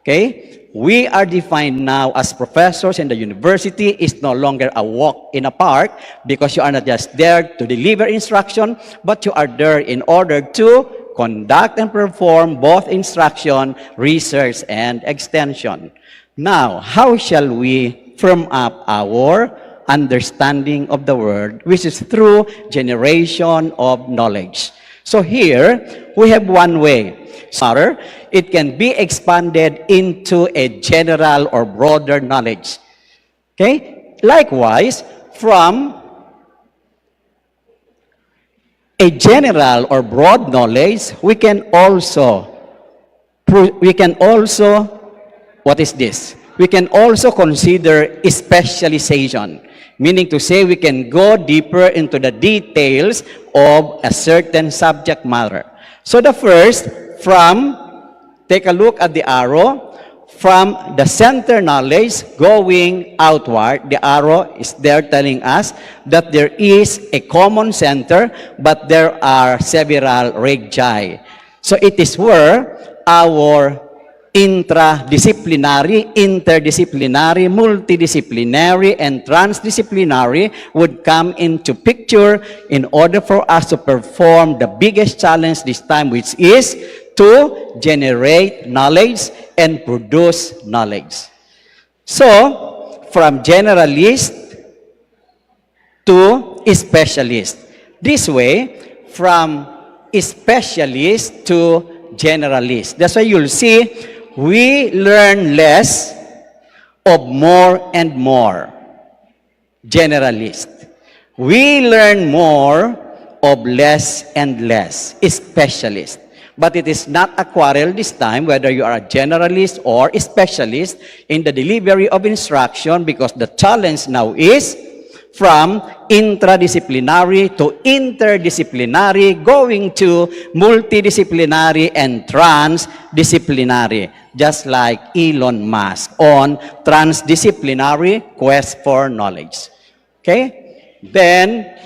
okay, we are defined now as professors in the university. Is no longer a walk in a park, because you are not just there to deliver instruction, but you are there in order to conduct and perform both instruction, research, and extension. Now, how shall we firm up our understanding of the word, which is through generation of knowledge? So here, we have one way. It can be expanded into a general or broader knowledge. Okay? Likewise, from a general or broad knowledge, we can also, what is this? We can also consider specialization, meaning to say we can go deeper into the details of a certain subject matter. So the first, take a look at the arrow, from the center knowledge going outward, the arrow is there telling us that there is a common center, but there are several radii. So it is where our interdisciplinary, multidisciplinary, and transdisciplinary would come into picture in order for us to perform the biggest challenge this time, which is to generate knowledge and produce knowledge. So, from generalist to specialist. This way, from specialist to generalist. That's why you'll see we learn less of more and more. Generalist. We learn more of less and less. Specialist. But it is not a quarrel this time whether you are a generalist or a specialist in the delivery of instruction, because the challenge now is from intradisciplinary to interdisciplinary, going to multidisciplinary and transdisciplinary, just like Elon Musk on transdisciplinary quest for knowledge. Okay? Then,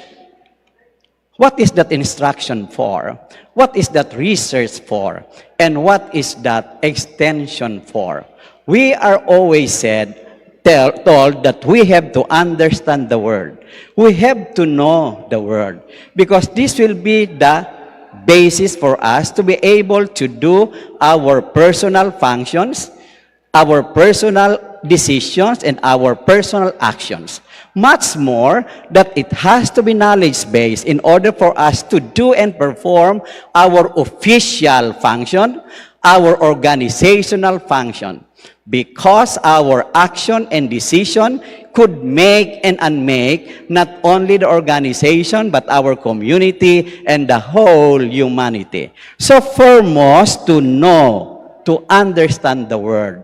what is that instruction for? What is that research for? And what is that extension for? We are always told that we have to understand the word. We have to know the word, because this will be the basis for us to be able to do our personal functions, our personal decisions, and our personal actions. Much more that it has to be knowledge-based in order for us to do and perform our official function, our organizational function. Because our action and decision could make and unmake not only the organization, but our community and the whole humanity. So foremost, to know, to understand the word.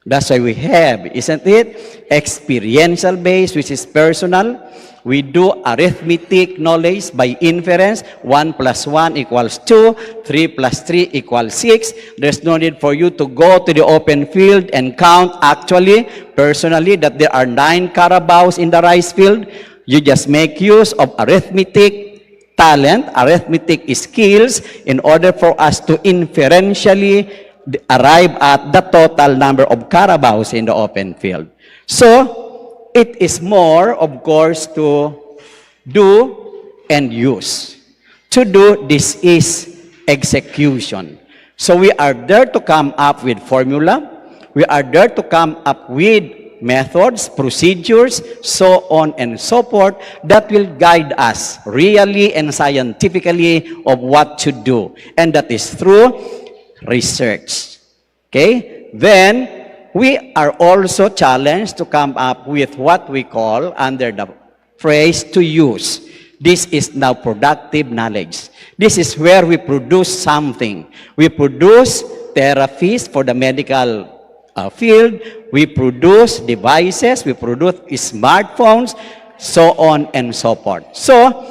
That's why we have, isn't it? Experiential base, which is personal. We do arithmetic knowledge by inference. 1 plus 1 equals 2. 3 plus 3 equals 6. There's no need for you to go to the open field and count actually, personally, that there are 9 carabaos in the rice field. You just make use of arithmetic talent, arithmetic skills, in order for us to inferentially arrive at the total number of carabaos in the open field. So, it is more, of course, to do and use. To do, this is execution. So we are there to come up with formula. We are there to come up with methods, procedures, so on and so forth, that will guide us really and scientifically of what to do. And that is through research. Okay? Then, we are also challenged to come up with what we call, under the phrase, to use. This is now productive knowledge. This is where we produce something. We produce therapies for the medical field. We produce devices. We produce smartphones, so on and so forth. So,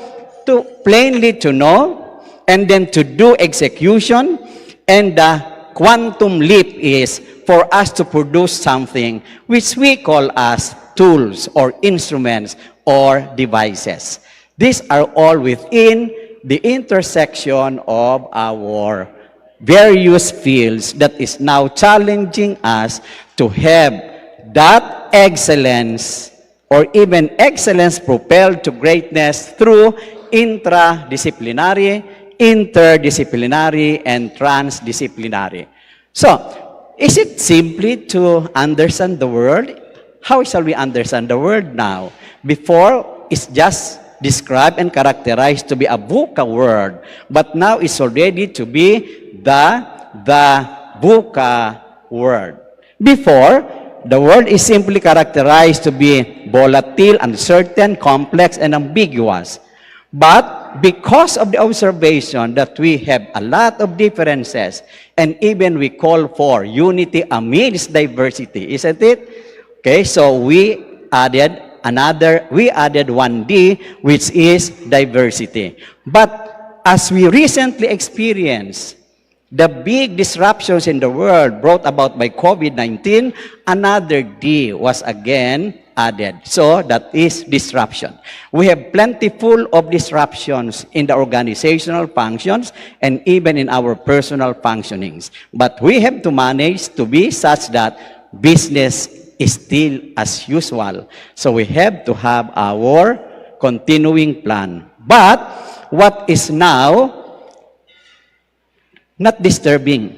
plainly to know, and then to do execution, and the quantum leap is for us to produce something which we call as tools or instruments or devices. These are all within the intersection of our various fields that is now challenging us to have that excellence, or even excellence propelled to greatness through intradisciplinary, interdisciplinary, and transdisciplinary. So, is it simply to understand the word? How shall we understand the word now? Before, it's just described and characterized to be a VUCA word, but now it's already to be the VUCA word. Before, the word is simply characterized to be volatile, uncertain, complex, and ambiguous. But because of the observation that we have a lot of differences, and even we call for unity amidst diversity, isn't it? Okay, so we added 1D, which is diversity. But as we recently experienced the big disruptions in the world brought about by COVID-19, another D was again added. So that is disruption. We have plentiful of disruptions in the organizational functions and even in our personal functionings. But we have to manage to be such that business is still as usual. So we have to have our continuing plan. But what is now not disturbing.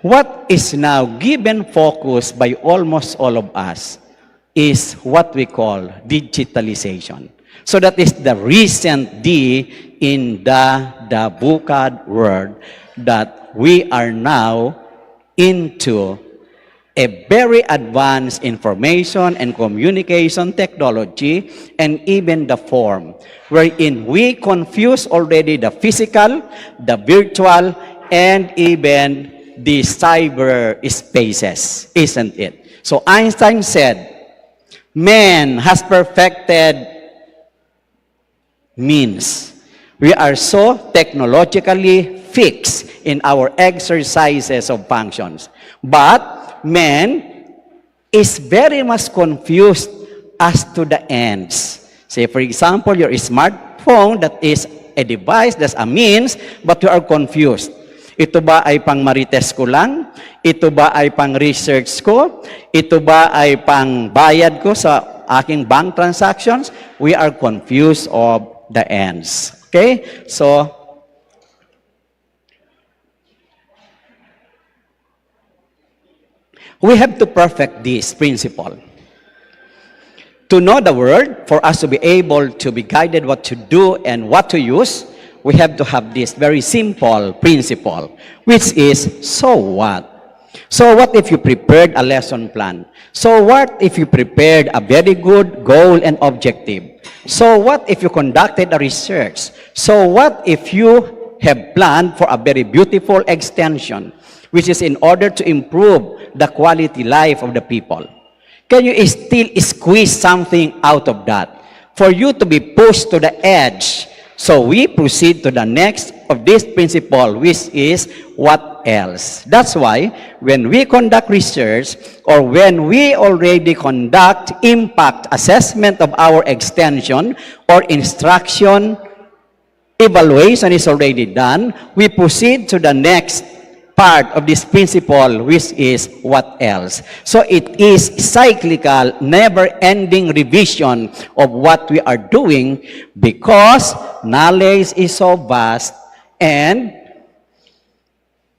What is now given focus by almost all of us is what we call digitalization. So that is the recent D in the VUCAD word, that we are now into a very advanced information and communication technology, and even the form, wherein we confuse already the physical, the virtual, and even the cyber spaces, isn't it? So Einstein said, man has perfected means. We are so technologically fixed in our exercises of functions. But man is very much confused as to the ends. Say, for example, your smartphone, that is a device, that's a means, but you are confused. Ito ba ay pang marites ko lang? Ito ba ay pang research ko? Ito ba ay pang bayad ko sa aking bank transactions? We are confused of the ends. Okay? So, we have to perfect this principle. To know the word, for us to be able to be guided what to do and what to use, we have to have this very simple principle, which is, so what? So what if you prepared a lesson plan? So what if you prepared a very good goal and objective? So what if you conducted a research? So what if you have planned for a very beautiful extension, which is in order to improve the quality life of the people? Can you still squeeze something out of that for you to be pushed to the edge? So we proceed to the next of this principle, which is what else? That's why when we conduct research, or when we already conduct impact assessment of our extension or instruction, evaluation is already done, we proceed to the next part of this principle, which is what else. So it is cyclical, never-ending revision of what we are doing, because knowledge is so vast, and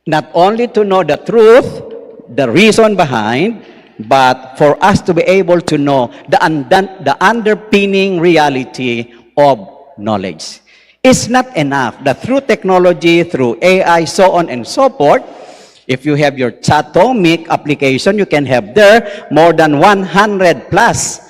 not only to know the truth, the reason behind, but for us to be able to know the underpinning reality of knowledge. It's not enough that through technology, through AI, so on and so forth, if you have your Chatomic application, you can have there more than 100 plus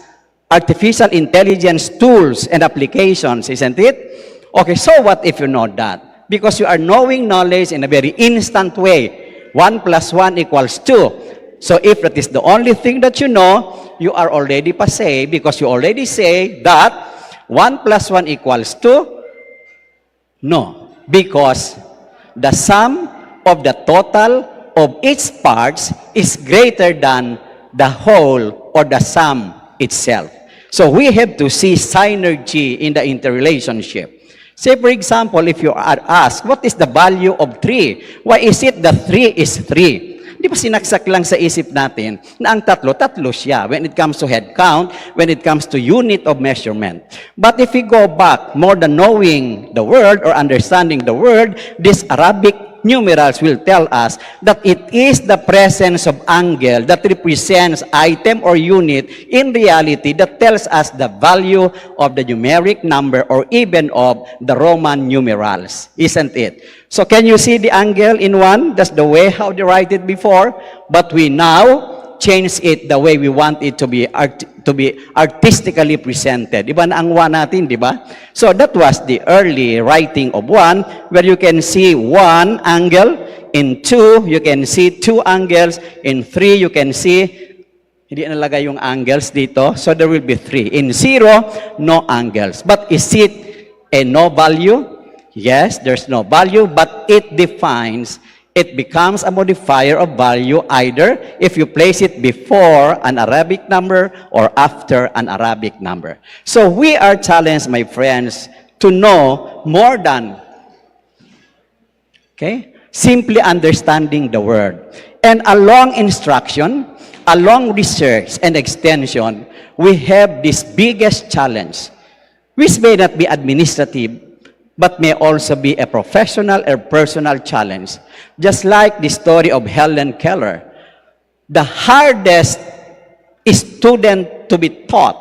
artificial intelligence tools and applications, isn't it? Okay, so what if you know that? Because you are knowing knowledge in a very instant way. 1 plus 1 equals 2. So if that is the only thing that you know, you are already passé, because you already say that 1 plus 1 equals 2. No, because the sum of the total of its parts is greater than the whole or the sum itself. So we have to see synergy in the interrelationship. Say, for example, if you are asked, what is the value of 3? Why is it that 3 is 3? Di ba sinaksak lang sa isip natin na ang tatlo siya when it comes to head count, when it comes to unit of measurement. But if we go back, more than knowing the word or understanding the word, these Arabic numerals will tell us that it is the presence of angle that represents item or unit in reality that tells us the value of the numeric number or even of the Roman numerals, isn't it? So can you see the angle in 1? That's the way how they write it before, but we now change it the way we want it to be artistically presented. Diba na ang 1 natin, diba? So that was the early writing of 1, where you can see 1 angle, in 2 you can see 2 angles, in 3 you can see, hindi nalagay yung angles dito, so there will be 3. In 0, no angles. But is it a no value? Yes, there's no value, but it defines, it becomes a modifier of value either if you place it before an Arabic number or after an Arabic number. So we are challenged, my friends, to know more than, simply understanding the word. And along instruction, along research and extension, we have this biggest challenge, which may not be administrative, but may also be a professional or personal challenge. Just like the story of Helen Keller, the hardest student to be taught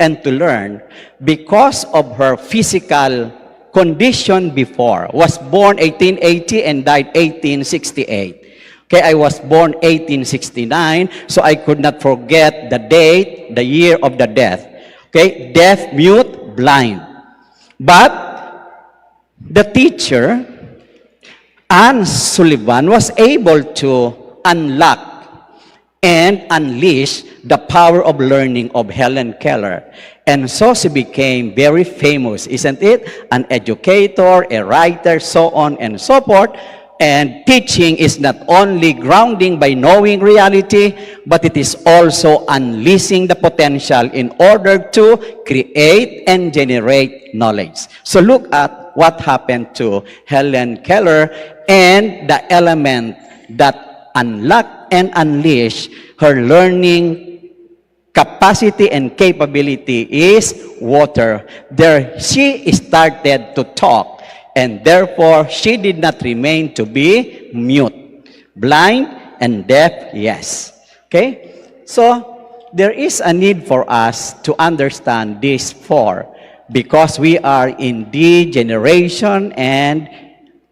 and to learn because of her physical condition before. Was born 1880 and died 1868. Okay, I was born 1869, so I could not forget the date, the year of the death. Okay, deaf, mute, blind. But the teacher, Anne Sullivan, was able to unlock and unleash the power of learning of Helen Keller. And so she became very famous, isn't it? An educator, a writer, so on and so forth. And teaching is not only grounding by knowing reality, but it is also unleashing the potential in order to create and generate knowledge. So look at what happened to Helen Keller and the element that unlocked and unleashed her learning capacity and capability is water. There she started to talk. And therefore, she did not remain to be mute. Blind and deaf, yes. Okay? So, there is a need for us to understand these four because we are in the generation and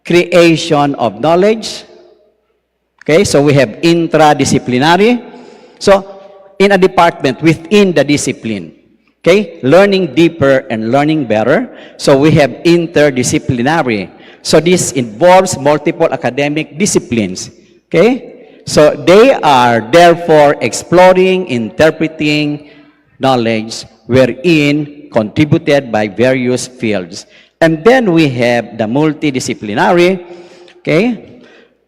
creation of knowledge. Okay? So, we have intradisciplinary. So, in a department within the discipline. Okay, learning deeper and learning better. So we have interdisciplinary. So this involves multiple academic disciplines. Okay, so they are therefore exploring, interpreting knowledge wherein contributed by various fields. And then we have the multidisciplinary. Okay,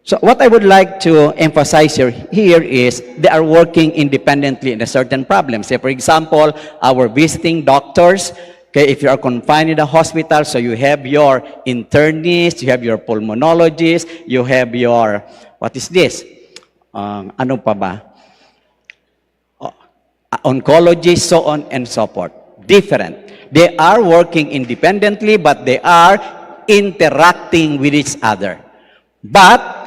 so what I would like to emphasize here is they are working independently in a certain problem. Say, for example, our visiting doctors, okay, if you are confined in a hospital, so you have your internist, you have your pulmonologist, you have your, what is this? Ano pa ba? Oncologist, so on and so forth. Different. They are working independently, but they are interacting with each other. But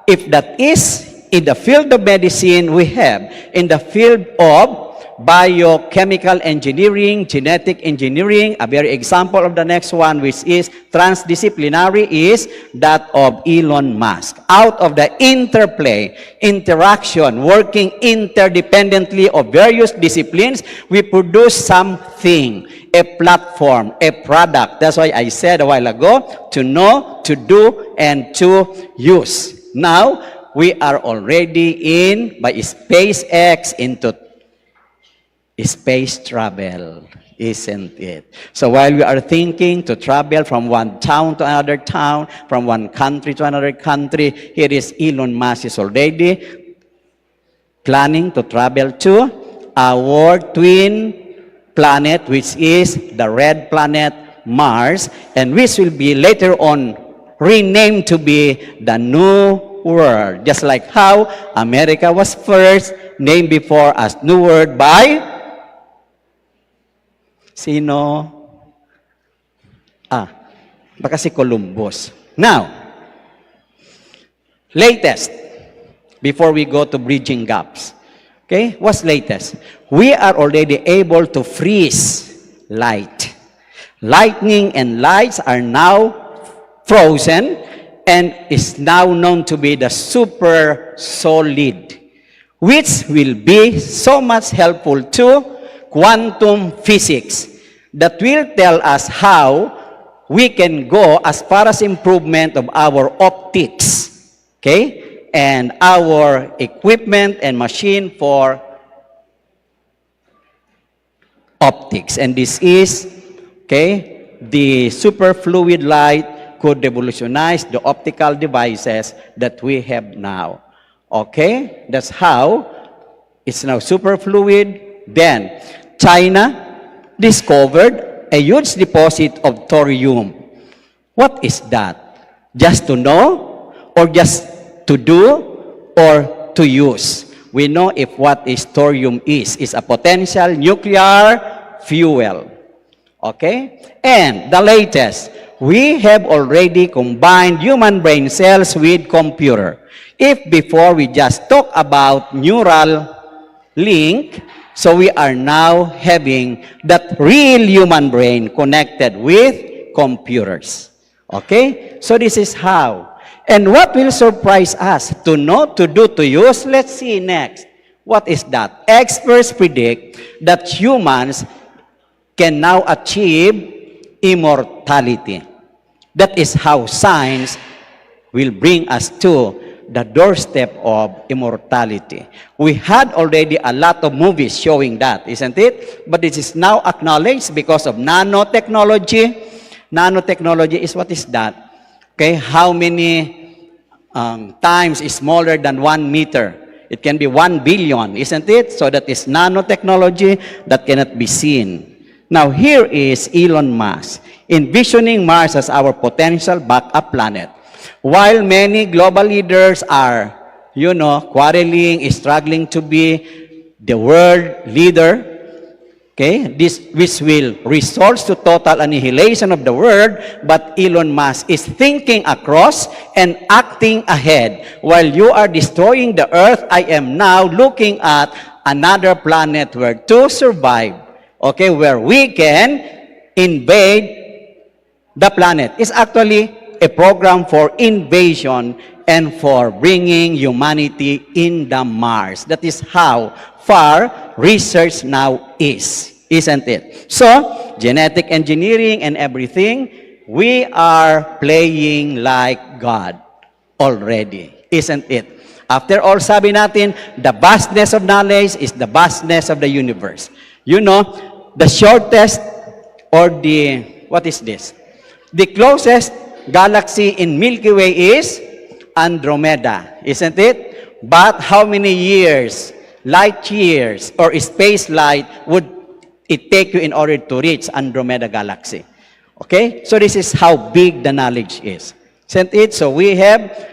if that is in the field of medicine, we have in the field of biochemical engineering, genetic engineering, a very example of the next one, which is transdisciplinary, is that of Elon Musk. Out of the interplay, interaction, working interdependently of various disciplines, we produce something, a platform, a product. That's why I said a while ago, to know, to do, and to use. Now, we are already in, by SpaceX, into space travel, isn't it? So while we are thinking to travel from one town to another town, from one country to another country, here is Elon Musk is already planning to travel to our twin planet, which is the red planet Mars, and which will be later on renamed to be the New World. Just like how America was first named before as New World by sino? Baka si Columbus. Now, latest, before we go to bridging gaps. Okay, what's latest? We are already able to freeze light. Lightning and lights are now frozen and is now known to be the super solid, which will be so much helpful to quantum physics that will tell us how we can go as far as improvement of our optics, okay, and our equipment and machine for optics. And this is, okay, the superfluid light could revolutionize the optical devices that we have now. Okay? That's how it's now superfluid. Then, China discovered a huge deposit of thorium. What is that? Just to know? Or just to do? Or to use? We know if what is thorium is a potential nuclear fuel. Okay? And the latest, we have already combined human brain cells with computer. If before we just talk about neural link, so we are now having that real human brain connected with computers. Okay? So this is how. And what will surprise us to know, to do, to use? Let's see next. What is that? Experts predict that humans can now achieve immortality. That is how science will bring us to the doorstep of immortality. We had already a lot of movies showing that, isn't it? But this is now acknowledged because of nanotechnology. Nanotechnology is, what is that? Okay, how many times is smaller than 1 meter? It can be 1 billion, isn't it? So that is nanotechnology that cannot be seen. Now, here is Elon Musk, envisioning Mars as our potential backup planet. While many global leaders are, quarreling, struggling to be the world leader, okay, which will result to total annihilation of the world, but Elon Musk is thinking across and acting ahead. While you are destroying the Earth, I am now looking at another planet where to survive. Okay, where we can invade the planet. It's actually a program for invasion and for bringing humanity in the Mars. That is how far research now is, isn't it? So, genetic engineering and everything, we are playing like God already, isn't it? After all, sabi natin, the vastness of knowledge is the vastness of the universe. The shortest or what is this? The closest galaxy in Milky Way is Andromeda, isn't it? But how many years, light years, or space light would it take you in order to reach Andromeda galaxy? Okay? So this is how big the knowledge is. Isn't it? So we have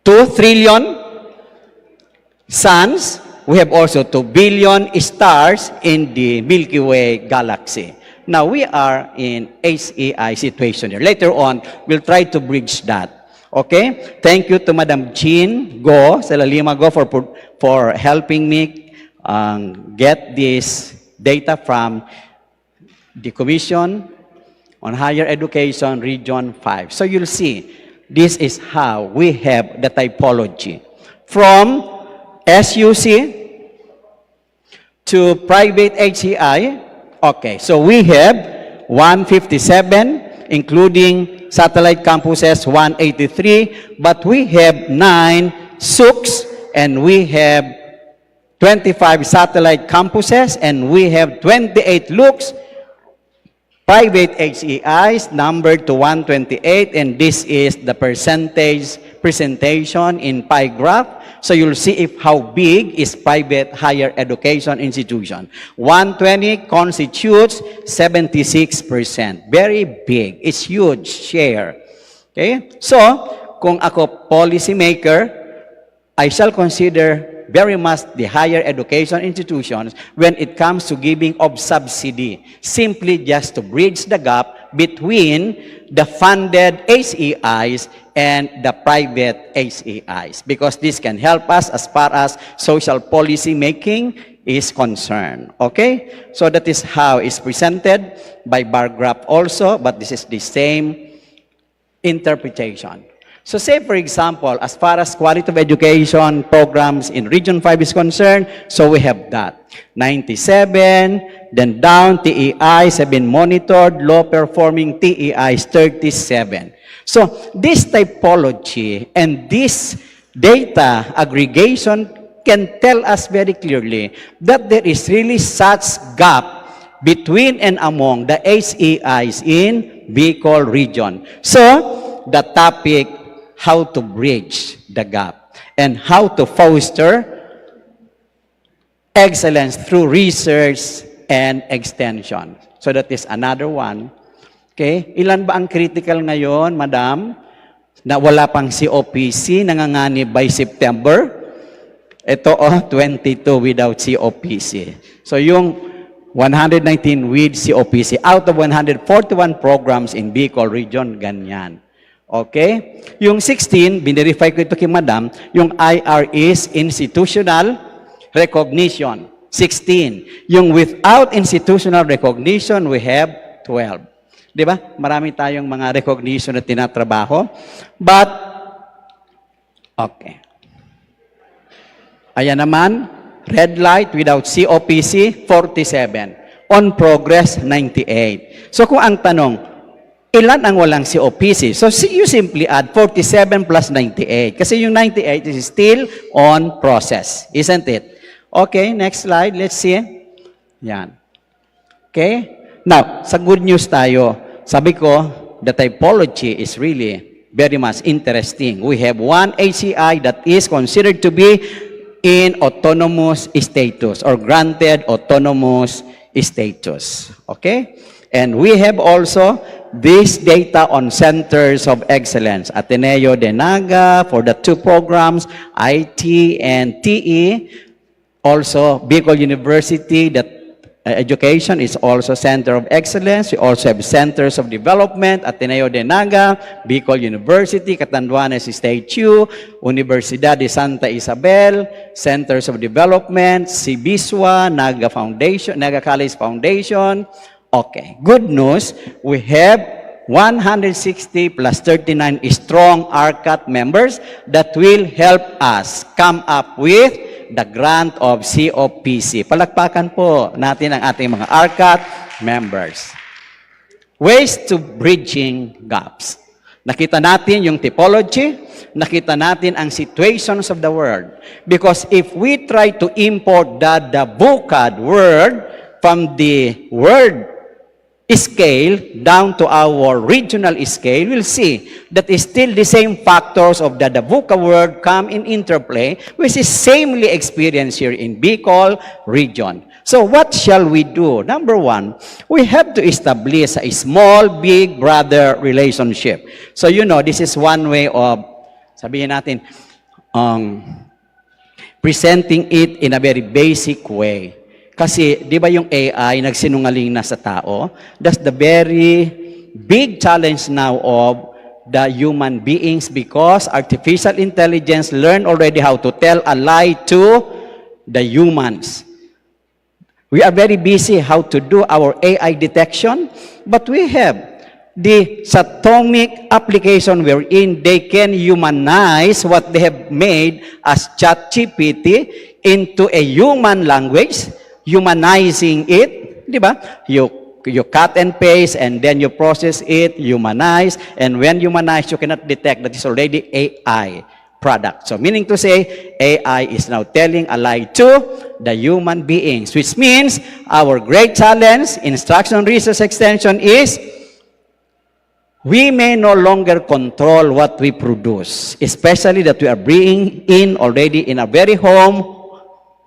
2 trillion suns. We have also 2 billion stars in the Milky Way galaxy. Now, we are in HEI situation here. Later on, we'll try to bridge that. Okay? Thank you to Madam Jean Go, Salalima Go, for helping me get this data from the Commission on Higher Education, Region 5. So you'll see, this is how we have the typology. From SUC to private HEI, okay, so we have 157, including satellite campuses, 183, but we have 9 SUCs, and we have 25 satellite campuses, and we have 28 LUCs, private HEIs numbered to 128, and this is the percentage presentation in pie graph. So you'll see how big is private higher education institution. 120 constitutes 76%. Very big. It's huge share. Okay? So, kung ako policy maker, I shall consider very much the higher education institutions when it comes to giving of subsidy, simply just to bridge the gap between the funded HEIs and the private HEIs, because this can help us as far as social policy making is concerned. Okay? So that is how it's presented by bar graph also, but this is the same interpretation. So say, for example, as far as quality of education programs in Region 5 is concerned, so we have that. 97, then down, TEIs have been monitored, low-performing TEIs, 37. So this typology and this data aggregation can tell us very clearly that there is really such gap between and among the HEIs in Bicol region. So the topic, how to bridge the gap and how to foster excellence through research and extension. So that is another one. Okay? Ilan ba ang critical ngayon, madam? Na wala pang COPC, nanganganib by September? Ito, 22 without COPC. So yung 119 with COPC. Out of 141 programs in Bicol Region, ganyan. Okay? Yung 16, binirify ko ito kay Madam, yung IR is institutional recognition. 16. Yung without institutional recognition, we have 12. Di ba? Marami tayong mga recognition na tinatrabaho. But, okay. Ayan naman, red light without COPC, 47. On progress, 98. So kung ang tanong, ilan ang walang COPC? So you simply add 47 plus 98. Kasi yung 98 is still on process. Isn't it? Okay, next slide. Let's see. Yan. Okay? Now, sa good news tayo. Sabi ko, the typology is really very much interesting. We have one HCI that is considered to be in autonomous status or granted autonomous status. Okay? And we have also this data on centers of excellence. Ateneo de Naga for the 2 programs, IT and TE. Also, Bicol University, that education is also center of excellence. We also have centers of development, Ateneo de Naga, Bicol University, Catanduanes State U, Universidad de Santa Isabel, centers of development, Sibiswa, Naga Foundation, Naga College Foundation. Okay, good news, we have 160 plus 39 strong ARCAT members that will help us come up with the grant of COPC. Palakpakan po natin ang ating mga ARCAT members. Ways to bridging gaps. Nakita natin yung typology, nakita natin ang situations of the world. Because if we try to import the vocab word from the word scale down to our regional scale, we'll see that is still the same factors of the VUCA word come in interplay, which is samely experienced here in Bicol region. So what shall we do? Number one, we have to establish a small big brother relationship. So you know, this is one way of, sabihin natin, presenting it in a very basic way. Kasi, di ba yung AI nagsinungaling na sa tao? That's the very big challenge now of the human beings because artificial intelligence learn already how to tell a lie to the humans. We are very busy how to do our AI detection, but we have the Satomic application wherein they can humanize what they have made as ChatGPT into a human language, humanizing it, di ba? You cut and paste and then you process it, humanize, and when humanized, you cannot detect that it's already AI product. So meaning to say, AI is now telling a lie to the human beings, which means our great challenge in instruction research extension is we may no longer control what we produce, especially that we are bringing in already in our very home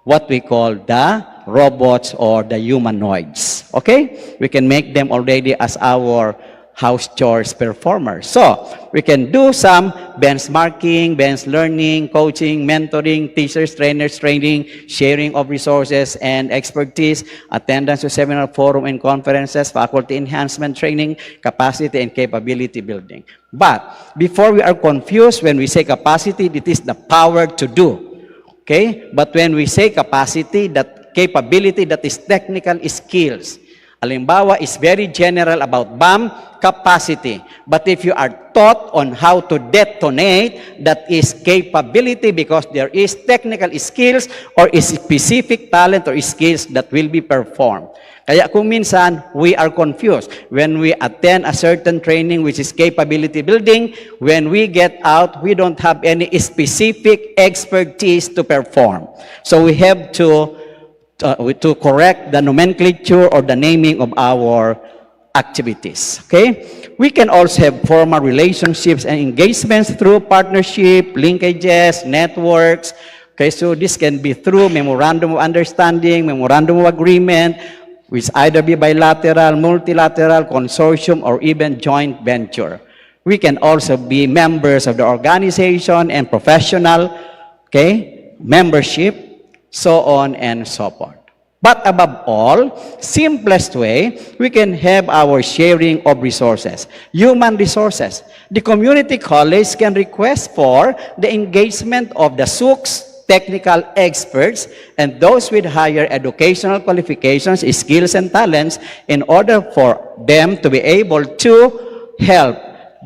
what we call the robots or the humanoids. Okay? We can make them already as our house chores performers. So, we can do some benchmarking, bench learning, coaching, mentoring, teachers, trainers, training, sharing of resources and expertise, attendance to seminar, forum, and conferences, faculty enhancement training, capacity and capability building. But, before we are confused, when we say capacity, it is the power to do. Okay? But when we say capacity, that capability, that is technical skills. Halimbawa is very general about BAM capacity. But if you are taught on how to detonate, that is capability because there is technical skills or is specific talent or skills that will be performed. Kaya kung minsan, we are confused. When we attend a certain training which is capability building, when we get out, we don't have any specific expertise to perform. So we have to correct the nomenclature or the naming of our activities. Okay? We can also have formal relationships and engagements through partnership, linkages, networks. Okay, so this can be through memorandum of understanding, memorandum of agreement, which either be bilateral, multilateral, consortium, or even joint venture. We can also be members of the organization and professional, okay, membership, so on and so forth. But above all, simplest way, we can have our sharing of resources, human resources. The community college can request for the engagement of the SUCs, technical experts, and those with higher educational qualifications, skills, and talents in order for them to be able to help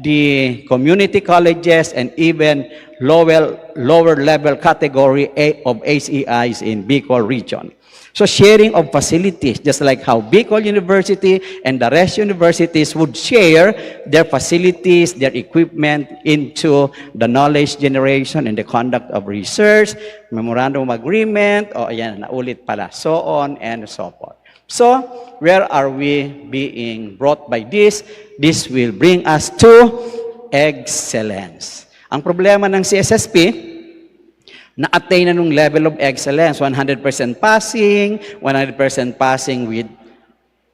the community colleges and even lower level category of HEIs in Bicol region. So sharing of facilities, just like how Bicol University and the rest universities would share their facilities, their equipment into the knowledge generation and the conduct of research, memorandum of agreement, o ayan, naulit pala, so on and so forth. So, where are we being brought by this? This will bring us to excellence. Ang problema ng CSSP, na-attain na nung level of excellence, 100% passing, 100% passing with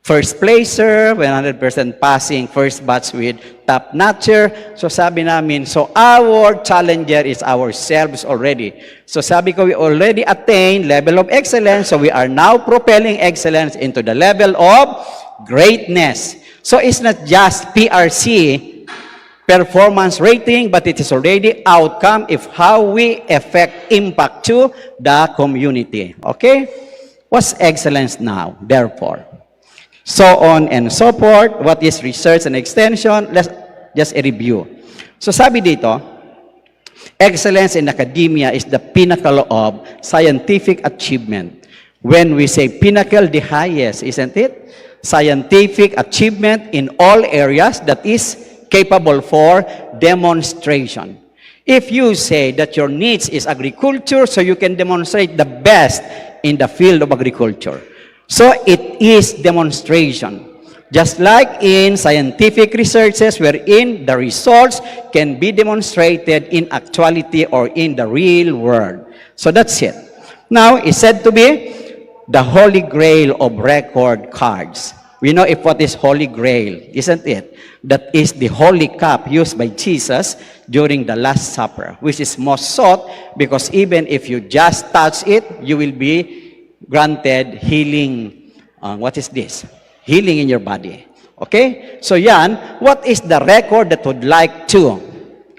first placer, 100% passing first batch with top notcher. So sabi namin, so our challenger is ourselves already. So sabi ko, we already attained level of excellence, so we are now propelling excellence into the level of greatness. So it's not just PRC, performance rating, but it is already outcome of how we affect impact to the community. Okay? What's excellence now, therefore? So on and so forth. What is research and extension? Let's just a review. So sabi dito, excellence in academia is the pinnacle of scientific achievement. When we say pinnacle, the highest, isn't it? Scientific achievement in all areas that is capable for demonstration. If you say that your niche is agriculture, so you can demonstrate the best in the field of agriculture. So it is demonstration. Just like in scientific researches wherein the results can be demonstrated in actuality or in the real world. So that's it. Now, it's said to be the holy grail of record cards. We know if what is Holy Grail, isn't it? That is the holy cup used by Jesus during the Last Supper, which is most sought because even if you just touch it, you will be granted healing. What is this? Healing in your body. Okay? So yan, what is the record that would like to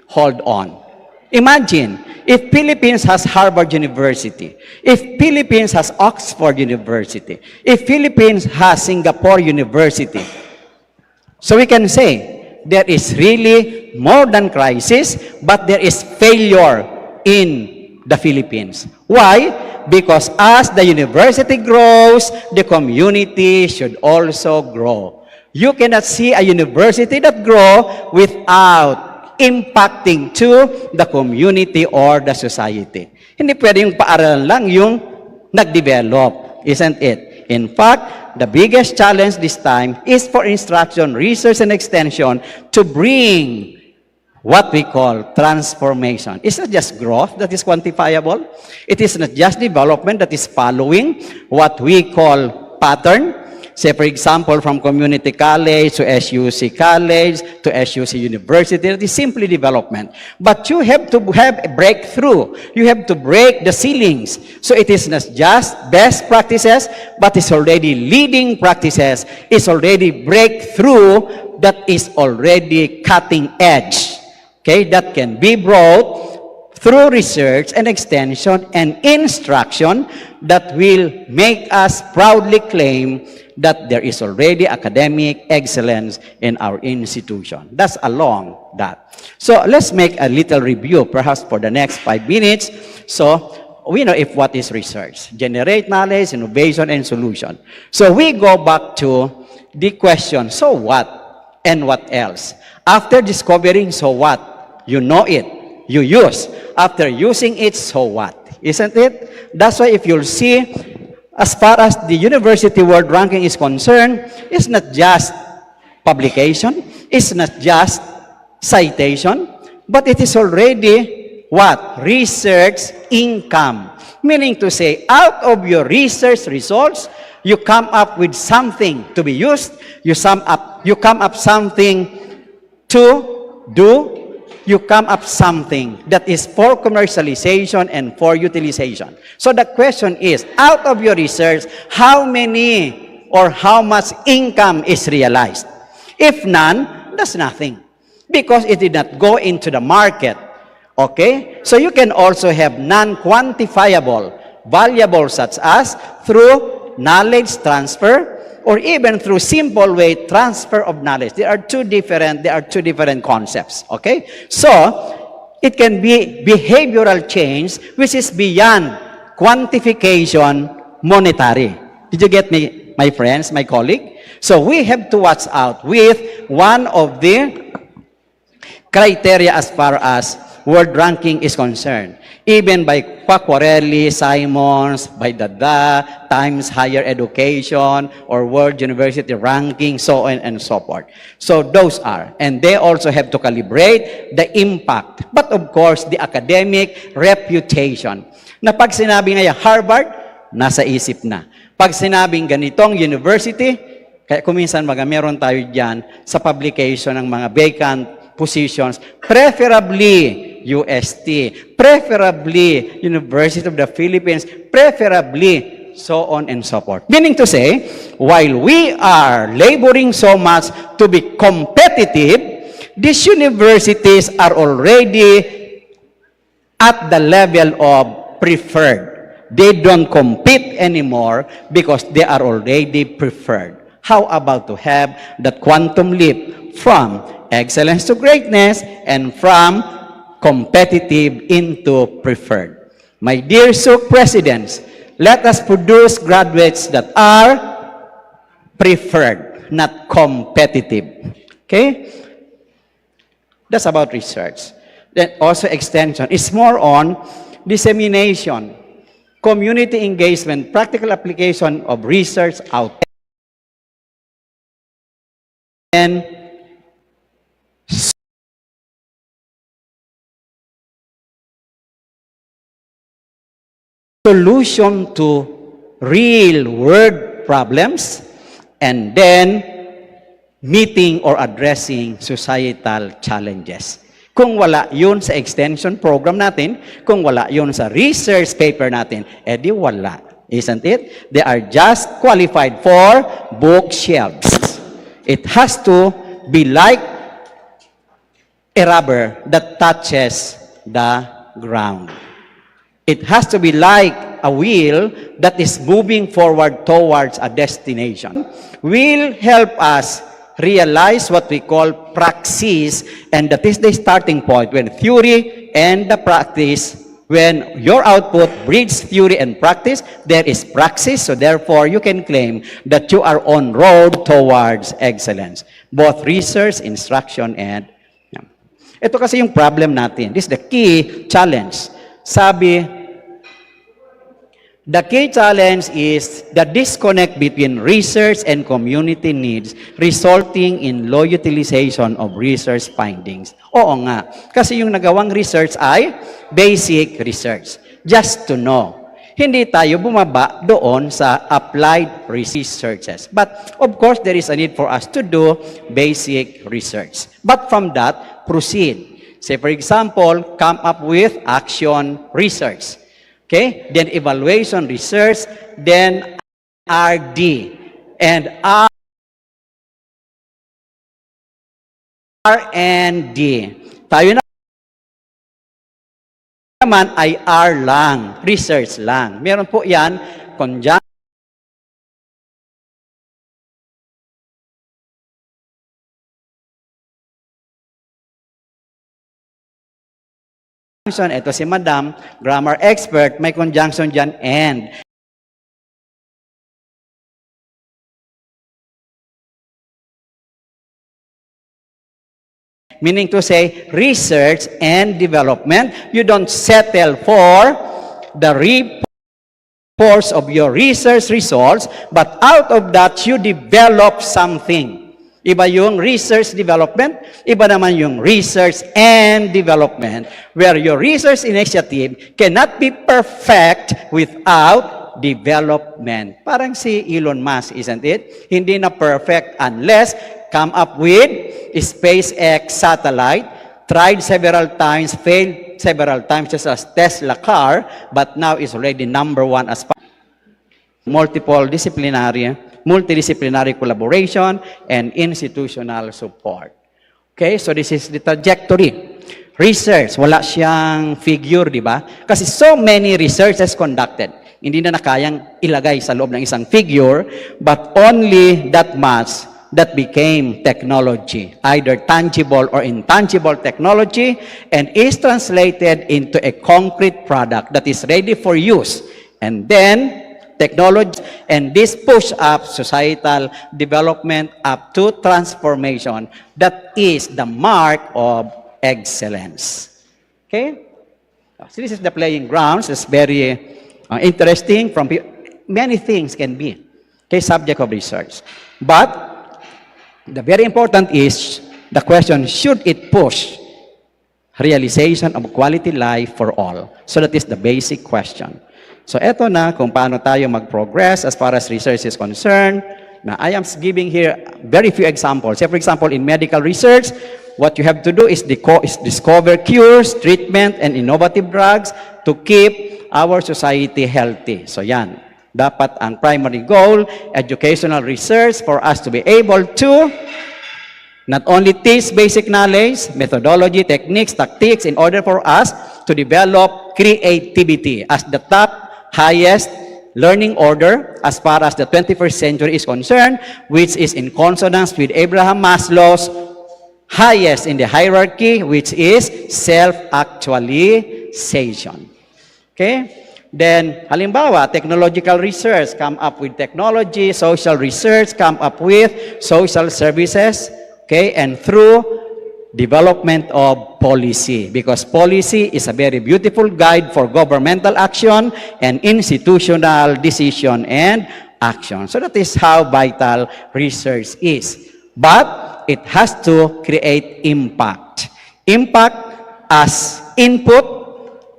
hold on? Imagine, if Philippines has Harvard University, if Philippines has Oxford University, if Philippines has Singapore University, so we can say there is really more than crisis, but there is failure in the Philippines. Why? Because as the university grows, the community should also grow. You cannot see a university that grows without impacting to the community or the society. Hindi pwede yung paaralan lang yung nag-develop, isn't it? In fact, the biggest challenge this time is for instruction, research, and extension to bring what we call transformation. It's not just growth that is quantifiable. It is not just development that is following what we call pattern. Say, for example, from community college to SUC college to SUC university, that is simply development. But you have to have a breakthrough. You have to break the ceilings. So it is not just best practices, but it's already leading practices. It's already breakthrough that is already cutting edge. Okay, that can be brought through research and extension and instruction that will make us proudly claim that there is already academic excellence in our institution. That's along that. So let's make a little review, perhaps for the next 5 minutes. So we know if what is research. Generate knowledge, innovation, and solution. So we go back to the question, so what and what else? After discovering so what, you know it, you use. After using it, so what? Isn't it? That's why if you'll see, as far as the University World Ranking is concerned, it's not just publication, it's not just citation, but it is already what? Research income. Meaning to say, out of your research results, you come up with something to be used, you come up something to do, you come up something that is for commercialization and for utilization. So the question is, out of your research, how many or how much income is realized? If none, that's nothing, because it did not go into the market. Okay? So you can also have non-quantifiable variables such as through knowledge transfer or even through simple way transfer of knowledge. There are two different concepts. Okay? So it can be behavioral change which is beyond quantification monetary. Did you get me, my friends, my colleague? So we have to watch out with one of the criteria as far as world ranking is concerned. Even by Quacquarelli, Simons, by Dada, Times Higher Education, or World University Ranking, so on and so forth. So those are. And they also have to calibrate the impact. But of course, the academic reputation. Na pag sinabi ngayon Harvard, nasa isip na. Pag sinabing ganitong university, kaya kuminsan meron tayo dyan sa publication ng mga vacant positions, preferably UST, preferably University of the Philippines, preferably so on and so forth. Meaning to say, while we are laboring so much to be competitive, these universities are already at the level of preferred. They don't compete anymore because they are already preferred. How about to have that quantum leap from excellence to greatness and from competitive into preferred? My dear SUC presidents, let us produce graduates that are preferred, not competitive. Okay? That's about research. Then also extension is more on dissemination, community engagement, practical application of research out there. And solution to real world problems, and then meeting or addressing societal challenges. Kung wala yun sa extension program natin, kung wala yun sa research paper natin, edi wala. Isn't it? They are just qualified for bookshelves. It has to be like a rubber that touches the ground. It has to be like a wheel that is moving forward towards a destination. Will help us realize what we call praxis, and that is the starting point when theory and the practice, when your output breeds theory and practice, there is praxis, so therefore you can claim that you are on road towards excellence. Both research, instruction, and... Ito kasi yung problem natin. This is the key challenge. Sabi, the key challenge is the disconnect between research and community needs resulting in low utilization of research findings. Oo nga. Kasi yung nagawang research ay basic research. Just to know. Hindi tayo bumaba doon sa applied researches. But of course, there is a need for us to do basic research. But from that, proceed. Say, for example, come up with action research. Okay? Then evaluation research, then RD. And R&D. Tayo naman ay R lang, research lang. Meron po yan, conjunction. Ito si Madam, grammar expert, may conjunction dyan, and. Meaning to say, research and development, you don't settle for the reports of your research results, but out of that, you develop something. Iba yung research development, iba naman yung research and development, where your research initiative cannot be perfect without development. Parang si Elon Musk, isn't it? Hindi na perfect unless come up with SpaceX satellite, tried several times, failed several times, just as Tesla car, but now is already #1 as multidisciplinary collaboration and institutional support. Okay, so this is the trajectory. Research, wala siyang figure, di ba? Kasi so many researches conducted. Hindi na nakayang ilagay sa loob ng isang figure, but only that much that became technology, either tangible or intangible technology, and is translated into a concrete product that is ready for use. And then, technology, and this push up societal development up to transformation. That is the mark of excellence. Okay? So this is the playing grounds. It's very interesting. Many things can be subject of research. But the very important is the question, should it push realization of quality life for all? So that is the basic question. So eto na kung paano tayo mag-progress as far as research is concerned. Now, I am giving here very few examples. Say, for example, in medical research, what you have to do is discover cures, treatment, and innovative drugs to keep our society healthy. So yan, dapat ang primary goal, educational research for us to be able to not only teach basic knowledge, methodology, techniques, tactics, in order for us to develop creativity as the top, highest learning order as far as the 21st century is concerned, which is in consonance with Abraham Maslow's highest in the hierarchy, which is self-actualization. Okay? Then, halimbawa, technological research come up with technology, social research come up with social services, okay? And through development of policy, because policy is a very beautiful guide for governmental action and institutional decision and action. So that is how vital research is. But it has to create impact. Impact as input,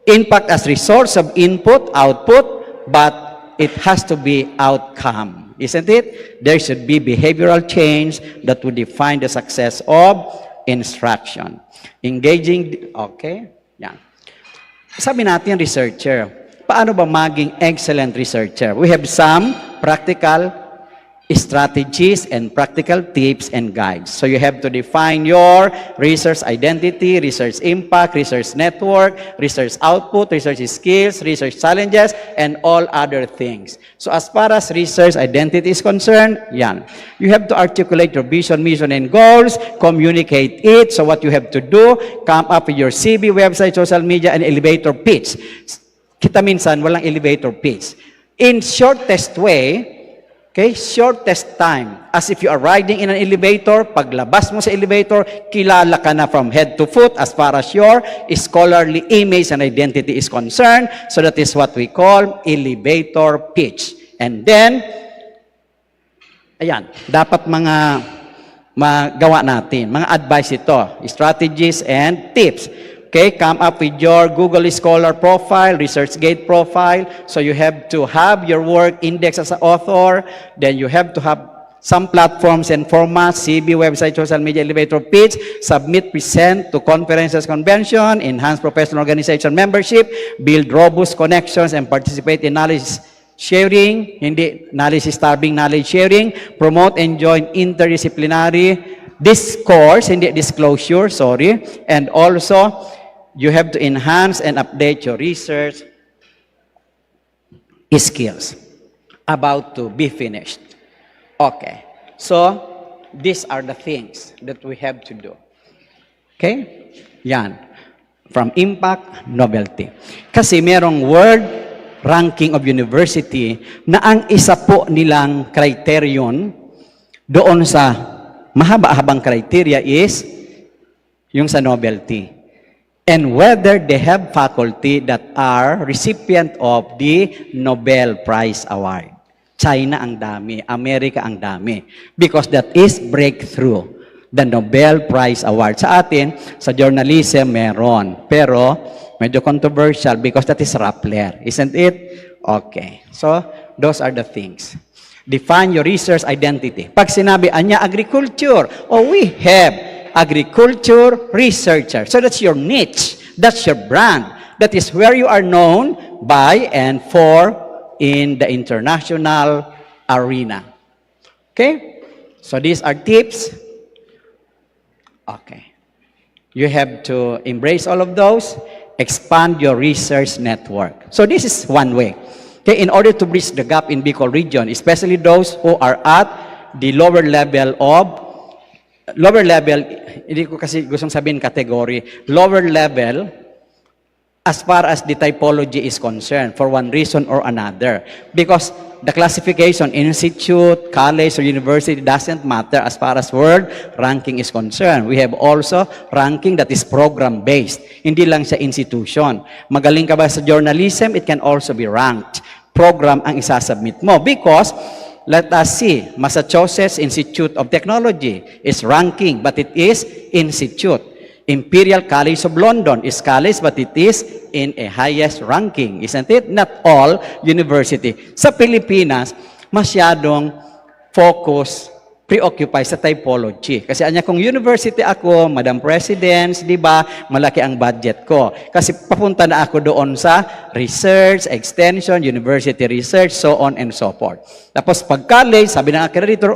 impact as resource of input, output, but it has to be outcome, isn't it? There should be behavioral change that would define the success of instruction. Engaging, okay? Yan. Sabi natin, researcher, paano ba maging excellent researcher? We have some practical strategies and practical tips and guides. So you have to define your research identity, research impact, research network, research output, research skills, research challenges, and all other things. So as far as research identity is concerned, yan. You have to articulate your vision, mission, and goals, communicate it. So what you have to do, come up with your CV, website, social media, and elevator pitch. Kita minsan, walang elevator pitch. In shortest way, okay, shortest time. As if you are riding in an elevator, paglabas mo sa elevator, kilala ka na from head to foot as far as your scholarly image and identity is concerned. So that is what we call elevator pitch. And then, ayan, dapat mga magawa natin, mga advice ito, strategies and tips. Okay, come up with your Google Scholar profile, ResearchGate profile. So you have to have your work indexed as an author. Then you have to have some platforms and formats, CV, website, social media, elevator pitch, submit, present to conferences, convention, enhance professional organization membership, build robust connections, and participate in knowledge sharing, hindi knowledge-starving knowledge sharing, promote and join interdisciplinary discourse, hindi disclosure, sorry, and also you have to enhance and update your research skills. About to be finished. Okay. So, these are the things that we have to do. Okay? Yan. From impact, novelty. Kasi merong world ranking of university na ang isa po nilang criterion doon sa mahaba-habang criteria is yung sa novelty. And whether they have faculty that are recipient of the Nobel Prize Award. China ang dami, Amerika ang dami. Because that is breakthrough. The Nobel Prize Award. Sa atin, sa journalism, meron. Pero, medyo controversial because that is Rappler. Isn't it? Okay. So, those are the things. Define your research identity. Pag sinabi, anya agriculture, we have agriculture researcher. So that's your niche. That's your brand. That is where you are known by and for in the international arena. Okay? So these are tips. Okay. You have to embrace all of those. Expand your research network. So this is one way. Okay, in order to bridge the gap in Bicol region, especially those who are at the lower level, hindi ko kasi gustong sabihin category, lower level as far as the typology is concerned for one reason or another. Because the classification, institute, college, or university doesn't matter as far as world ranking is concerned. We have also ranking that is program-based. Hindi lang sa institution. Magaling ka ba sa journalism? It can also be ranked. Program ang isasubmit mo. Because, let us see, Massachusetts Institute of Technology is ranking, but it is institute. Imperial College of London is college, but it is in a highest ranking, isn't it? Not all university. Sa Pilipinas, masyadong focus, preoccupy sa typology. Kasi anya kung university ako, Madam Presidents, di ba, malaki ang budget ko. Kasi papunta na ako doon sa research, extension, university research, so on and so forth. Tapos pag college, sabi ng accreditor,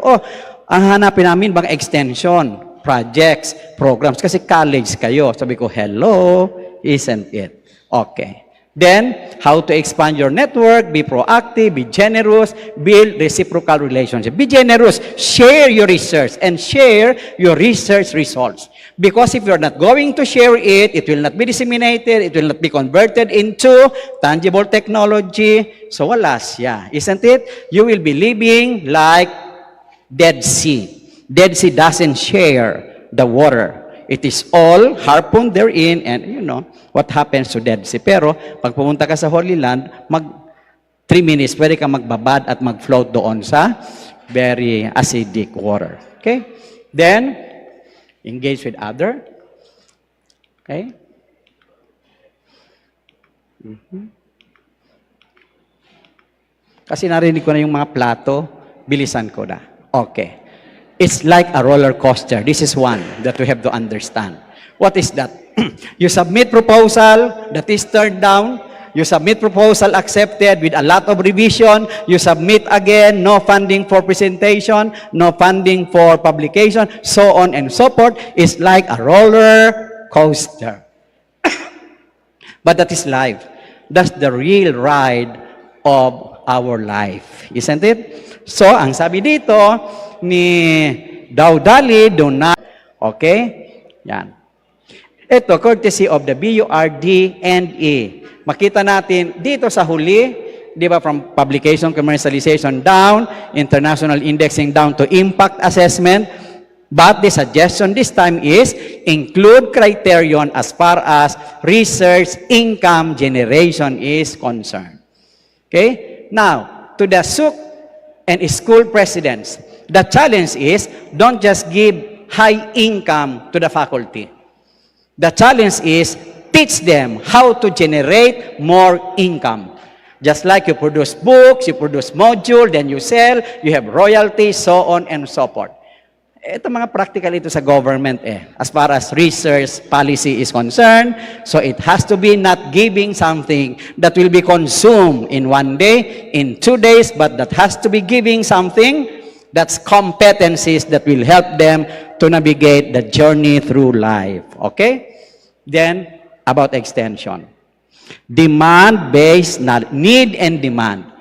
ang hanapin namin bang extension, projects, programs, kasi college kayo. Sabi ko, hello, isn't it? Okay. Then, how to expand your network, be proactive, be generous, build reciprocal relationship. Be generous, share your research, and share your research results. Because if you're not going to share it, it will not be disseminated, it will not be converted into tangible technology. So, wala siya. Isn't it? You will be living like Dead Sea. Dead Sea doesn't share the water. It is all harpooned therein, and you know what happens to Dead Sea. Pero, pag pumunta ka sa Holy Land, 3 minutes, pwede ka magbabad at mag-float doon sa very acidic water. Okay? Then, engage with other. Okay? Kasi narinig ko na yung mga plato, bilisan ko na. Okay. It's like a roller coaster. This is one that we have to understand. What is that? You submit proposal that is turned down. You submit proposal accepted with a lot of revision. You submit again, no funding for presentation, no funding for publication, so on and so forth. It's like a roller coaster. But that is life. That's the real ride of our life. Isn't it? So, ang sabi dito, ni Daudali, do not. Okay? Yan. Ito, courtesy of the BURD&E. Makita natin dito sa huli, di ba, from publication, commercialization down, international indexing down to impact assessment. But the suggestion this time is include criterion as far as research income generation is concerned. Okay? Now, to the SUC and school presidents, the challenge is, don't just give high income to the faculty. The challenge is, teach them how to generate more income. Just like you produce books, you produce module, then you sell, you have royalties, so on and so forth. Ito mga practical ito sa government as far as research policy is concerned. So it has to be not giving something that will be consumed in 1 day, in 2 days, but that has to be giving something that's competencies that will help them to navigate the journey through life. Okay? Then, about extension. Demand-based need and demand.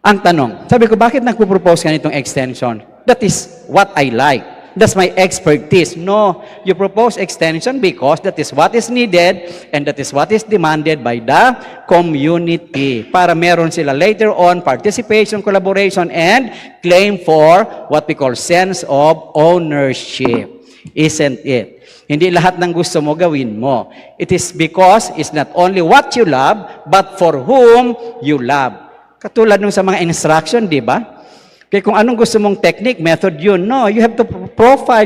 Ang tanong, sabi ko, bakit nagpo-propose ka nitong extension? That is what I like. That's my expertise. No, you propose extension because that is what is needed and that is what is demanded by the community. Para meron sila later on participation, collaboration, and claim for what we call sense of ownership. Isn't it? Hindi lahat ng gusto mo gawin mo. It is because it's not only what you love, but for whom you love. Katulad nung sa mga instruction, di ba? Kaya kung anong gusto mong technique, method yun, no, you have to profile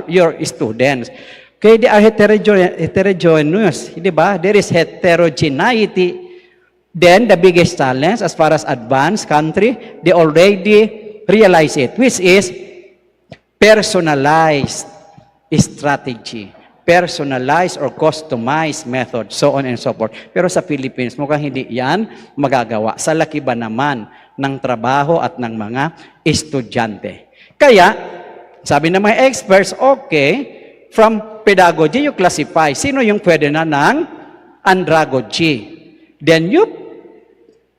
your students. Kaya they are heterogeneous, di ba? There is heterogeneity. Then, the biggest challenge as far as advanced country, they already realize it, which is personalized strategy, personalized or customized method, so on and so forth. Pero sa Philippines, mukhang hindi yan magagawa. Sa laki ba naman ng trabaho at ng mga estudyante. Kaya, sabi ng mga experts, okay, from pedagogy, you classify. Sino yung pwede na ng andragogy? Then you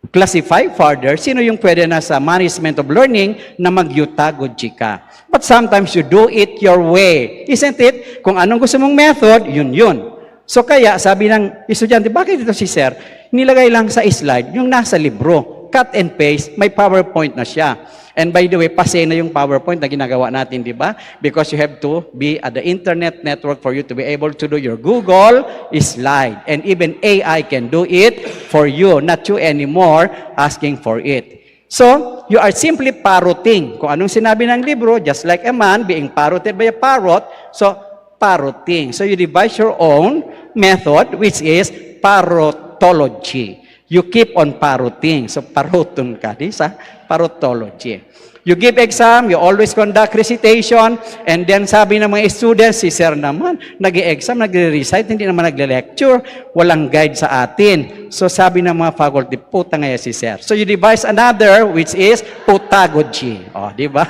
classify further, sino yung pwede na sa management of learning na mag-utagogy ka. But sometimes you do it your way. Isn't it? Kung anong gusto mong method, yun. So kaya, sabi ng estudyante, bakit ito si Sir? Nilagay lang sa slide yung nasa libro. Cut and paste, may PowerPoint na siya. And by the way, pase na yung PowerPoint na ginagawa natin, di ba? Because you have to be at the internet network for you to be able to do your Google slide. And even AI can do it for you, not you anymore asking for it. So, you are simply parroting. Kung anong sinabi ng libro, just like a man being parroted by a parrot, so parroting. So, you devise your own method, which is parrotology. You keep on parroting. So, parroton ka, di sa parrotology. You give exam, you always conduct recitation, and then sabi ng mga students, si Sir naman, nag-i-exam, nagre-recite, hindi naman nagle-lecture, walang guide sa atin. So sabi ng mga faculty, puta ngayon si Sir. So you devise another, which is putagogy. O, di ba?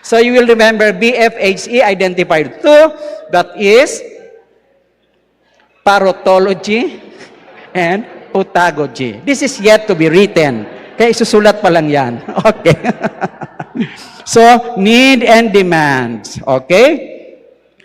So you will remember BFHE identified two, that is parrotology and putagogy. This is yet to be written. Kaya isusulat pa lang yan. Okay. So, need and demands. Okay?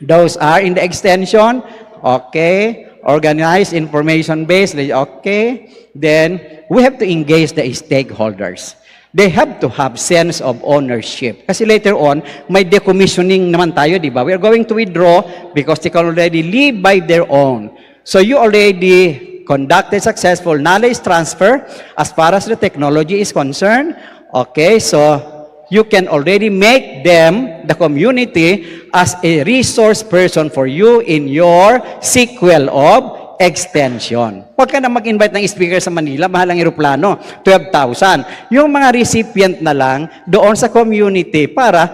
Those are in the extension. Okay. Organized, information-based. Okay. Then, we have to engage the stakeholders. They have to have sense of ownership. Kasi later on, may decommissioning naman tayo, di ba? We are going to withdraw because they can already live by their own. So, you already conducted successful knowledge transfer as far as the technology is concerned. Okay, so you can already make them, the community, as a resource person for you in your sequel of extension. Huwag ka na mag-invite ng speaker sa Manila, mahal ang eroplano, 12,000. Yung mga recipient na lang doon sa community para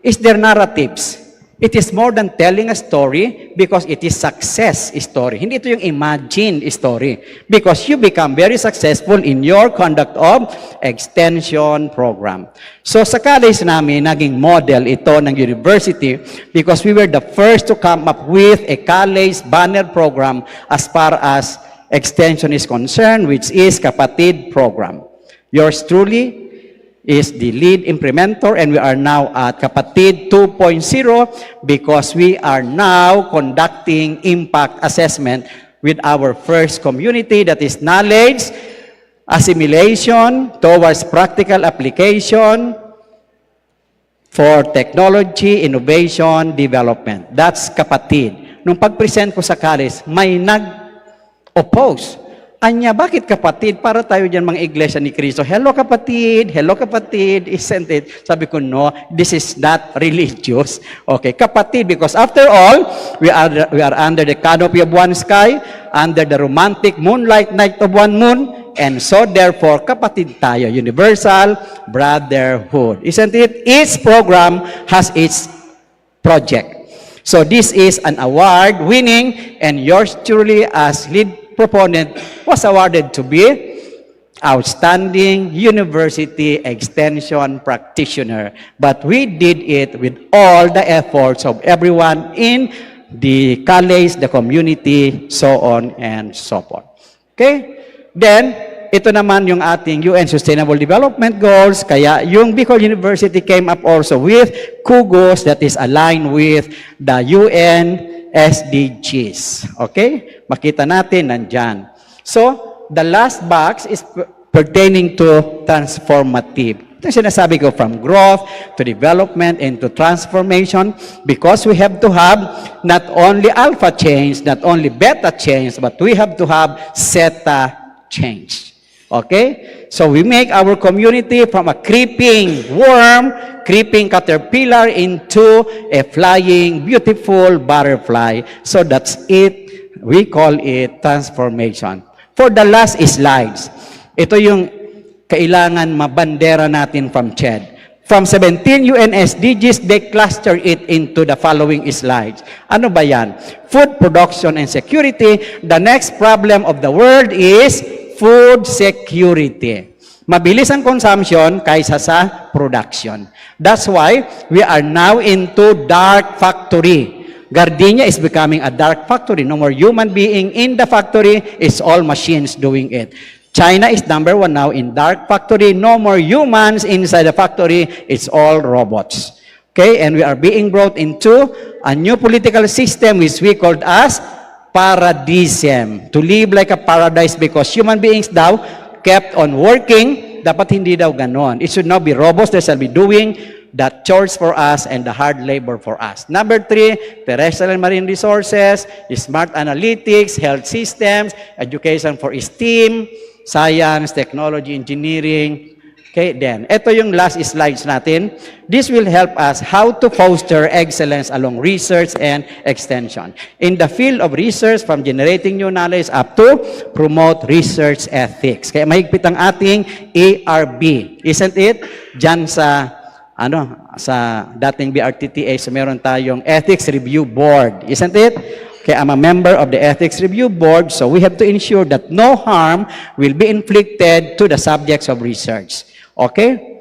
is their narratives. It is more than telling a story because it is success story. Hindi ito yung imagine story. Because you become very successful in your conduct of extension program. So sa college namin, naging model ito ng university because we were the first to come up with a college banner program as far as extension is concerned, which is Kapatid program. Yours truly is the lead implementer, and we are now at Kapatid 2.0 because we are now conducting impact assessment with our first community, that is knowledge, assimilation towards practical application for technology, innovation, development. That's Kapatid. Nung pag-present ko sa college, may nag-oppose. Anya, bakit kapatid? Para tayo dyan mga iglesia ni Cristo. Hello kapatid, isn't it? Sabi ko, no, this is not religious. Okay, kapatid, because after all, we are under the canopy of one sky, under the romantic moonlight night of one moon, and so therefore, kapatid tayo, universal brotherhood. Isn't it? Each program has its project. So this is an award winning, and yours truly as lead proponent was awarded to be Outstanding University Extension Practitioner. But we did it with all the efforts of everyone in the college, the community, so on and so forth. Okay? Then, ito naman yung ating UN Sustainable Development Goals. Kaya yung Bicol University came up also with KUGOS that is aligned with the UN SDGs. Okay? Makita natin nandyan. So, the last box is pertaining to transformative. Ito yung sinasabi ko, from growth to development and to transformation, because we have to have not only alpha change, not only beta change, but we have to have zeta change. Okay? So we make our community from a creeping worm, creeping caterpillar into a flying, beautiful butterfly. So that's it. We call it transformation. For the last slides, ito yung kailangan mabandera natin from CHED. From 17 UN SDGs, they cluster it into the following slides. Ano ba yan? Food production and security. The next problem of the world is food security. Mabilis ang consumption kaysa sa production. That's why we are now into dark factory. Gardenia is becoming a dark factory. No more human being in the factory. It's all machines doing it. China is number 1 now in dark factory. No more humans inside the factory. It's all robots. Okay, and we are being brought into a new political system which we called as paradisem. To live like a paradise because human beings daw kept on working. Dapat hindi daw ganon. It should now be robots that shall be doing the chores for us and the hard labor for us. Number 3, terrestrial and marine resources, smart analytics, health systems, education for STEAM, science, technology, engineering. Okay, then, ito yung last slides natin. This will help us how to foster excellence along research and extension. In the field of research, from generating new knowledge up to promote research ethics. Kaya mahigpit ang ating ARB. Isn't it? Diyan sa dating BRTTA, so meron tayong Ethics Review Board. Isn't it? Okay, I'm a member of the Ethics Review Board, so we have to ensure that no harm will be inflicted to the subjects of research. Okay?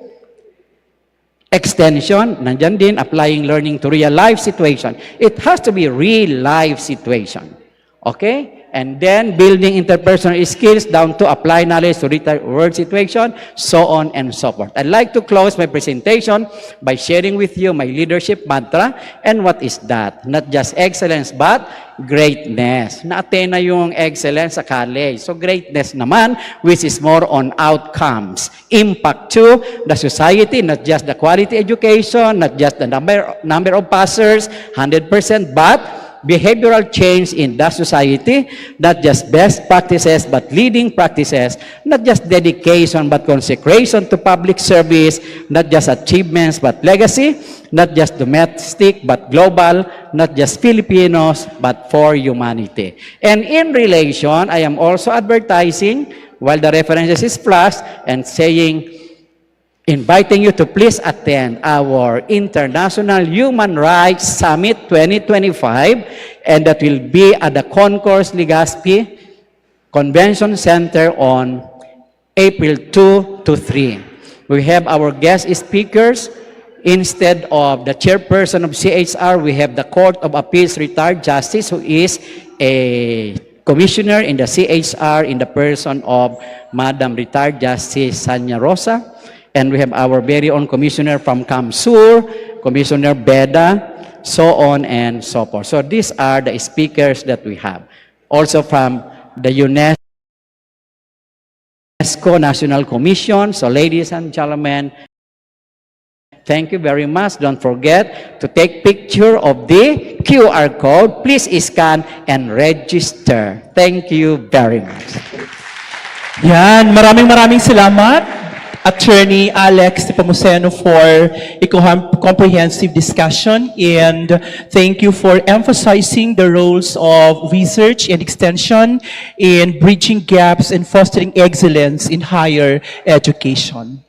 Extension, nandyan din, applying learning to real-life situation. It has to be real-life situation. Okay? And then, building interpersonal skills down to apply knowledge to real-world situation, so on and so forth. I'd like to close my presentation by sharing with you my leadership mantra. And what is that? Not just excellence, but greatness. Na-attain na yung excellence sa college. So, greatness naman, which is more on outcomes. Impact to the society, not just the quality education, not just the number of passers, 100%, but behavioral change in the society, not just best practices, but leading practices, not just dedication, but consecration to public service, not just achievements, but legacy, not just domestic, but global, not just Filipinos, but for humanity. And in relation, I am also advertising, while the references is flashed, and saying, inviting you to please attend our International Human Rights Summit 2025, and that will be at the Concourse Legazpi Convention Center on April 2 to 3. We have our guest speakers. Instead of the chairperson of CHR, we have the Court of Appeals Retired Justice, who is a commissioner in the CHR in the person of Madam Retired Justice Sanya Rosa. And we have our very own commissioner from CAMSUR, Commissioner Beda, so on and so forth. So these are the speakers that we have. Also from the UNESCO National Commission. So ladies and gentlemen, thank you very much. Don't forget to take picture of the QR code. Please scan and register. Thank you very much. Yan, maraming salamat, Attorney Alex Nepomuceno, for a comprehensive discussion, and thank you for emphasizing the roles of research and extension in bridging gaps and fostering excellence in higher education.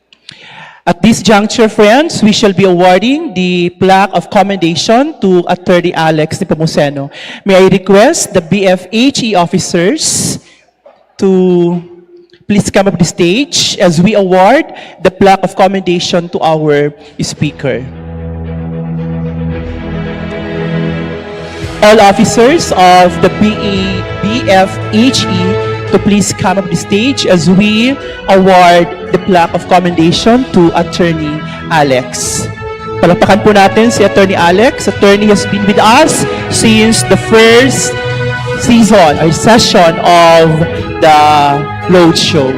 At this juncture, friends, we shall be awarding the plaque of commendation to Attorney Alex Nepomuceno. May I request the BFHE officers to please come up the stage as we award the plaque of commendation to our speaker. All officers of the BFHE to please come up the stage as we award the plaque of commendation to Attorney Alex. Palakpakan po natin si Attorney Alex. Attorney has been with us since the first season or session of the Road Show.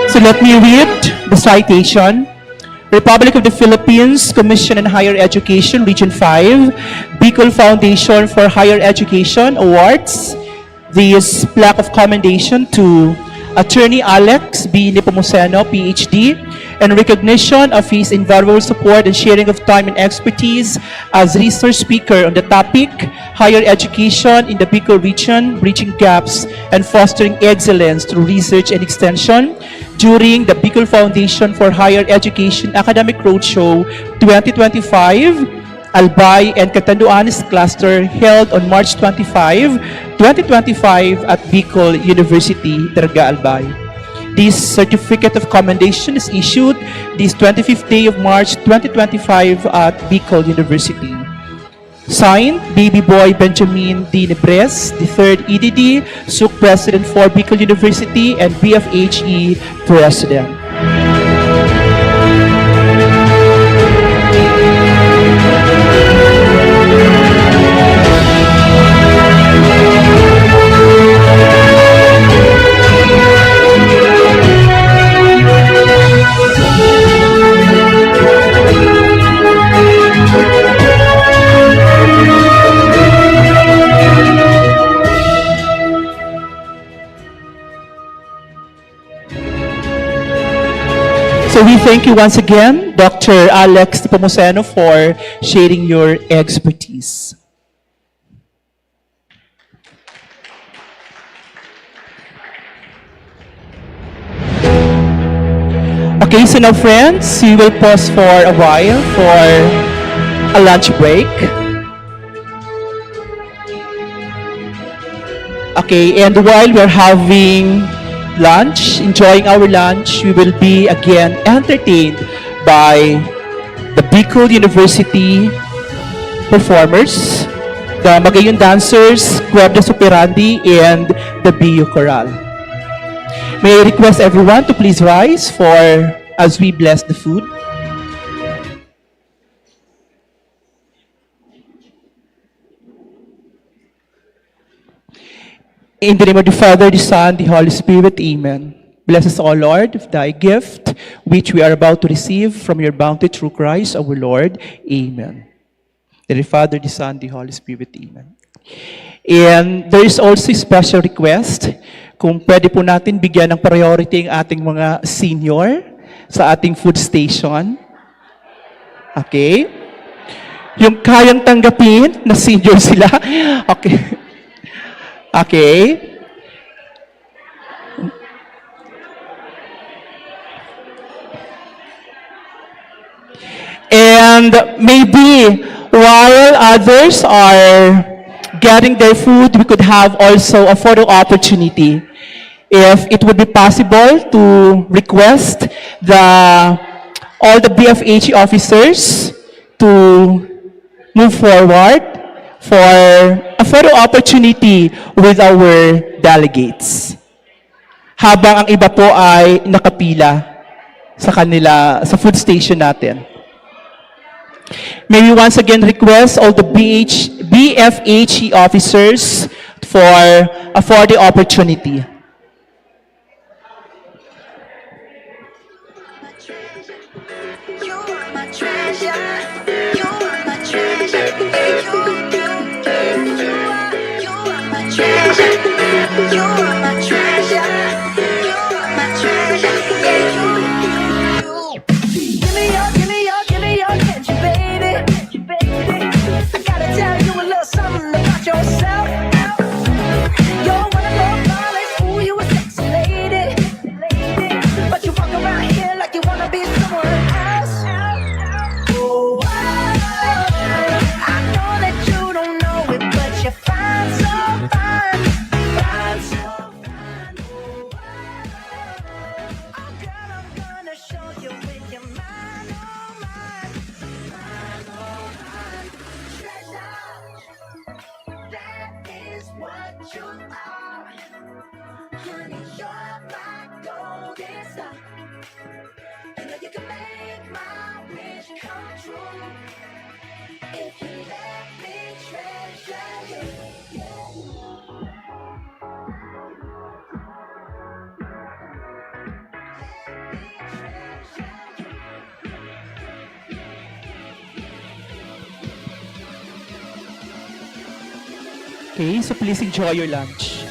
So let me read the citation. Republic of the Philippines Commission on Higher Education, Region 5, Bicol Foundation for Higher Education awards this plaque of commendation to Attorney Alex B. Nepomuceno, PhD, and recognition of his invaluable support and sharing of time and expertise as resource speaker on the topic Higher Education in the Bicol Region, Bridging Gaps and Fostering Excellence through Research and Extension during the Bicol Foundation for Higher Education Academic Roadshow 2025 Albay and Catanduanes Cluster held on March 25, 2025 at Bicol University, Terga Albay. This certificate of commendation is issued this 25th day of March 2025 at Bicol University. Signed, Baby Boy Benjamin D. Nebres, the 3rd EDD, SUC President for Bicol University and BFHE President. So we thank you once again, Dr. Alex Nepomuceno, for sharing your expertise. Okay, so now friends, we will pause for a while for a lunch break. Okay, and while we're having lunch, enjoying our lunch, we will be again entertained by the Bicol University performers, the Magayon Dancers, Cuerda Superandi, and the BU Choral. May I request everyone to please rise for as we bless the food. In the name of the Father, the Son, the Holy Spirit, Amen. Bless us, O Lord, of thy gift, which we are about to receive from your bounty through Christ our Lord. Amen. In the Father, the Son, the Holy Spirit, Amen. And there is also a special request, kung pwede po natin bigyan ng priority ang ating mga senior sa ating food station. Okay? Yung kayang tanggapin na senior sila. Okay. Okay. And maybe while others are getting their food, we could have also a photo opportunity. If it would be possible to request all the BFHE officers to move forward for a photo opportunity with our delegates. Habang ang iba po ay nakapila sa food station natin. May we once again request all the BFHE officers for a photo opportunity. Okay, so please enjoy your lunch.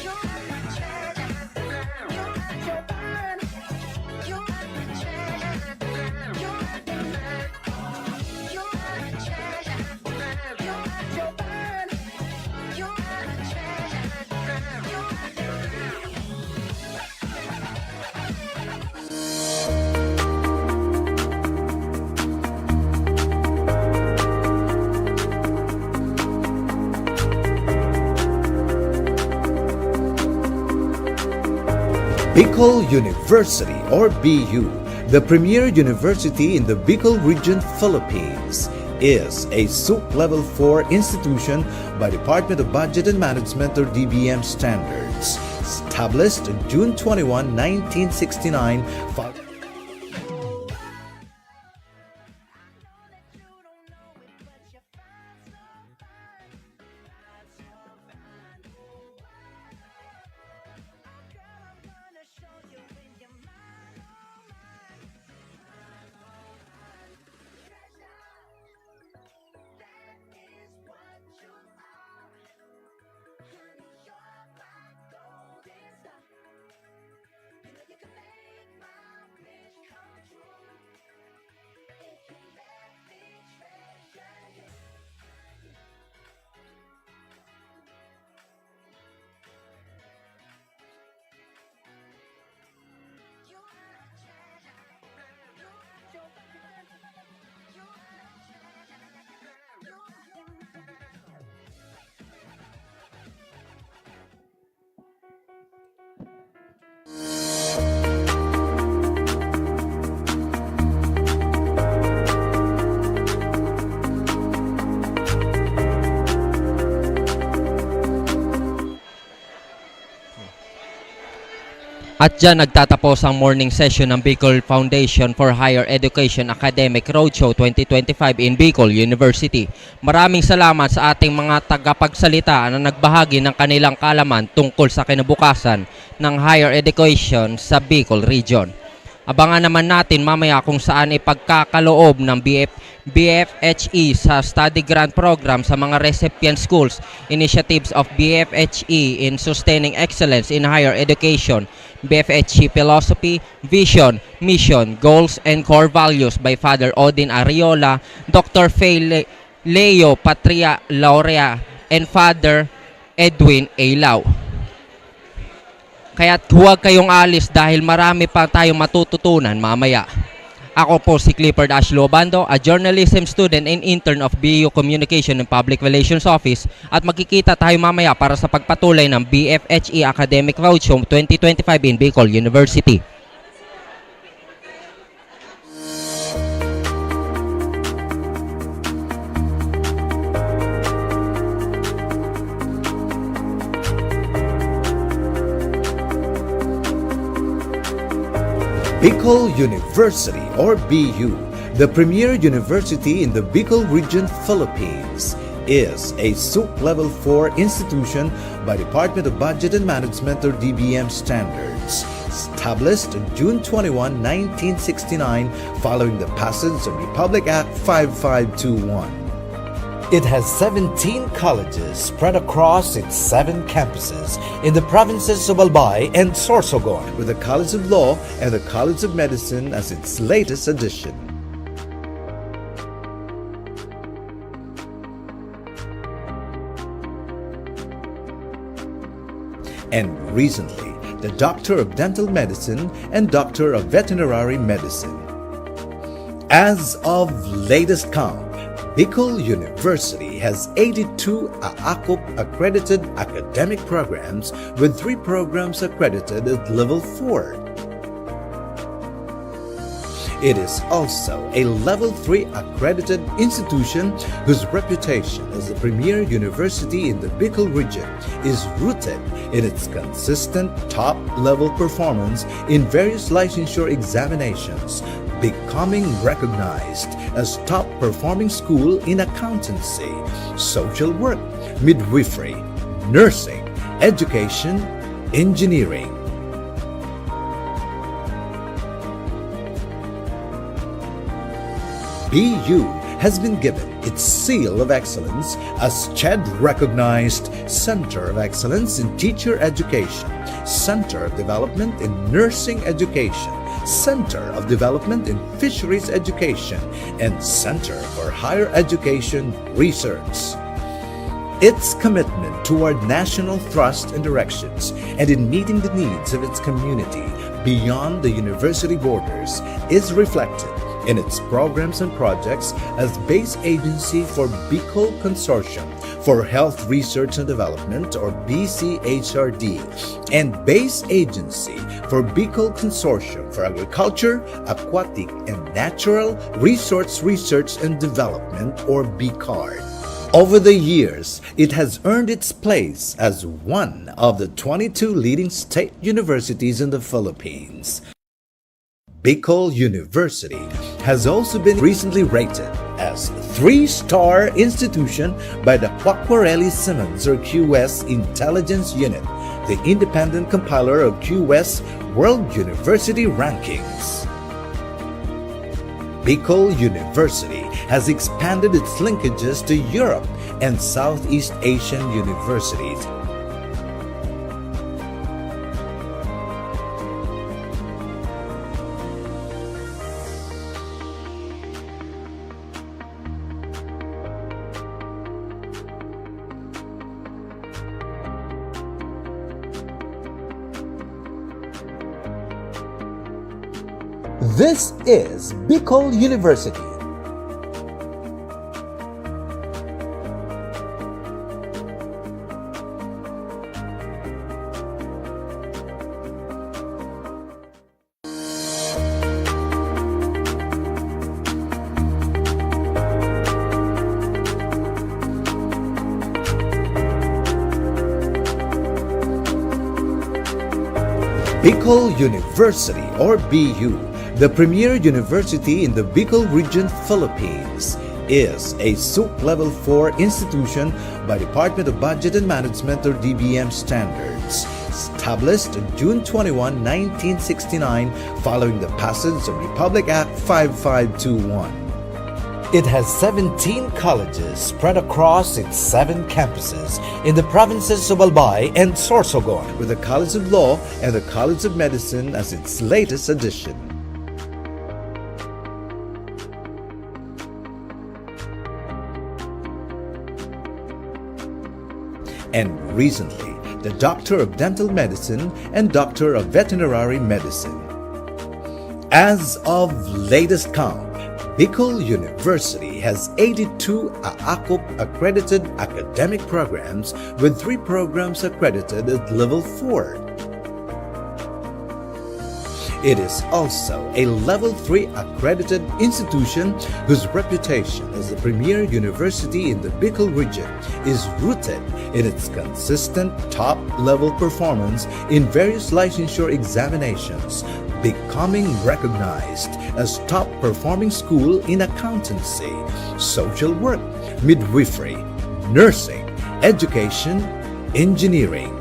Bicol University, or BU, the premier university in the Bicol region, Philippines, is a SUP Level 4 institution by Department of Budget and Management, or DBM standards. Established June 21, 1969, At dyan nagtatapos ang morning session ng Bicol Foundation for Higher Education Academic Roadshow 2025 in Bicol University. Maraming salamat sa ating mga tagapagsalita na nagbahagi ng kanilang kaalaman tungkol sa kinabukasan ng higher education sa Bicol Region. Abangan naman natin mamaya kung saan ipagkakaloob ng BFHE sa study grant program sa mga recipient schools, initiatives of BFHE in sustaining excellence in higher education, BFHE philosophy, vision, mission, goals, and core values by Father Odin Ariola, Dr. Faye Leo Patria Laurea, and Father Edwin A. Lau. Kaya't huwag kayong alis dahil marami pa tayong matututunan mamaya. Ako po si Clifford Ashlo Obando, a journalism student and intern of BU Communication and Public Relations Office, at magkikita tayo mamaya para sa pagpatuloy ng BFHE Academic Roadshow 2025 in Bicol University. Bicol University, or BU, the premier university in the Bicol region, Philippines, is a SUP Level 4 institution by Department of Budget and Management, or DBM standards. Established June 21, 1969, following the passage of Republic Act 5521. It has 17 colleges spread across its 7 campuses in the provinces of Albay and Sorsogon, with the College of Law and the College of Medicine as its latest addition. And recently, the Doctor of Dental Medicine and Doctor of Veterinary Medicine. As of latest count, Bicol University has 82 AACOP accredited academic programs, with 3 programs accredited at level 4. It is also a level 3 accredited institution whose reputation as the premier university in the Bicol region is rooted in its consistent top-level performance in various licensure examinations, becoming recognized as top-performing school in accountancy, social work, midwifery, nursing, education, engineering. BU has been given its seal of excellence as CHED-recognized Center of Excellence in Teacher Education, Center of Development in Nursing Education, Center of Development in Fisheries Education, and Center for Higher Education Research. Its commitment toward national thrust and directions and in meeting the needs of its community beyond the university borders is reflected in its programs and projects as base agency for Bicol Consortium for Health Research and Development, or BCHRD, and base agency for Bicol Consortium for Agriculture, Aquatic, and Natural Resource Research and Development, or BCARD. Over the years, it has earned its place as one of the 22 leading state universities in the Philippines. Bicol University has also been recently rated as 3-star institution by the Quacquarelli Simmons or QS Intelligence Unit, the independent compiler of QS World University Rankings. Bicol University has expanded its linkages to Europe and Southeast Asian universities. This is Bicol University. Bicol University, or BU, the premier university in the Bicol region, Philippines, is a SUC Level 4 institution by Department of Budget and Management, or DBM standards, established on June 21, 1969, following the passage of Republic Act 5521. It has 17 colleges spread across its 7 campuses in the provinces of Albay and Sorsogon, with the College of Law and the College of Medicine as its latest addition. And recently, the Doctor of Dental Medicine and Doctor of Veterinary Medicine. As of latest count, Bicol University has 82 AACUP accredited academic programs, with 3 programs accredited at Level 4. It is also a Level 3 accredited institution whose reputation as the premier university in the Bicol region is rooted in its consistent top-level performance in various licensure examinations, becoming recognized as top-performing school in accountancy, social work, midwifery, nursing, education, engineering.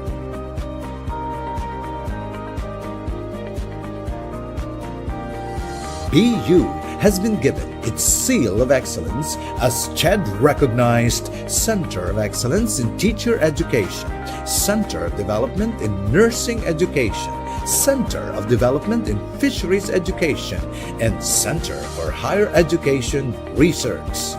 BU has been given its seal of excellence as CHED-recognized Center of Excellence in Teacher Education, Center of Development in Nursing Education, Center of Development in Fisheries Education, and Center for Higher Education Research.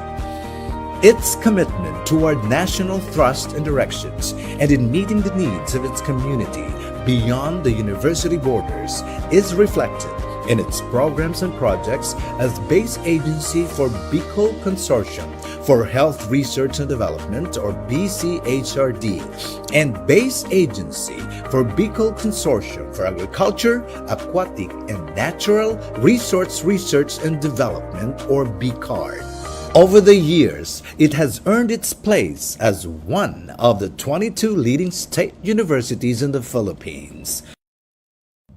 Its commitment toward national thrust and directions and in meeting the needs of its community beyond the university borders is reflected in its programs and projects as base agency for Bicol Consortium for Health Research and Development, or BCHRD, and base agency for Bicol Consortium for Agriculture, Aquatic, and Natural Resource Research and Development, or BCARD. Over the years, it has earned its place as one of the 22 leading state universities in the Philippines.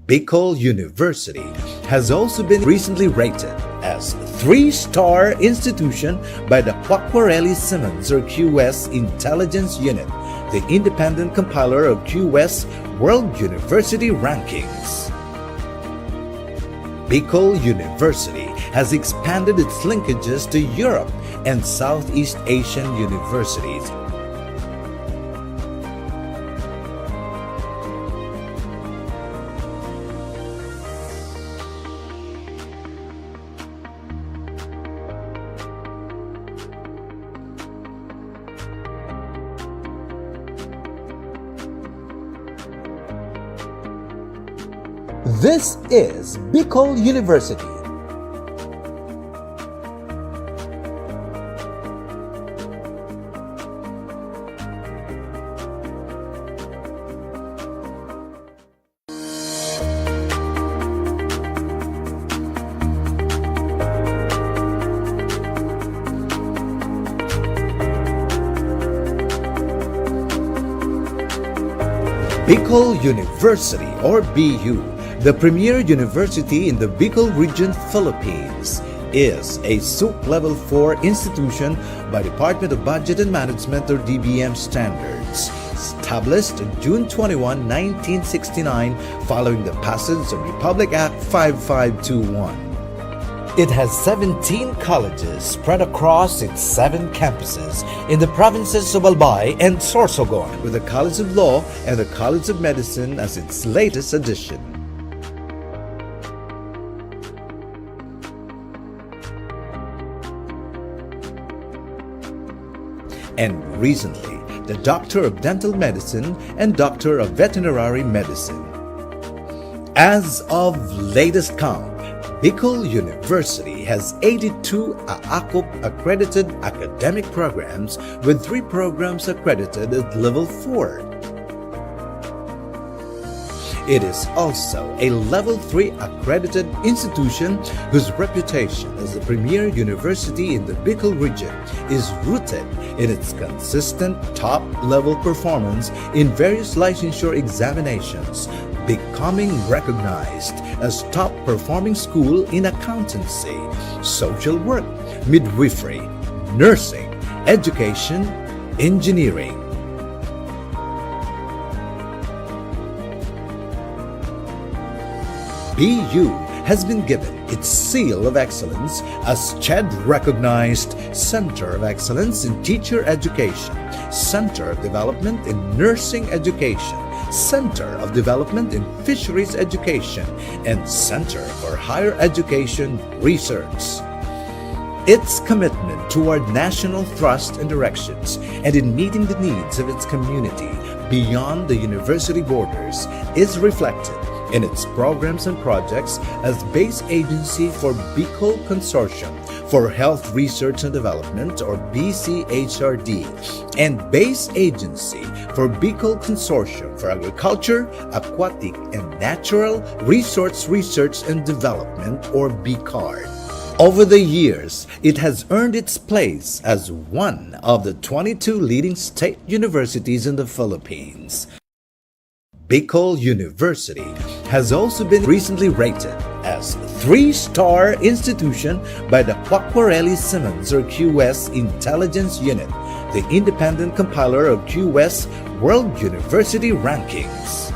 Bicol University has also been recently rated as 3-star institution by the Quacquarelli Simmons or QS Intelligence Unit, the independent compiler of QS World University Rankings. Bicol University has expanded its linkages to Europe and Southeast Asian universities. This is Bicol University. Bicol University, or BU, the premier university in the Bicol region, Philippines, is a SUC Level 4 institution by Department of Budget and Management, or DBM standards, established on June 21, 1969, following the passage of Republic Act 5521. It has 17 colleges spread across its 7 campuses in the provinces of Albay and Sorsogon, with the College of Law and the College of Medicine as its latest addition. And recently, the Doctor of Dental Medicine and Doctor of Veterinary Medicine. As of latest count, Bicol University has 82 AACUP accredited academic programs, with 3 programs accredited at Level 4. It is also a Level 3 accredited institution whose reputation as the premier university in the Bicol region is rooted in its consistent top-level performance in various licensure examinations, becoming recognized as top-performing school in accountancy, social work, midwifery, nursing, education, engineering. BU has been given its seal of excellence as CHED-recognized Center of Excellence in Teacher Education, Center of Development in Nursing Education, Center of Development in Fisheries Education, and Center for Higher Education Research. Its commitment toward national thrust and directions, and in meeting the needs of its community beyond the university borders, is reflected in its programs and projects as base agency for Bicol Consortium for Health Research and Development, or BCHRD, and base agency for Bicol Consortium for Agriculture, Aquatic, and Natural Resource Research and Development, or BCARD. Over the years, it has earned its place as one of the 22 leading state universities in the Philippines. Bicol University has also been recently rated as 3-star institution by the Quacquarelli Simmons, or QS Intelligence Unit, the independent compiler of QS World University Rankings.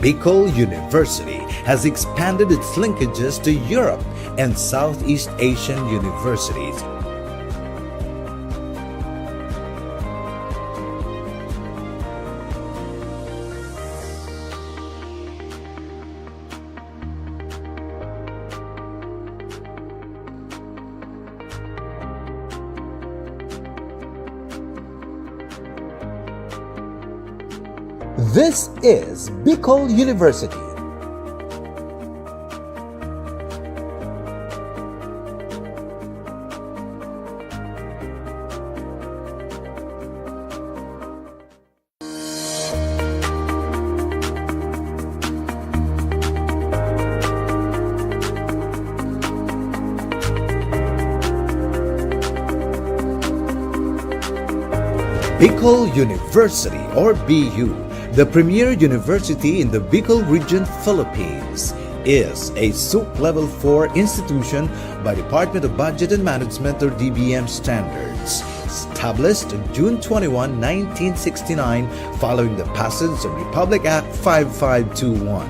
Bicol University has expanded its linkages to Europe and Southeast Asian universities. This is Bicol University. Bicol University, or BU, the premier university in the Bicol region, Philippines, is a SUC Level 4 institution by Department of Budget and Management, or DBM standards, established on June 21, 1969, following the passage of Republic Act 5521.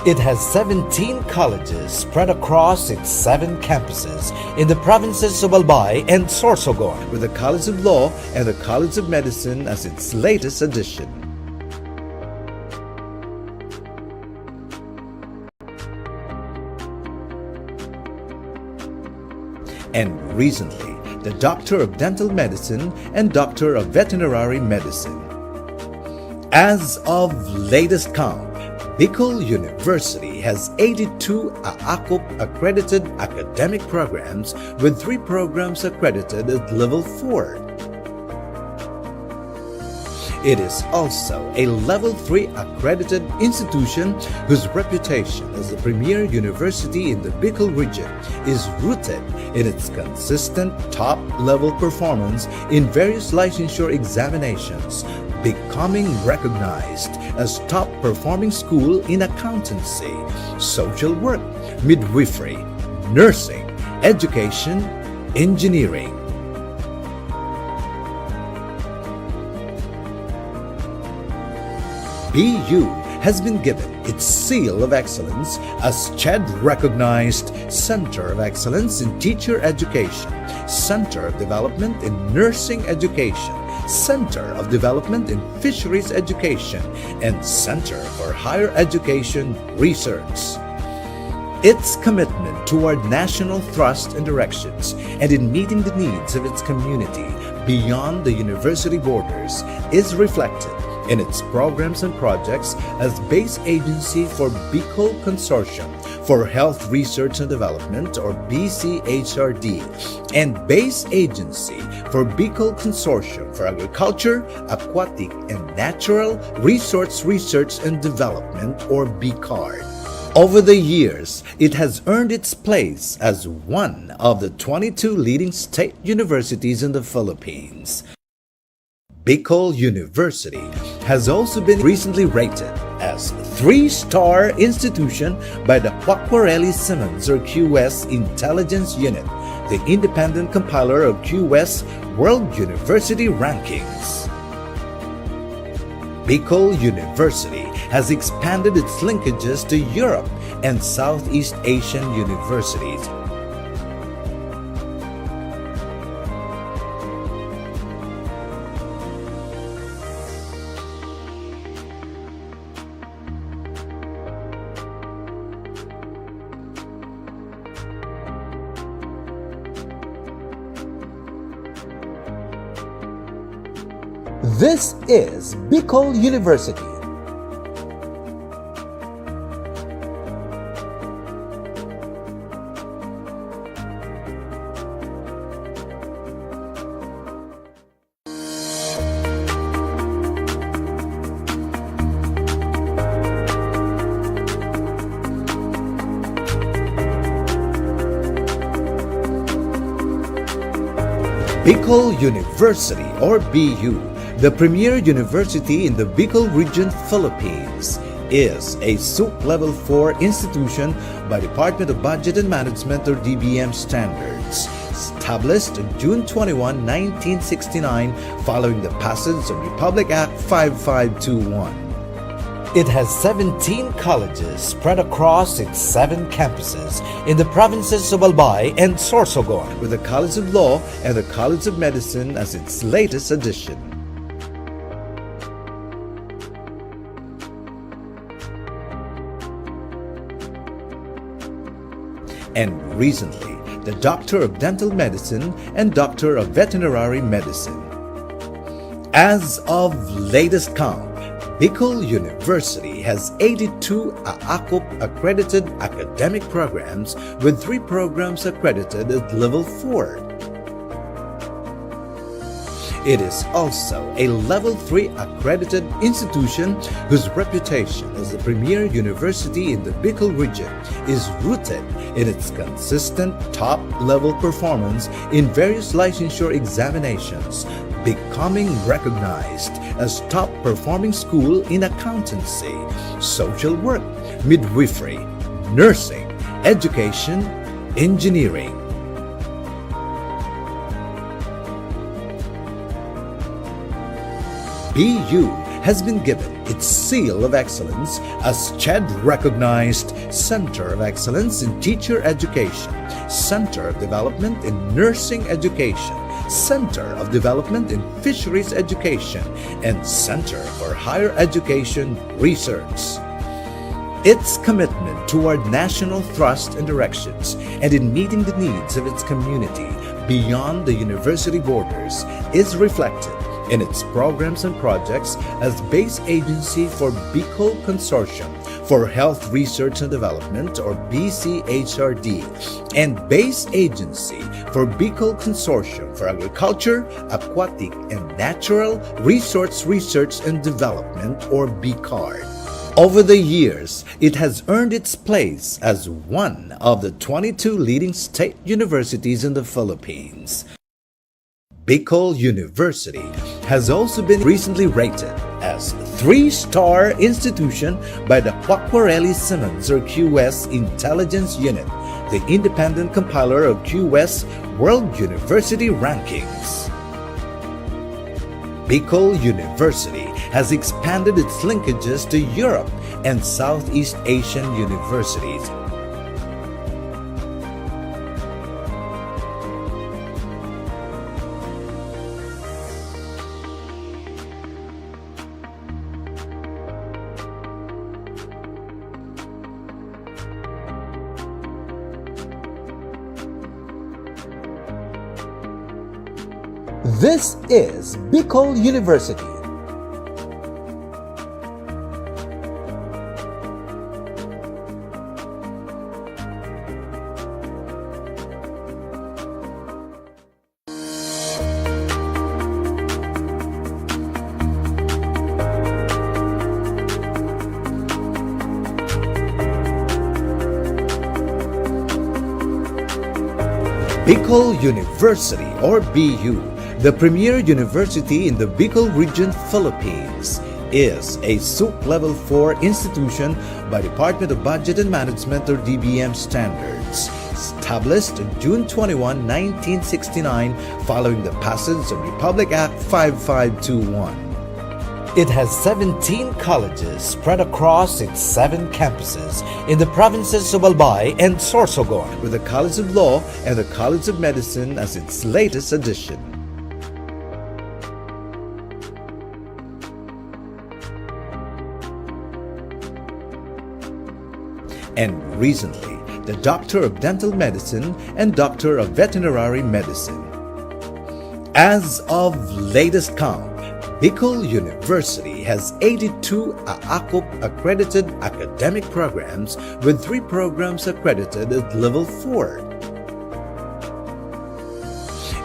It has 17 colleges spread across its 7 campuses in the provinces of Albay and Sorsogon, with the College of Law and the College of Medicine as its latest addition. And recently, the Doctor of Dental Medicine and Doctor of Veterinary Medicine. As of latest count, Bicol University has 82 AACUP accredited academic programs, with 3 programs accredited at level 4. It is also a level 3 accredited institution whose reputation as the premier university in the Bicol region is rooted in its consistent top-level performance in various licensure examinations, becoming recognized as top-performing school in accountancy, social work, midwifery, nursing, education, engineering. BU has been given its seal of excellence as CHED-recognized Center of Excellence in Teacher Education, Center of Development in Nursing Education, Center of Development in Fisheries Education, and Center for Higher Education Research. Its commitment toward national thrust and directions and in meeting the needs of its community beyond the university borders is reflected in its programs and projects as base agency for Bicol Consortium for Health Research and Development, or BCHRD, and base agency for Bicol Consortium for Agriculture, Aquatic, and Natural Resource Research and Development, or BCARD. Over the years, it has earned its place as one of the 22 leading state universities in the Philippines. Bicol University has also been recently rated as 3-star institution by the Quacquarelli Simmons, or QS Intelligence Unit, the independent compiler of QS World University Rankings. Bicol University has expanded its linkages to Europe and Southeast Asian universities. This is Bicol University. Bicol University, or BU, the premier university in the Bicol region, Philippines, is a SUC Level 4 institution by Department of Budget and Management, or DBM standards, established on June 21, 1969, following the passage of Republic Act 5521. It has 17 colleges spread across its 7 campuses in the provinces of Albay and Sorsogon, with the College of Law and the College of Medicine as its latest addition. And recently, the Doctor of Dental Medicine and Doctor of Veterinary Medicine. As of latest count, Bicol University has 82 AACUP accredited academic programs, with 3 programs accredited at level 4. It is also a level 3 accredited institution whose reputation as the premier university in the Bicol region is rooted in its consistent top-level performance in various licensure examinations, becoming recognized as top-performing school in accountancy, social work, midwifery, nursing, education, engineering. BU has been given its seal of excellence as CHED-recognized Center of Excellence in Teacher Education, Center of Development in Nursing Education, Center of Development in Fisheries Education, and Center for Higher Education Research. Its commitment toward national thrust and directions and in meeting the needs of its community beyond the university borders is reflected in its programs and projects as base agency for Bicol Consortium for Health Research and Development, or BCHRD, and base agency for Bicol Consortium for Agriculture, Aquatic, and Natural Resource Research and Development, or BCARD. Over the years, it has earned its place as one of the 22 leading state universities in the Philippines. Bicol University has also been recently rated as 3-star institution by the Quacquarelli-Symonds or QS Intelligence Unit, the independent compiler of QS World University Rankings. Bicol University has expanded its linkages to Europe and Southeast Asian universities. This is Bicol University. Bicol University, or BU, the premier university in the Bicol region, Philippines, is a SUC Level 4 institution by Department of Budget and Management, or DBM standards, established on June 21, 1969, following the passage of Republic Act 5521. It has 17 colleges spread across its 7 campuses in the provinces of Albay and Sorsogon, with the College of Law and the College of Medicine as its latest addition. And recently, the Doctor of Dental Medicine and Doctor of Veterinary Medicine. As of latest count, Bicol University has 82 AACUP accredited academic programs, with 3 programs accredited at Level 4.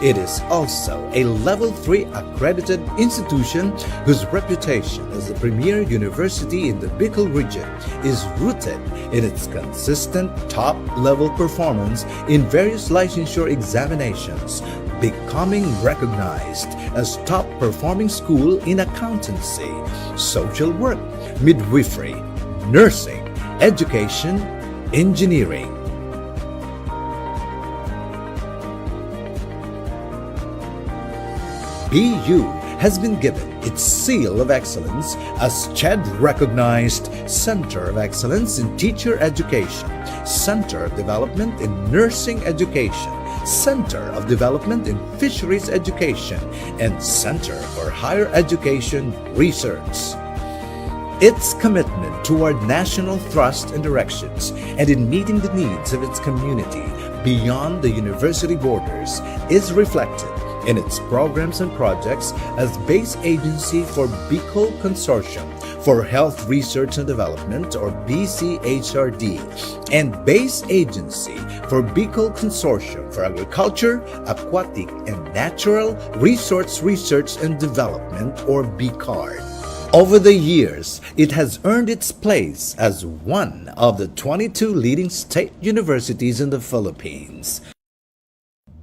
It is also a Level 3 accredited institution whose reputation as the premier university in the Bicol region is rooted in its consistent top-level performance in various licensure examinations, becoming recognized as top-performing school in accountancy, social work, midwifery, nursing, education, engineering. BU has been given its seal of excellence as CHED-recognized Center of Excellence in Teacher Education, Center of Development in Nursing Education, Center of Development in Fisheries Education, and Center for Higher Education Research. Its commitment toward national thrust and directions and in meeting the needs of its community beyond the university borders is reflected in its programs and projects as base agency for Bicol Consortium for Health Research and Development, or BCHRD, and base agency for Bicol Consortium for Agriculture, Aquatic, and Natural Resource Research and Development, or BCARD. Over the years, it has earned its place as one of the 22 leading state universities in the Philippines.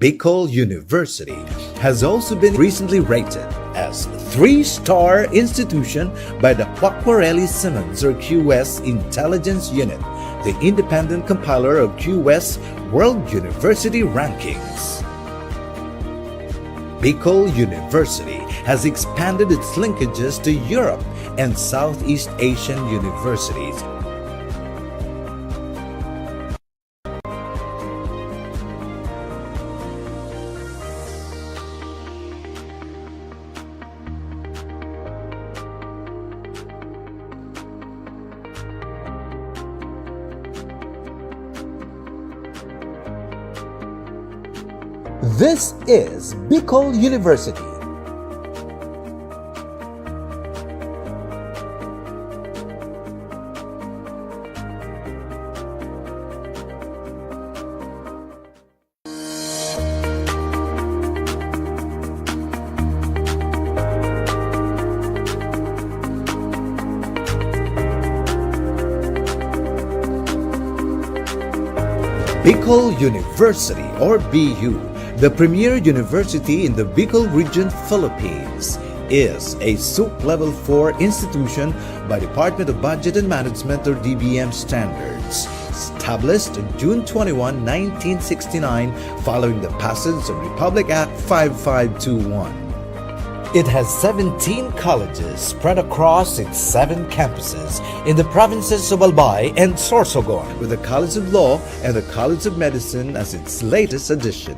Bicol University has also been recently rated as 3-star institution by the Quacquarelli-Symonds or QS Intelligence Unit, the independent compiler of QS World University Rankings. Bicol University has expanded its linkages to Europe and Southeast Asian universities. This is Bicol University. Bicol University, or BU, the premier university in the Bicol region, Philippines, is a SUC Level 4 institution by Department of Budget and Management, or DBM standards, established on June 21, 1969, following the passage of Republic Act 5521. It has 17 colleges spread across its 7 campuses in the provinces of Albay and Sorsogon, with the College of Law and the College of Medicine as its latest addition.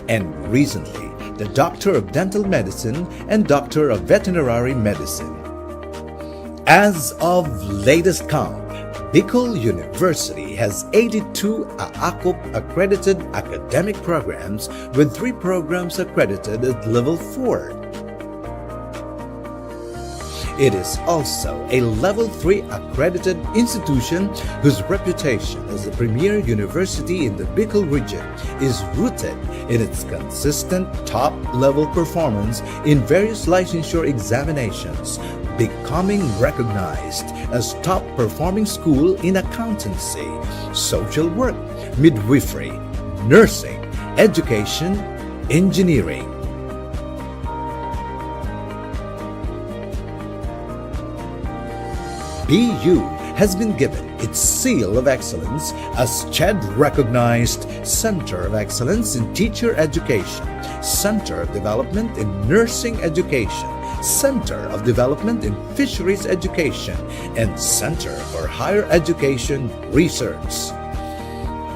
And recently, the Doctor of Dental Medicine and Doctor of Veterinary Medicine. As of latest count, Bicol University has 82 AACOP accredited academic programs, with 3 programs accredited at Level 4. It is also a Level 3 accredited institution whose reputation as the premier university in the Bicol region is rooted in its consistent top-level performance in various licensure examinations, becoming recognized as top-performing school in accountancy, social work, midwifery, nursing, education, engineering. BU has been given its seal of excellence as CHED-recognized Center of Excellence in Teacher Education, Center of Development in Nursing Education, Center of Development in Fisheries Education, and Center for Higher Education Research.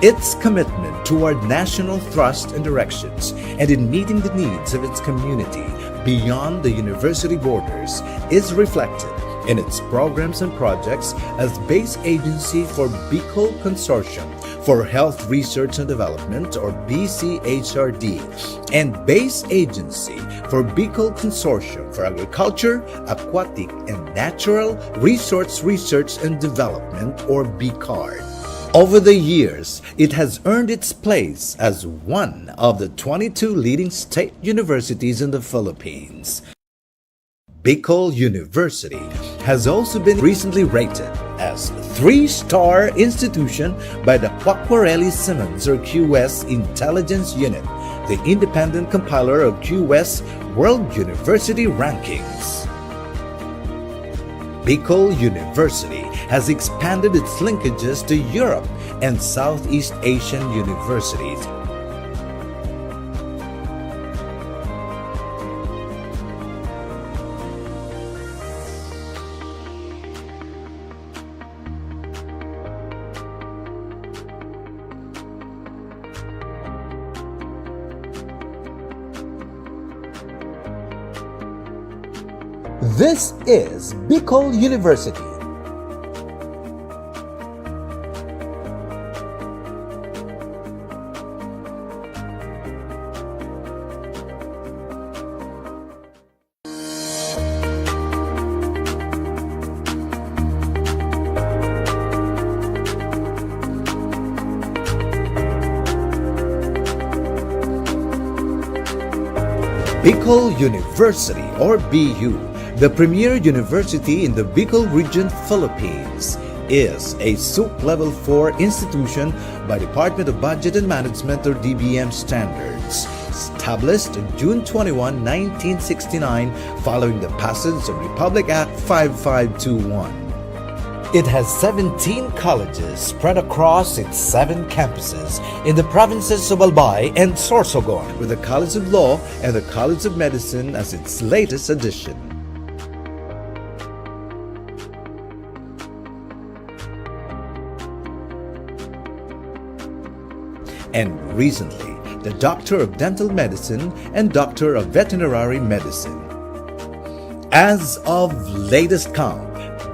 Its commitment toward national thrust and directions and in meeting the needs of its community beyond the university borders is reflected in its programs and projects as base agency for Bicol Consortium for Health Research and Development, or BCHRD, and base agency for Bicol Consortium for Agriculture, Aquatic, and Natural Resource Research and Development, or BCARD. Over the years, it has earned its place as one of the 22 leading state universities in the Philippines. Bicol University has also been recently rated as 3-star institution by the Quacquarelli Simmons, or QS Intelligence Unit, the independent compiler of QS World University Rankings. Bicol University has expanded its linkages to Europe and Southeast Asian universities. This is Bicol University. Bicol University, or BU, the premier university in the Bicol region, Philippines, is a SUC Level 4 institution by Department of Budget and Management, or DBM standards, established on June 21, 1969, following the passage of Republic Act 5521. It has 17 colleges spread across its 7 campuses in the provinces of Albay and Sorsogon, with the College of Law and the College of Medicine as its latest addition. And recently, the Doctor of Dental Medicine and Doctor of Veterinary Medicine. As of latest count,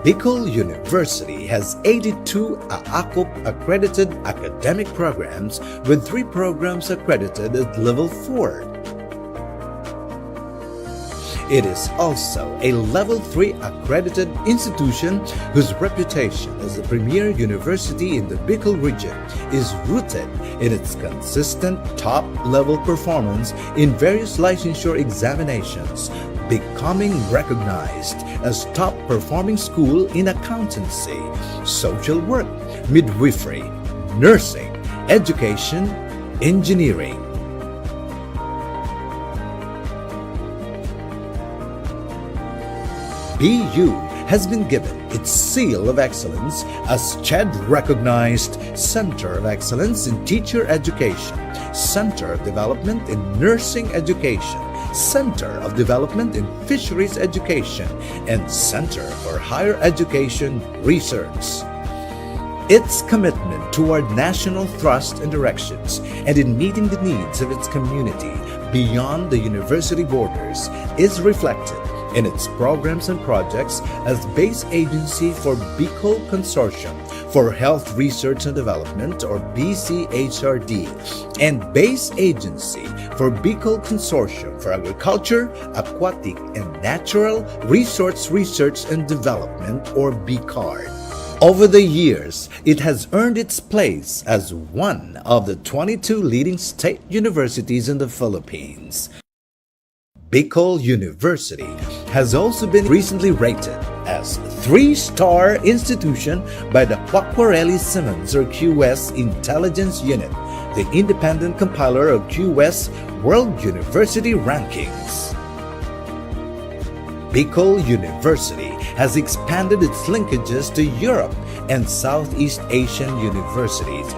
Bicol University has 82 AACUP accredited academic programs, with 3 programs accredited at level 4. It is also a level 3 accredited institution whose reputation as the premier university in the Bicol region is rooted in its consistent top-level performance in various licensure examinations, becoming recognized as top-performing school in accountancy, social work, midwifery, nursing, education, engineering. BU has been given its seal of excellence as CHED-recognized Center of Excellence in Teacher Education, Center of Development in Nursing Education, Center of Development in Fisheries Education, and Center for Higher Education Research. Its commitment toward national thrust and directions and in meeting the needs of its community beyond the university borders is reflected in its programs and projects as base agency for Bicol Consortium for Health Research and Development, or BCHRD, and base agency for Bicol Consortium for Agriculture, Aquatic, and Natural Resource Research and Development, or BCARD. Over the years, it has earned its place as one of the 22 leading state universities in the Philippines. Bicol University has also been recently rated as 3-star institution by the Quacquarelli Simmons, or QS Intelligence Unit, the independent compiler of QS World University Rankings. Bicol University has expanded its linkages to Europe and Southeast Asian universities.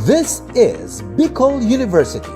This is Bicol University.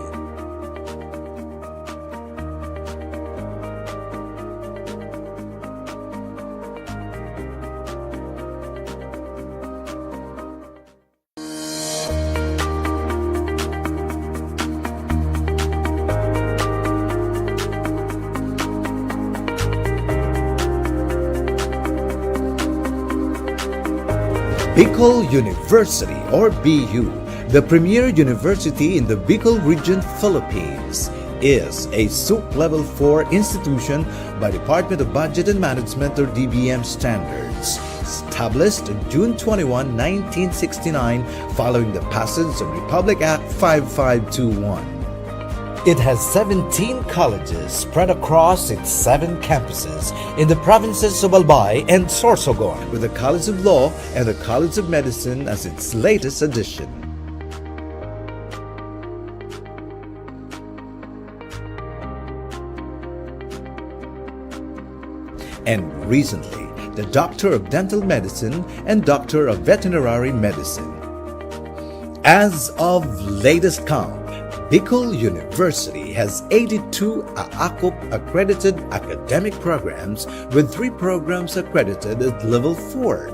Bicol University, or BU, the premier university in the Bicol region, Philippines, is a SUC Level 4 institution by Department of Budget and Management, or DBM standards, established on June 21, 1969, following the passage of Republic Act 5521. It has 17 colleges spread across its 7 campuses in the provinces of Albay and Sorsogon, with the College of Law and the College of Medicine as its latest addition. And recently, the Doctor of Dental Medicine and Doctor of Veterinary Medicine. As of latest count, Bicol University has 82 AACUP accredited academic programs, with 3 programs accredited at level 4.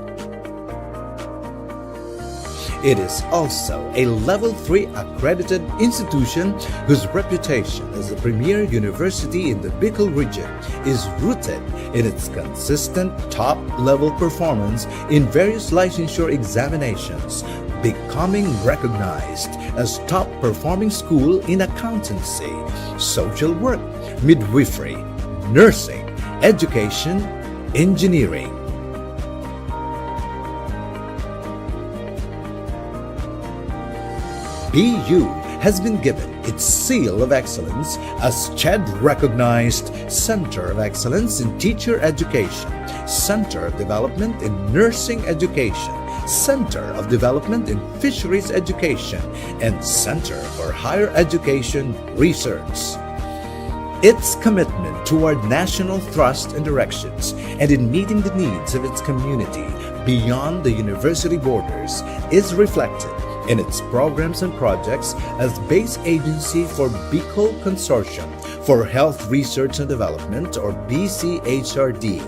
It is also a level 3 accredited institution whose reputation as the premier university in the Bicol region is rooted in its consistent top-level performance in various licensure examinations, becoming recognized as top-performing school in accountancy, social work, midwifery, nursing, education, engineering. BU has been given its seal of excellence as CHED-recognized Center of Excellence in Teacher Education, Center of Development in Nursing Education, Center of Development in Fisheries Education, and Center for Higher Education Research. Its commitment toward national thrust and directions and in meeting the needs of its community beyond the university borders is reflected in its programs and projects as base agency for Bicol Consortium for Health Research and Development, or BCHRD,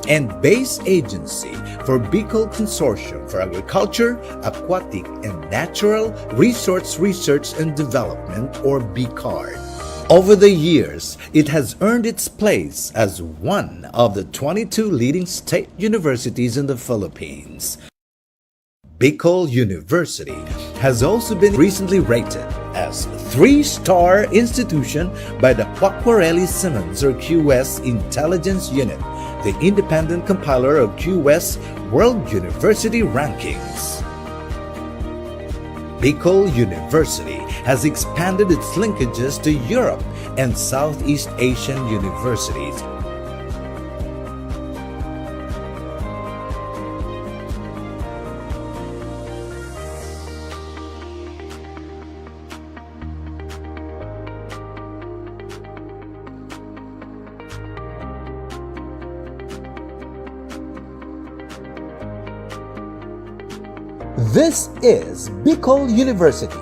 and base agency for Bicol Consortium for Agriculture, Aquatic, and Natural Resource Research and Development, or BCARD. Over the years, it has earned its place as one of the 22 leading state universities in the Philippines. Bicol University has also been recently rated as 3-star institution by the Quacquarelli-Symonds or QS Intelligence Unit, the independent compiler of QS World University Rankings. Bicol University has expanded its linkages to Europe and Southeast Asian universities. This is Bicol University.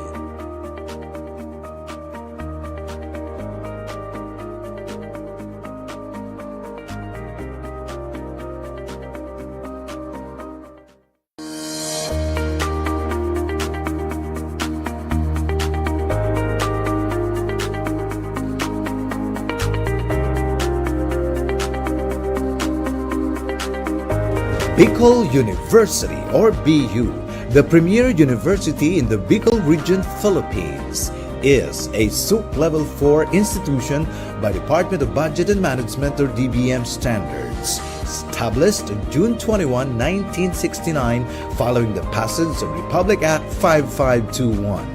Bicol University, or BU, the premier university in the Bicol region, Philippines, is a SUC Level 4 institution by Department of Budget and Management, or DBM standards, established on June 21, 1969, following the passage of Republic Act 5521.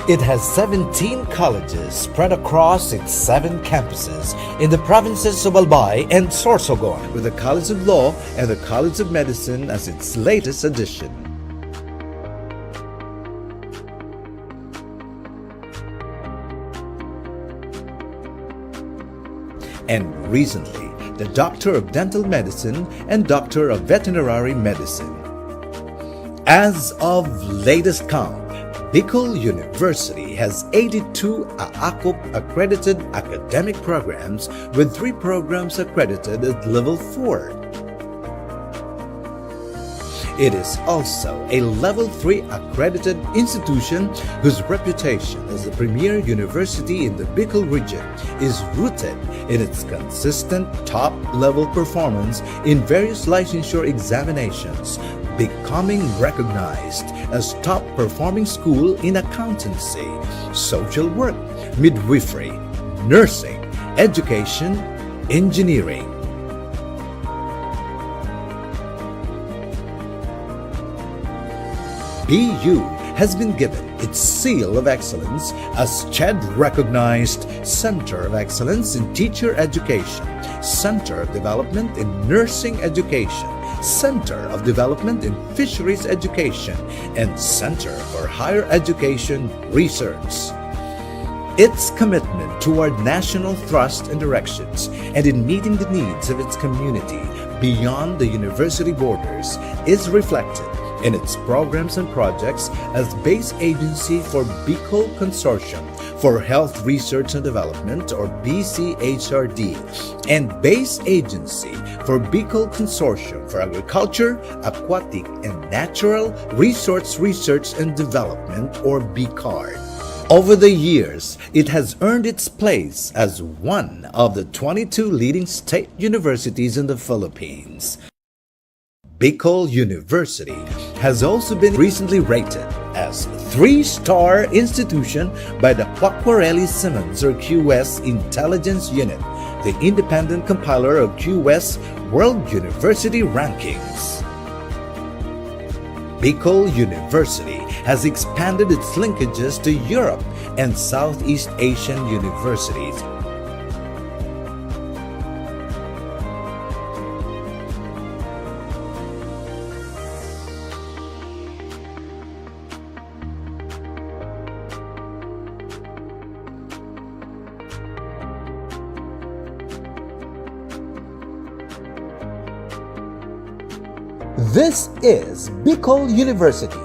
It has 17 colleges spread across its 7 campuses in the provinces of Albay and Sorsogon, with the College of Law and the College of Medicine as its latest addition. And recently, the Doctor of Dental Medicine and Doctor of Veterinary Medicine. As of latest count, Bicol University has 82 AACUP accredited academic programs, with 3 programs accredited at Level 4. It is also a Level 3 accredited institution whose reputation as the premier university in the Bicol region is rooted in its consistent top-level performance in various licensure examinations, becoming recognized as top-performing school in accountancy, social work, midwifery, nursing, education, engineering. BU has been given its seal of excellence as CHED-recognized Center of Excellence in Teacher Education, Center of Development in Nursing Education, Center of Development in Fisheries Education, and Center for Higher Education Research. Its commitment toward national thrust and directions and in meeting the needs of its community beyond the university borders is reflected in its programs and projects as base agency for Bicol Consortium for Health Research and Development, or BCHRD, and base agency for Bicol Consortium for Agriculture, Aquatic, and Natural Resource Research and Development, or BCARD. Over the years, it has earned its place as one of the 22 leading state universities in the Philippines. Bicol University has also been recently rated as 3-star institution by the Quacquarelli-Symonds or QS Intelligence Unit, the independent compiler of QS World University Rankings. Bicol University has expanded its linkages to Europe and Southeast Asian universities. This is Bicol University.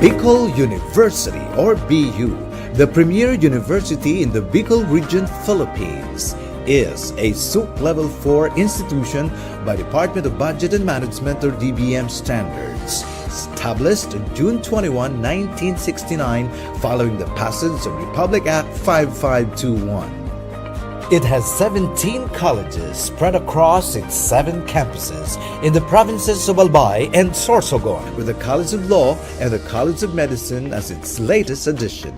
Bicol University, or BU, the premier university in the Bicol region, Philippines, is a SUC Level 4 institution by Department of Budget and Management, or DBM standards, established on June 21, 1969, following the passage of Republic Act 5521. It has 17 colleges spread across its 7 campuses in the provinces of Albay and Sorsogon, with the College of Law and the College of Medicine as its latest addition.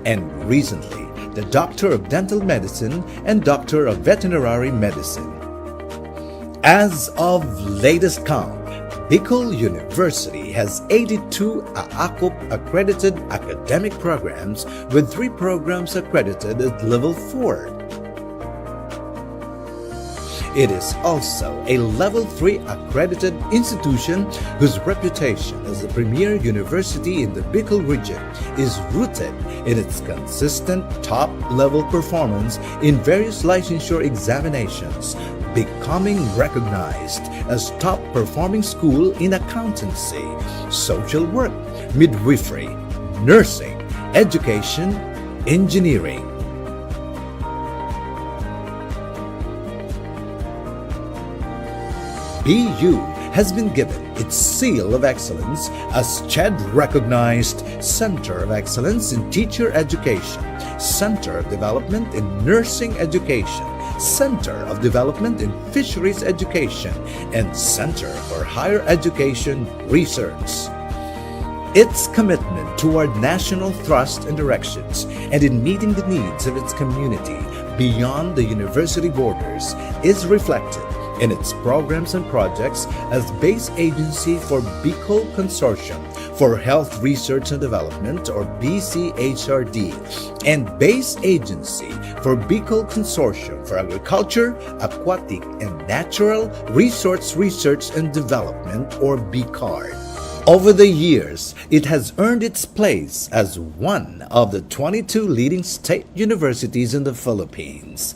And recently, the Doctor of Dental Medicine and Doctor of Veterinary Medicine. As of latest count, Bicol University has 82 AACOP accredited academic programs, with 3 programs accredited at Level 4. It is also a Level 3 accredited institution whose reputation as the premier university in the Bicol region is rooted in its consistent top-level performance in various licensure examinations, becoming recognized as top-performing school in accountancy, social work, midwifery, nursing, education, engineering. BU has been given its seal of excellence as CHED recognized Center of Excellence in Teacher Education, Center of Development in Nursing Education, Center of Development in Fisheries Education, and Center for Higher Education Research. Its commitment toward national thrust and directions and in meeting the needs of its community beyond the university borders is reflected in its programs and projects as base agency for Bicol Consortium for Health Research and Development, or BCHRD, and base agency for Bicol Consortium for Agriculture, Aquatic, and Natural Resource Research and Development, or BCARD. Over the years, it has earned its place as one of the 22 leading state universities in the Philippines.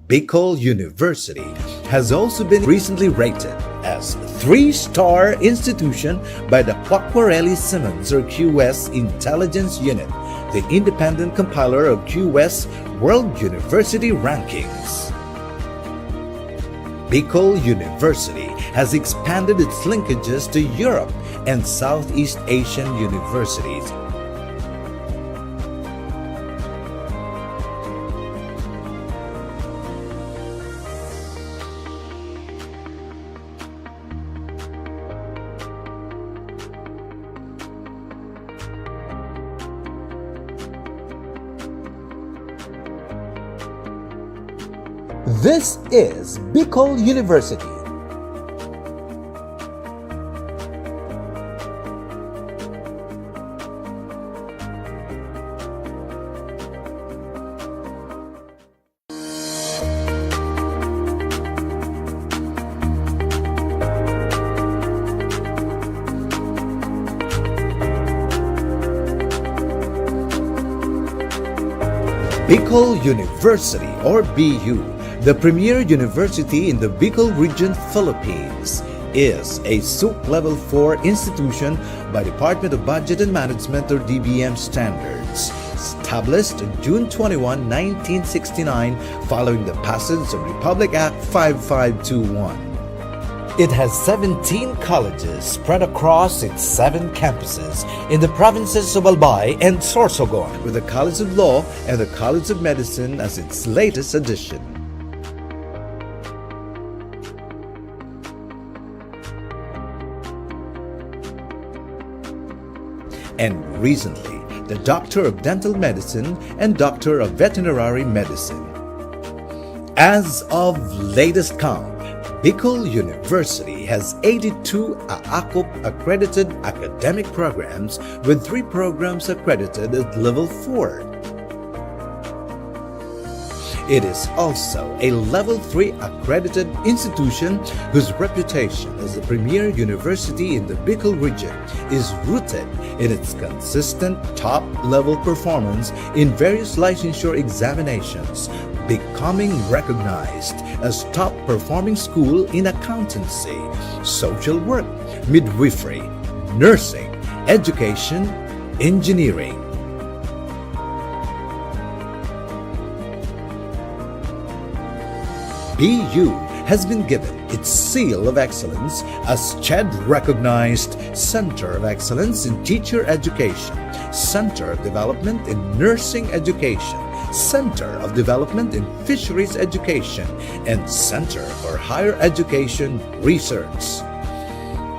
Bicol University has also been recently rated as 3-star institution by the Quacquarelli Simmons, or QS Intelligence Unit, the independent compiler of QS World University Rankings. Bicol University has expanded its linkages to Europe and Southeast Asian universities. This is Bicol University. Bicol University, or BU, the premier university in the Bicol region, Philippines, is a SUC Level 4 institution by Department of Budget and Management, or DBM standards, established on June 21, 1969, following the passage of Republic Act 5521. It has 17 colleges spread across its 7 campuses in the provinces of Albay and Sorsogon, with the College of Law and the College of Medicine as its latest addition. And recently, the Doctor of Dental Medicine and Doctor of Veterinary Medicine. As of latest count, Bicol University has 82 AACOP accredited academic programs, with 3 programs accredited at level 4. It is also a level 3 accredited institution whose reputation as the premier university in the Bicol region is rooted in its consistent top-level performance in various licensure examinations, becoming recognized as top-performing school in accountancy, social work, midwifery, nursing, education, engineering. BU has been given its seal of excellence as CHED-recognized Center of Excellence in Teacher Education, Center of Development in Nursing Education, Center of Development in Fisheries Education, and Center for Higher Education Research.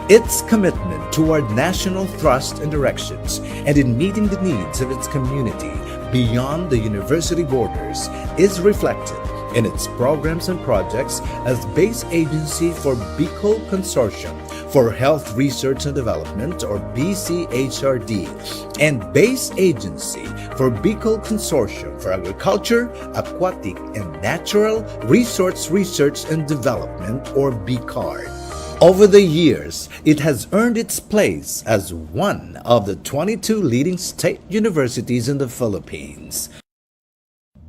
Its commitment toward national thrust and directions and in meeting the needs of its community beyond the university borders is reflected in its programs and projects as base agency for Bicol Consortium for Health Research and Development, or BCHRD, and base agency for Bicol Consortium for Agriculture, Aquatic, and Natural Resource Research and Development, or BCARD. Over the years, it has earned its place as one of the 22 leading state universities in the Philippines.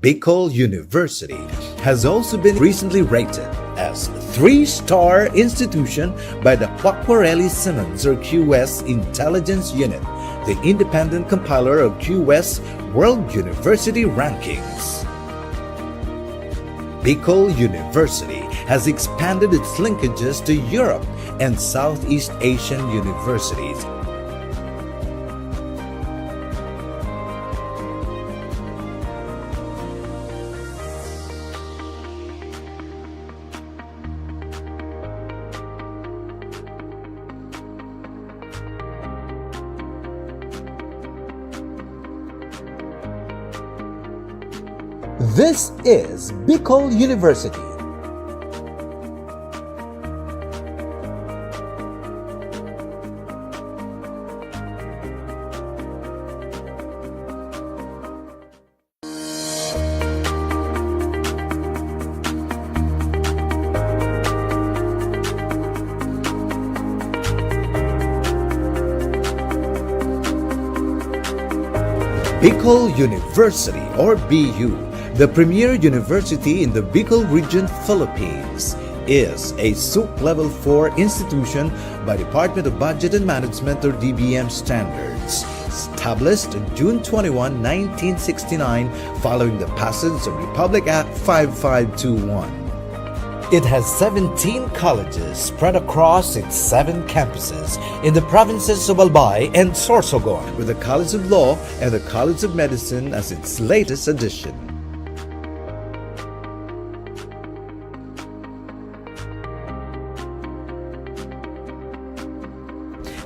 Bicol University has also been recently rated as 3-star institution by the Quacquarelli Simmons, or QS, Intelligence Unit, the independent compiler of QS World University Rankings. Bicol University has expanded its linkages to Europe and Southeast Asian universities. This is Bicol University. Bicol University, or BU, the premier university in the Bicol region, Philippines, is a SUC Level 4 institution by Department of Budget and Management, or DBM standards, established on June 21, 1969, following the passage of Republic Act 5521. It has 17 colleges spread across its 7 campuses in the provinces of Albay and Sorsogon, with the College of Law and the College of Medicine as its latest addition.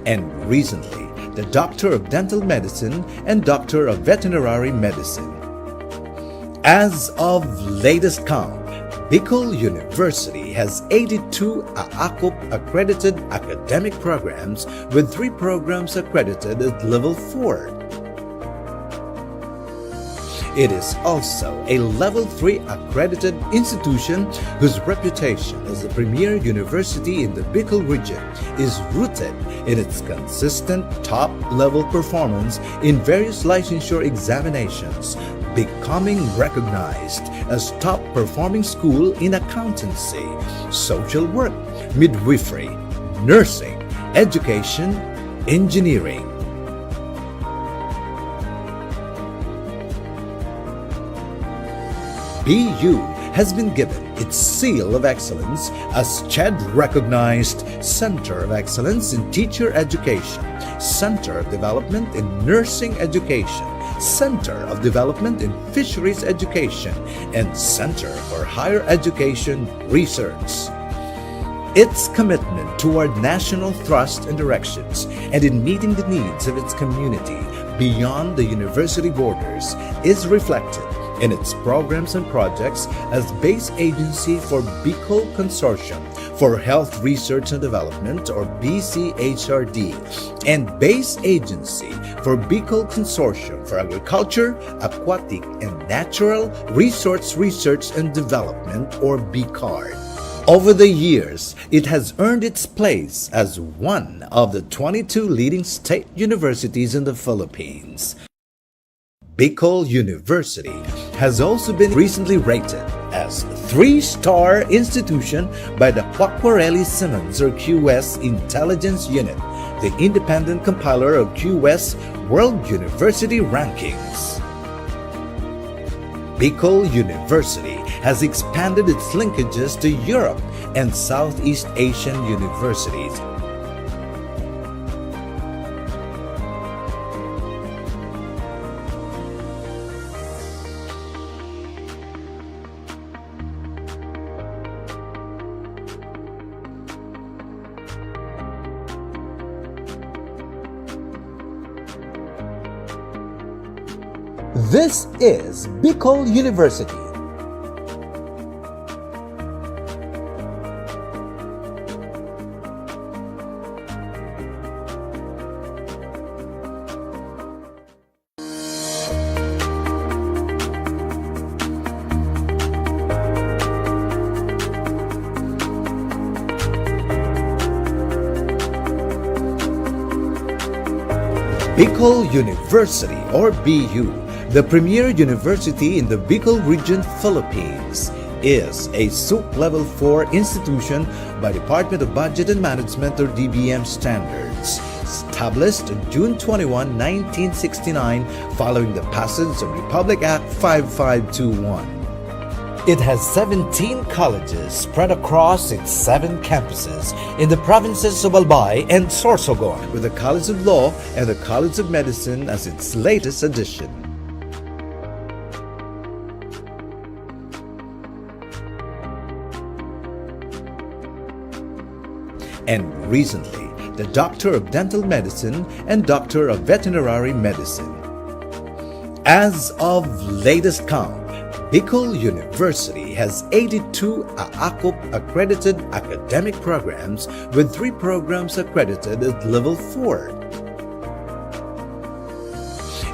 And recently, the Doctor of Dental Medicine and Doctor of Veterinary Medicine. As of latest count, Bicol University has 82 AACOP accredited academic programs, with 3 programs accredited at level 4. It is also a level 3 accredited institution whose reputation as the premier university in the Bicol region is rooted in its consistent top-level performance in various licensure examinations, becoming recognized as top-performing school in accountancy, social work, midwifery, nursing, education, engineering. BU has been given its seal of excellence as CHED-recognized Center of Excellence in Teacher Education, Center of Development in Nursing Education, Center of Development in Fisheries Education, and Center for Higher Education Research. Its commitment toward national thrust and directions and in meeting the needs of its community beyond the university borders is reflected in its programs and projects as base agency for Bicol Consortium for Health Research and Development, or BCHRD, and base agency for Bicol Consortium for Agriculture, Aquatic, and Natural Resource Research and Development, or BICARD. Over the years, it has earned its place as one of the 22 leading state universities in the Philippines. Bicol University has also been recently rated as 3-star institution by the Quacquarelli Simmons or QS Intelligence Unit, the independent compiler of QS World University Rankings. Bicol University has expanded its linkages to Europe and Southeast Asian universities. This is Bicol University. Bicol University, or BU, the premier university in the Bicol region, Philippines, is a SUP Level 4 institution by Department of Budget and Management, or DBM standards, established on June 21, 1969, following the passage of Republic Act 5521. It has 17 colleges spread across its 7 campuses in the provinces of Albay and Sorsogon, with the College of Law and the College of Medicine as its latest addition. And recently, the Doctor of Dental Medicine and Doctor of Veterinary Medicine. As of latest count, Bicol University has 82 AACUP accredited academic programs, with 3 programs accredited at Level 4.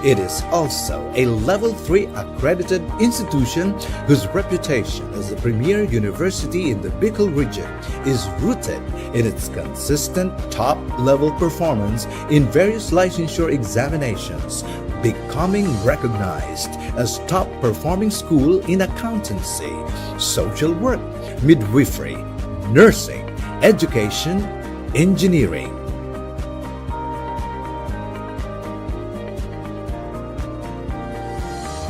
It is also a Level 3 accredited institution whose reputation as the premier university in the Bicol region is rooted in its consistent top-level performance in various licensure examinations, becoming recognized as top-performing school in accountancy, social work, midwifery, nursing, education, engineering.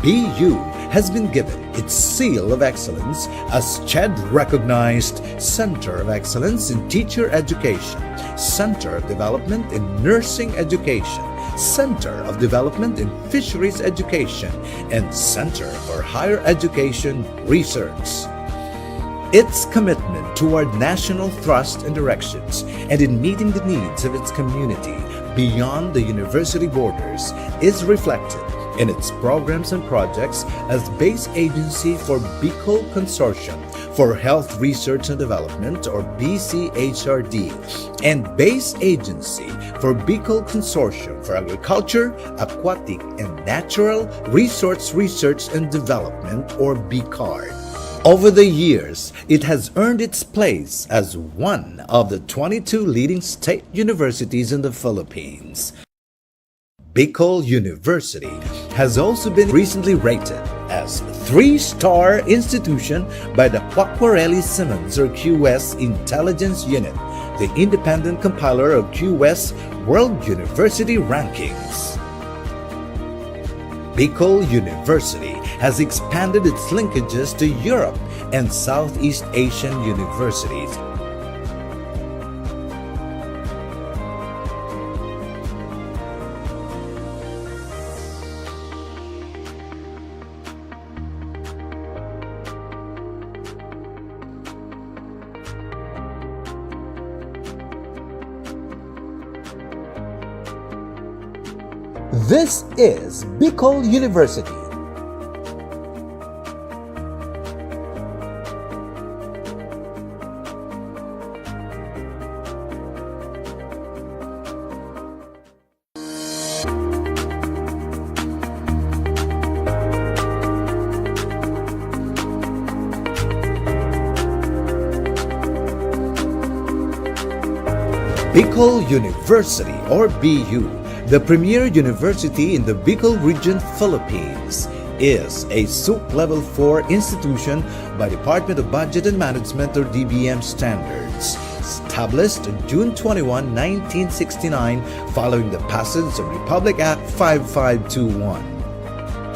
BU has been given its seal of excellence as CHED-recognized Center of Excellence in Teacher Education, Center of Development in Nursing Education, Center of Development in Fisheries Education, and Center for Higher Education Research. Its commitment toward national thrust and directions and in meeting the needs of its community beyond the university borders is reflected in its programs and projects as base agency for Bicol Consortium for Health Research and Development, or BCHRD, and base agency for Bicol Consortium for Agriculture, Aquatic, and Natural Resource Research and Development, or BICARD. Over the years, it has earned its place as one of the 22 leading state universities in the Philippines. Bicol University has also been recently rated as 3-star institution by the Quacquarelli Simmons or QS Intelligence Unit, the independent compiler of QS World University Rankings. Bicol University has expanded its linkages to Europe and Southeast Asian universities. This is Bicol University. Bicol University, or BU, the premier university in the Bicol region, Philippines, is a SUC Level 4 institution by Department of Budget and Management, or DBM standards, established on June 21, 1969, following the passage of Republic Act 5521.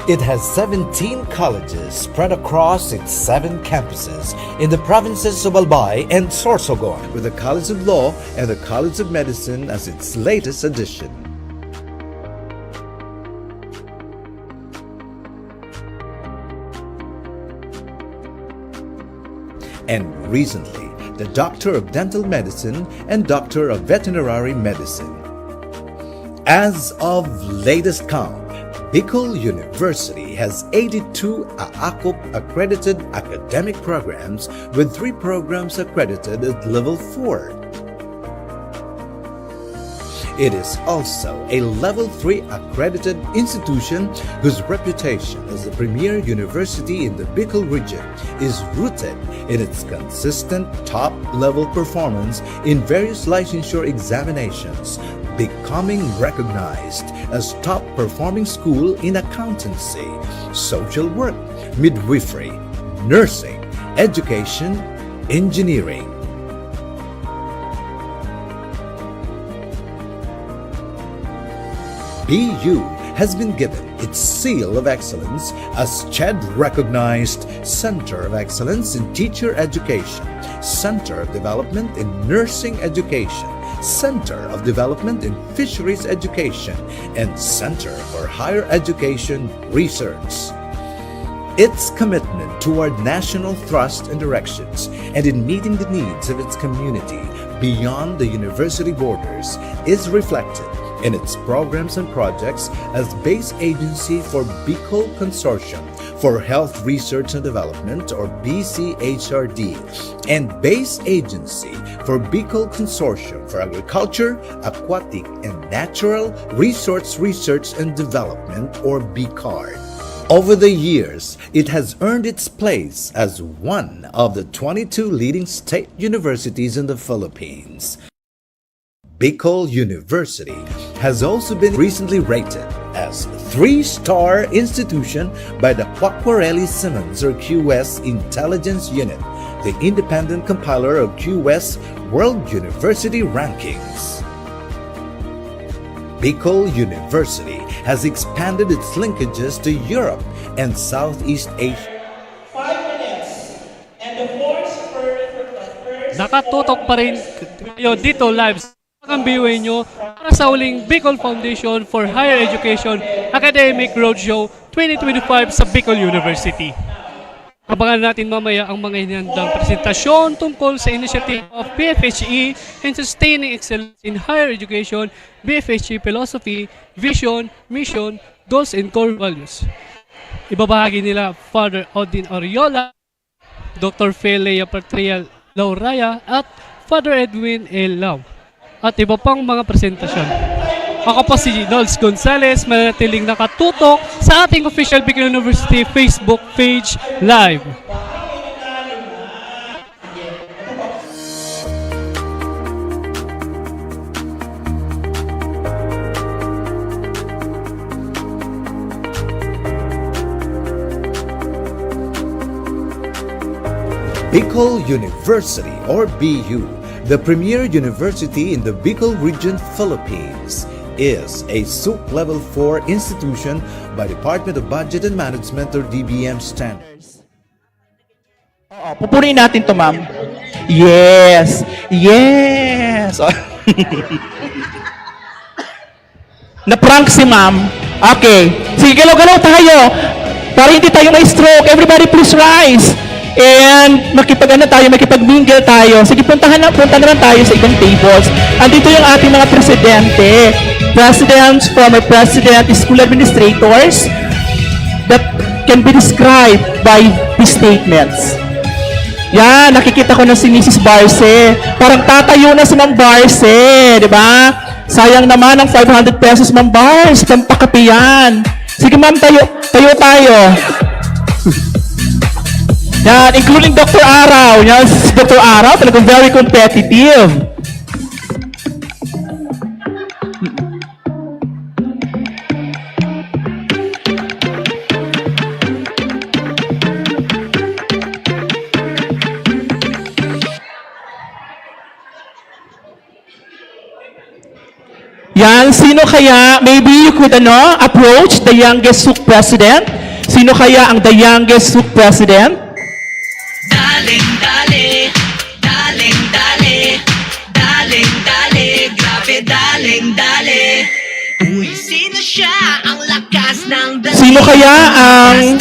It has 17 colleges spread across its 7 campuses in the provinces of Albay and Sorsogon, with the College of Law and the College of Medicine as its latest addition. And recently, the Doctor of Dental Medicine and Doctor of Veterinary Medicine. As of latest count, Bicol University has 82 AACUP accredited academic programs, with 3 programs accredited at Level 4. It is also a Level 3 accredited institution whose reputation as the premier university in the Bicol region is rooted in its consistent top-level performance in various licensure examinations, becoming recognized as top-performing school in accountancy, social work, midwifery, nursing, education, engineering. BU has been given its seal of excellence as CHED-recognized Center of Excellence in Teacher Education, Center of Development in Nursing Education, Center of Development in Fisheries Education, and Center for Higher Education Research. Its commitment toward national thrust and directions, and in meeting the needs of its community beyond the university borders, is reflected in its programs and projects as base agency for Bicol Consortium for Health Research and Development, or BCHRD, and base agency for Bicol Consortium for Agriculture, Aquatic, and Natural Resource Research and Development, or BCARD. Over the years, it has earned its place as one of the 22 leading state universities in the Philippines. Bicol University has also been recently rated as 3-star institution by the Quacquarelli Simmons, or QS Intelligence Unit, the independent compiler of QS World University Rankings. Bicol University has expanded its linkages to Europe and Southeast Asia. 5 minutes, and the force first. Nakatutok pa rin kayo dito live ang BUA nyo para sa uling Bicol Foundation for Higher Education Academic Roadshow 2025 sa Bicol University. Abangan natin mamaya ang mga hinandang presentasyon tungkol sa initiative of BFHE in sustaining excellence in higher education, BFHE philosophy, vision, mission, goals, and core values. Ibabahagi nila Father Odin Oriola, Dr. Felea Patria Lauraya, at Father Edwin L. Lau, at iba pang mga presentasyon. Ako po si Nolz Gonzalez, manatiling nakatutok sa ating official Bicol University Facebook page live. Bicol University, or BU, the premier university in the Bicol region, Philippines, is a SOOP Level 4 institution by Department of Budget and Management or DBM standards. Oo, pupunin natin to, ma'am. Yes. Yes. Na-prank si ma'am. Okay. Sige, galaw-galaw tayo. Para hindi tayo may stroke. Everybody please rise. And makipag-mingle tayo. Sige, punta na lang tayo sa ibang tables. Andito yung ating mga presidente. Presidents, former president, school administrators that can be described by these statements. Yan, nakikita ko na si Mrs. Barce. Parang tatayo na si Ma'am Barce, di ba? Sayang naman ang 500 pesos, Ma'am Barce. Pampakapi yan. Sige, Ma'am, tayo tayo. Yan, including Dr. Araw. Yan, si Dr. Araw, talagang very competitive. Yan, sino kaya, maybe you could approach the youngest SOOC president? Sino kaya ang the youngest SOOC president? Daling, dali, daling, dali, daling, dali, grabe, daling, dali. Uy, sino siya? Ang lakas ng dating. Sino kaya ang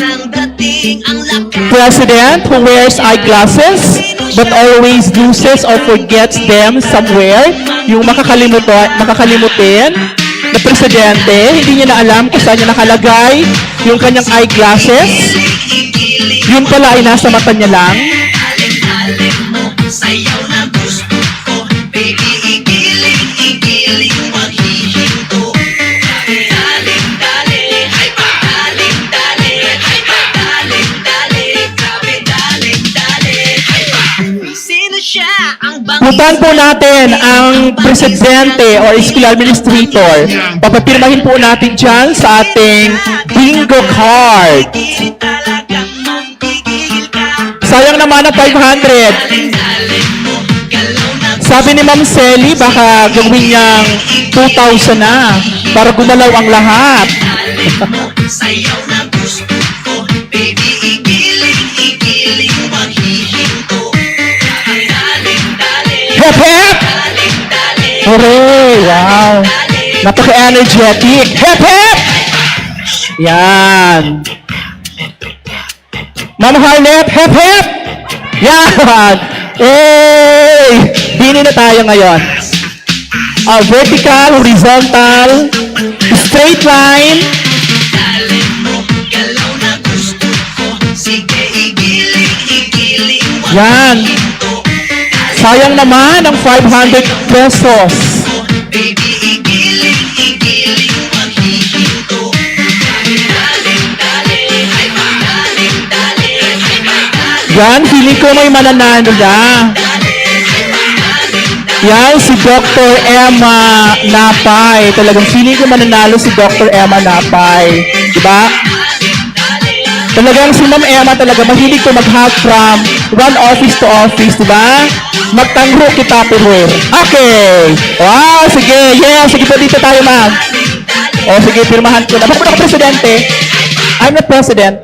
president who wears eyeglasses but always loses or forgets them somewhere? Yung makakalimutin na presidente, hindi niya na alam kung saan niya nakalagay yung kanyang eyeglasses. Yun pala ay nasa mata niya lang. Daling mo, sayaw na gusto ko. Baby, igiling, maghihinto. Daling, dali, ay pa. Daling, dali, ay pa. Daling, dali, grabe, daling, dali, ay pa. Sino siya? Ang bangis. Puntahan po natin ang presidente or school administrator. Papapirmahin po natin dyan sa ating bingo card. Sayang naman ang 500. Sabi ni Ma'am Selly, baka gawin niyang 2,000 na para gumalaw ang lahat. Sayaw na gusto ko. Baby, igiling, maghihinto. Daling, dali. Hep, hep! Daling, dali. Hooray! Wow! Napaka-energetic. Hep, hep! Yan. Ma'am Harlet, hep, hep! Yan! Hey! Bini na tayo ngayon. Vertical, horizontal, straight line. Daling mo, galaw na gusto ko. Sige, igiling, Yan. Sayang naman ang 500 pesos. baby, igiling, maghihinto. Daling, dali, ay pa. Daling, dali, ay pa. Yan, feeling ko may mananalo na. Yan, si Dr. Emma Napay. Talagang feeling ko mananalo si Dr. Emma Napay. Diba? Talagang si Ma'am Emma talaga mahilig ko mag-hop from one office to office, diba? Magtangro kita Tupperware. Okay. Wow, sige. Yeah, sige po dito tayo, ma'am. O, sige, pirmahan ko na. Bakit ako presidente? I'm not president.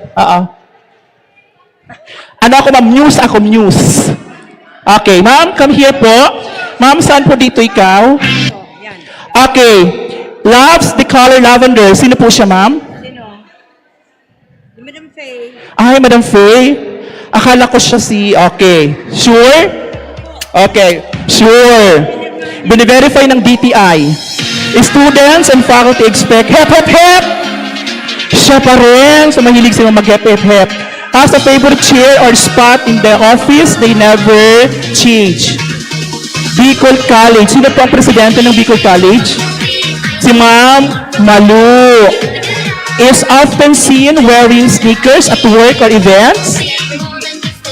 Ano ako, ma'am? News ako, news. Okay, ma'am, come here po. Ma'am, saan po dito ikaw? Okay. Loves the color lavender. Sino po siya, ma'am? Madam Faye. Ay, Madam Faye. Akala ko siya si... Okay. Sure? Okay. Sure. Bine-verify ng DTI. Students and faculty expect hep, hep, hep! Siya pa rin. So, mahilig sila mag-hep, hep, hep. As a favorite chair or spot in the office, they never change. Bicol College. Sino po ang presidente ng Bicol College? Si Ma'am Malu. Is often seen wearing sneakers at work or events?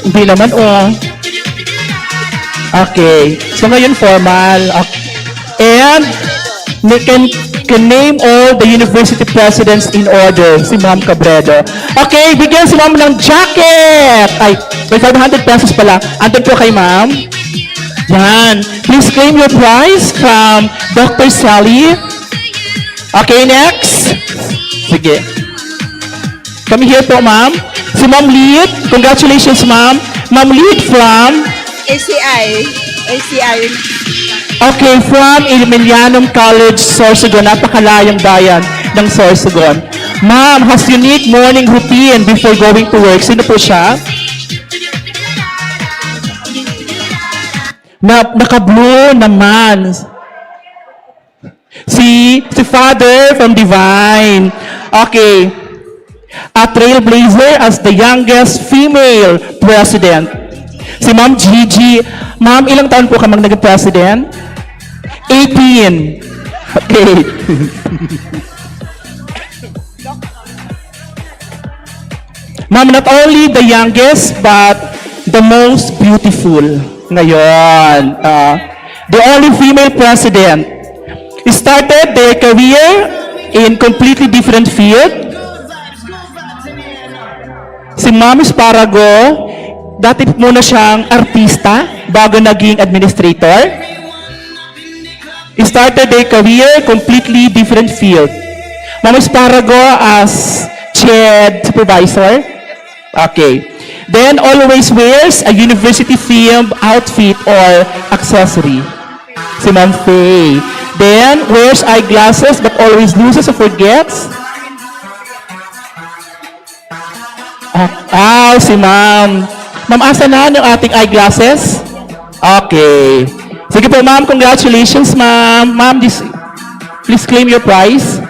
Hindi naman, Okay. So, ngayon formal. Okay. And, we can name all the university presidents in order. Si Ma'am Cabredo. Okay, bigyan si Ma'am ng jacket! Ay, may 500 pesos pala. Andun po kay Ma'am. Yan. Please claim your prize from Dr. Sally. Okay, next. Sige. Kami here po, ma'am. Si Ma'am Lid. Congratulations, ma'am. Ma'am Lid from? ACI. Okay, from Emilianum College, Sorsogon. Napakalayang bayan ng Sorsogon. Ma'am, has unique morning routine before going to work. Sino po siya? Naka-blue naman. Si Father from Divine. Okay. A trailblazer as the youngest female president. Si Ma'am Gigi. Ma'am, ilang taon po ka naging president? 18. Okay. Ma'am, not only the youngest, but the most beautiful. Ngayon. The only female president. Started their career in completely different field. Si Ma'am Esparago, dati muna siyang artista bago naging administrator. Started their career completely different field. Ma'am Esparago as CHED supervisor. Okay. Then always wears a university themed outfit or accessory. Si Ma'am Faye. Then wears eyeglasses but always loses or forgets. Si Ma'am. Ma'am, asa na yung ating eyeglasses? Okay. Sige po, Ma'am. Congratulations, Ma'am. Ma'am, please claim your prize.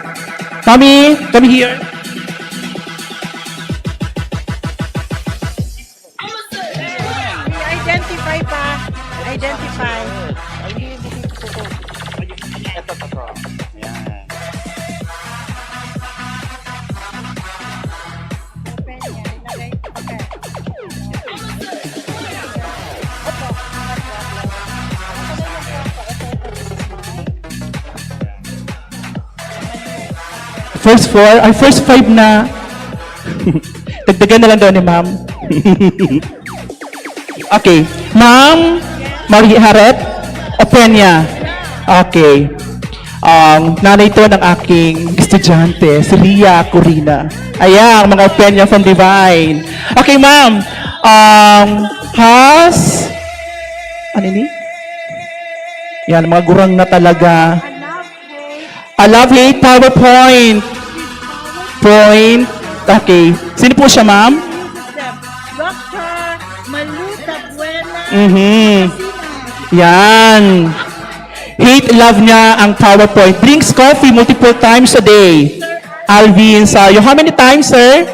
Mommy, come here. Identify pa. Identify. First four, ay first five na. Dagdagan na lang daw ni Ma'am. Okay. Ma'am Marie Harep Openia. Okay. Nanay to ng aking estudyante, si Ria Corina. Ayan, mga Openia from Divine. Okay, Ma'am. Ano ini? Yan, mga gurang na talaga. A lovely PowerPoint. Okay. Sino po siya, Ma'am? Dr. Maluta Buena. Yan. Love niya ang PowerPoint. Drinks coffee multiple times a day. Alvin Sayo. How many times, sir?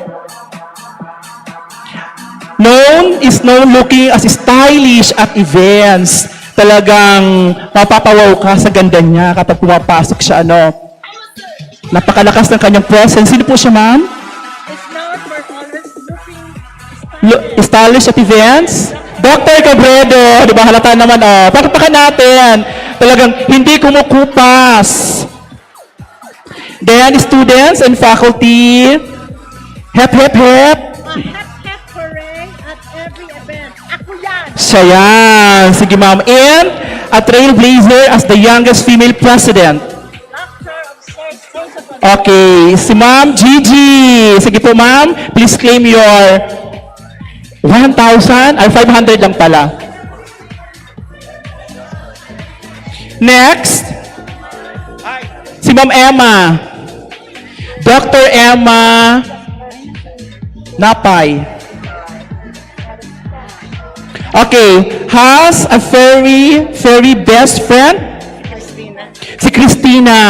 Is known looking as stylish at events. Talagang mapapawaw ka sa ganda niya kapag pumapasok siya, Napakalakas ng kanyang presence. Sino po siya, Ma'am? Stylish at events? Dr. Cabredo, di ba halata naman, Pakpakan natin. Talagang hindi kumukupas. Then, students and faculty, hep, hep, hep. Hep hooray at every event. Ako yan. Siya yan. Sige, Ma'am. And a trailblazer as the youngest female president. Okay. Si Ma'am Gigi. Sige po, Ma'am. Please claim your 1,000 ay 500 lang pala. Next. Si Ma'am Emma. Dr. Emma Napay. Okay. Has a very, very best friend? Si Christina.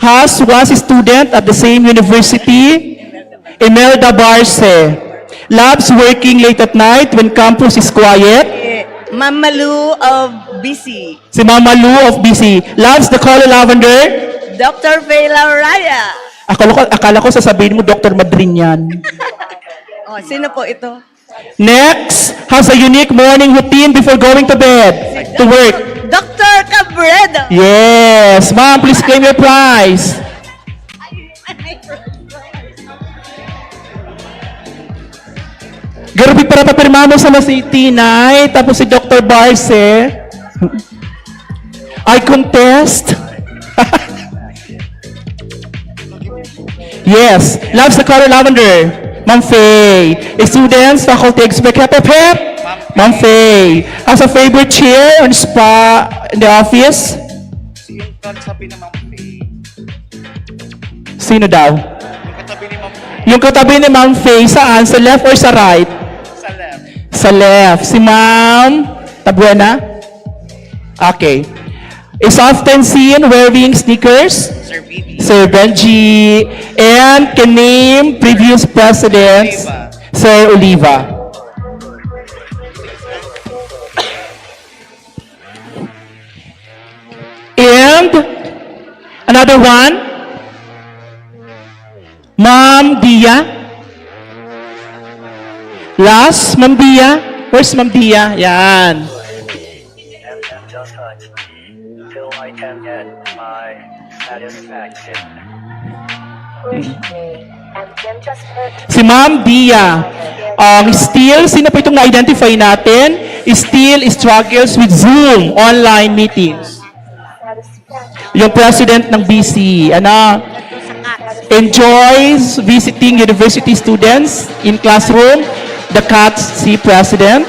Was a student at the same university, Imelda Barce. Loves working late at night when campus is quiet. Mama Lou of BC. Si Mama Lou of BC. Loves the color lavender. Dr. Vela Raya. Akala ko sasabihin mo Dr. Madrin yan. Sino po ito? Next, has a unique morning routine before going to bed, to work. Dr. Cabredo. Yes. Ma'am, please claim your prize. Grabe para papirma mo sa Tinay, tapos si Dr. Barce. I contest. Yes, loves the color lavender. Ma'am Faye. Students, faculty, expect hep, hep, hep. Ma'am Faye. Has a favorite chair on spa in the office? Sino daw? Yung katabi ni Ma'am Faye, saan? Sa left or sa right? Sa left. Sa left. Si Ma'am Tabuena? Okay. Is often seen wearing sneakers? Sir Benji. And can name previous presidents? Sir Oliva. And another one? Ma'am Dia. Last, Ma'am Dia. Where's Ma'am Dia? Yan. Till I can get my satisfaction. Si Ma'am Dia. Still, sino po itong na-identify natin? Still struggles with Zoom online meetings. Yung president ng BC, enjoys visiting university students in classroom. The CATC president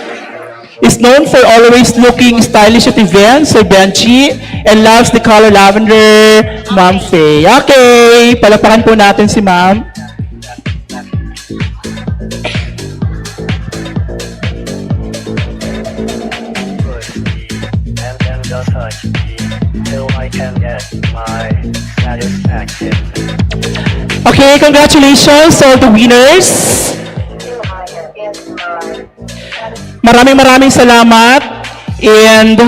is known for always looking stylish at events, Sir Benchi, and loves the color lavender, Ma'am Faye. Okay, palapakan po natin si Ma'am. And then just touch me till I can get my satisfaction. Okay, congratulations all the winners. Maraming salamat. And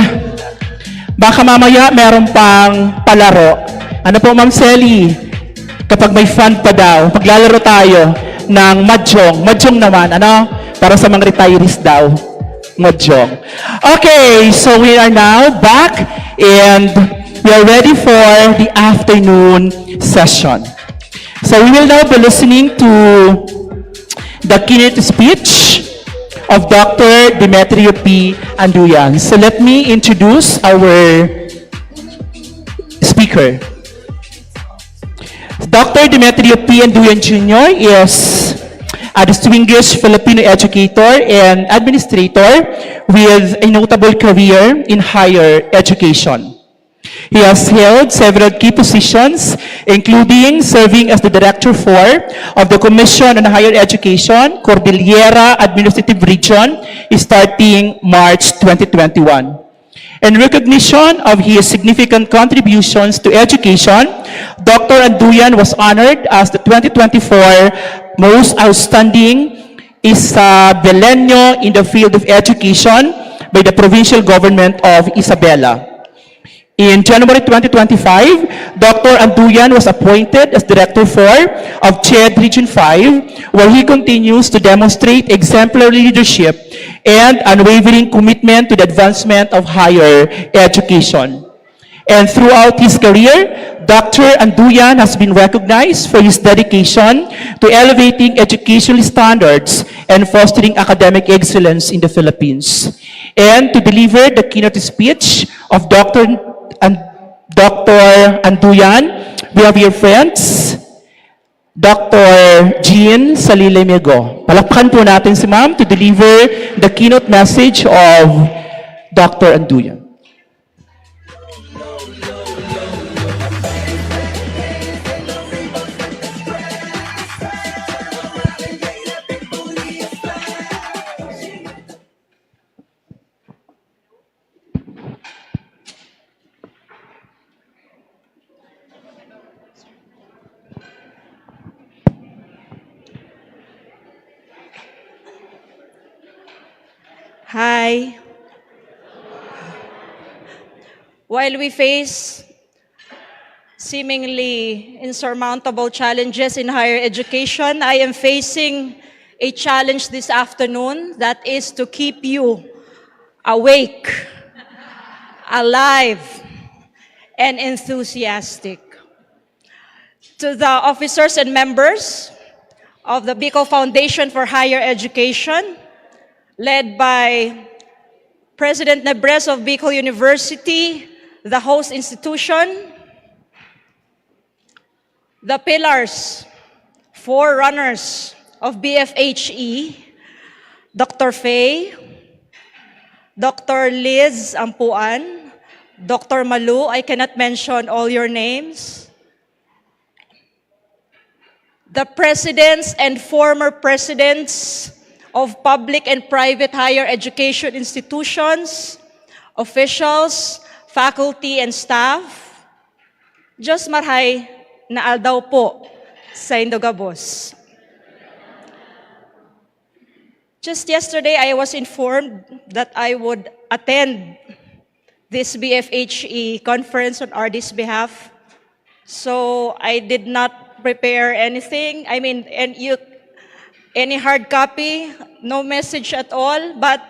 baka mamaya meron pang palaro. Ano po, Ma'am Selly? Kapag may fund pa daw, paglalaro tayo ng mahjong. Mahjong naman, para sa mga retirees daw. Mahjong. Okay, so we are now back and we are ready for the afternoon session. So we will now be listening to the keynote speech of Dr. Demetrio P. Anduyan. So let me introduce our speaker. Dr. Demetrio P. Anduyan Jr. is a distinguished Filipino educator and administrator with a notable career in higher education. He has held several key positions, including serving as the Director 4 of the Commission on Higher Education, Cordillera Administrative Region, starting March 2021. In recognition of his significant contributions to education, Dr. Anduyan was honored as the 2024 Most Outstanding Isabelenyo in the field of education by the Provincial Government of Isabela. In January 2025, Dr. Anduyan was appointed as Director 4 of CHED Region 5, where he continues to demonstrate exemplary leadership and unwavering commitment to the advancement of higher education. And throughout his career, Dr. Anduyan has been recognized for his dedication to elevating educational standards and fostering academic excellence in the Philippines. And to deliver the keynote speech of Dr. Anduyan, we have your friends, Dr. Jean Salile-Migo. Palakpakan po natin si Ma'am to deliver the keynote message of Dr. Anduyan. Hi. While we face seemingly insurmountable challenges in higher education, I am facing a challenge this afternoon that is to keep you awake, alive, and enthusiastic. To the officers and members of the Bicol Foundation for Higher Education, led by President Nebres of Bicol University, the host institution, the pillars forerunners of BFHE, Dr. Faye, Dr. Liz Ampuan, Dr. Malu, I cannot mention all your names, the presidents and former presidents of public and private higher education institutions, officials, faculty, and staff, Diyos marhay na aldaw po sa Indogabos. Just yesterday, I was informed that I would attend this BFHE conference on RD's behalf. So I did not prepare anything. I mean, any hard copy, no message at all, but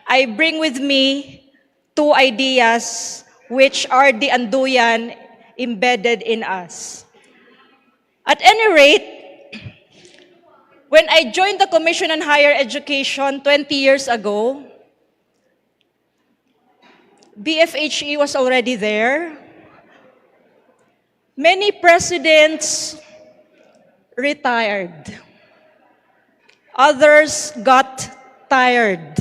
I bring with me 2 ideas which are the anduyan embedded in us. At any rate, when I joined the Commission on Higher Education 20 years ago, BFHE was already there. Many presidents retired. Others got tired.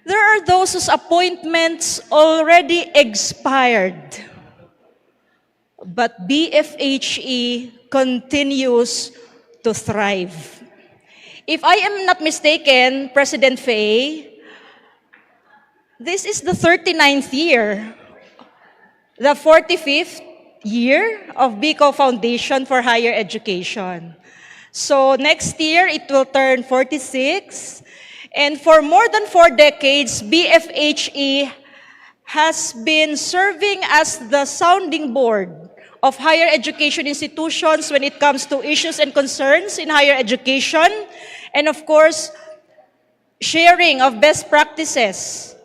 There are those whose appointments already expired. But BFHE continues to thrive. If I am not mistaken, President Faye, this is the 39th year, the 45th year of Bicol Foundation for Higher Education. So next year, it will turn 46. And for more than 4 decades, BFHE has been serving as the sounding board of higher education institutions when it comes to issues and concerns in higher education, and of course, sharing of best practices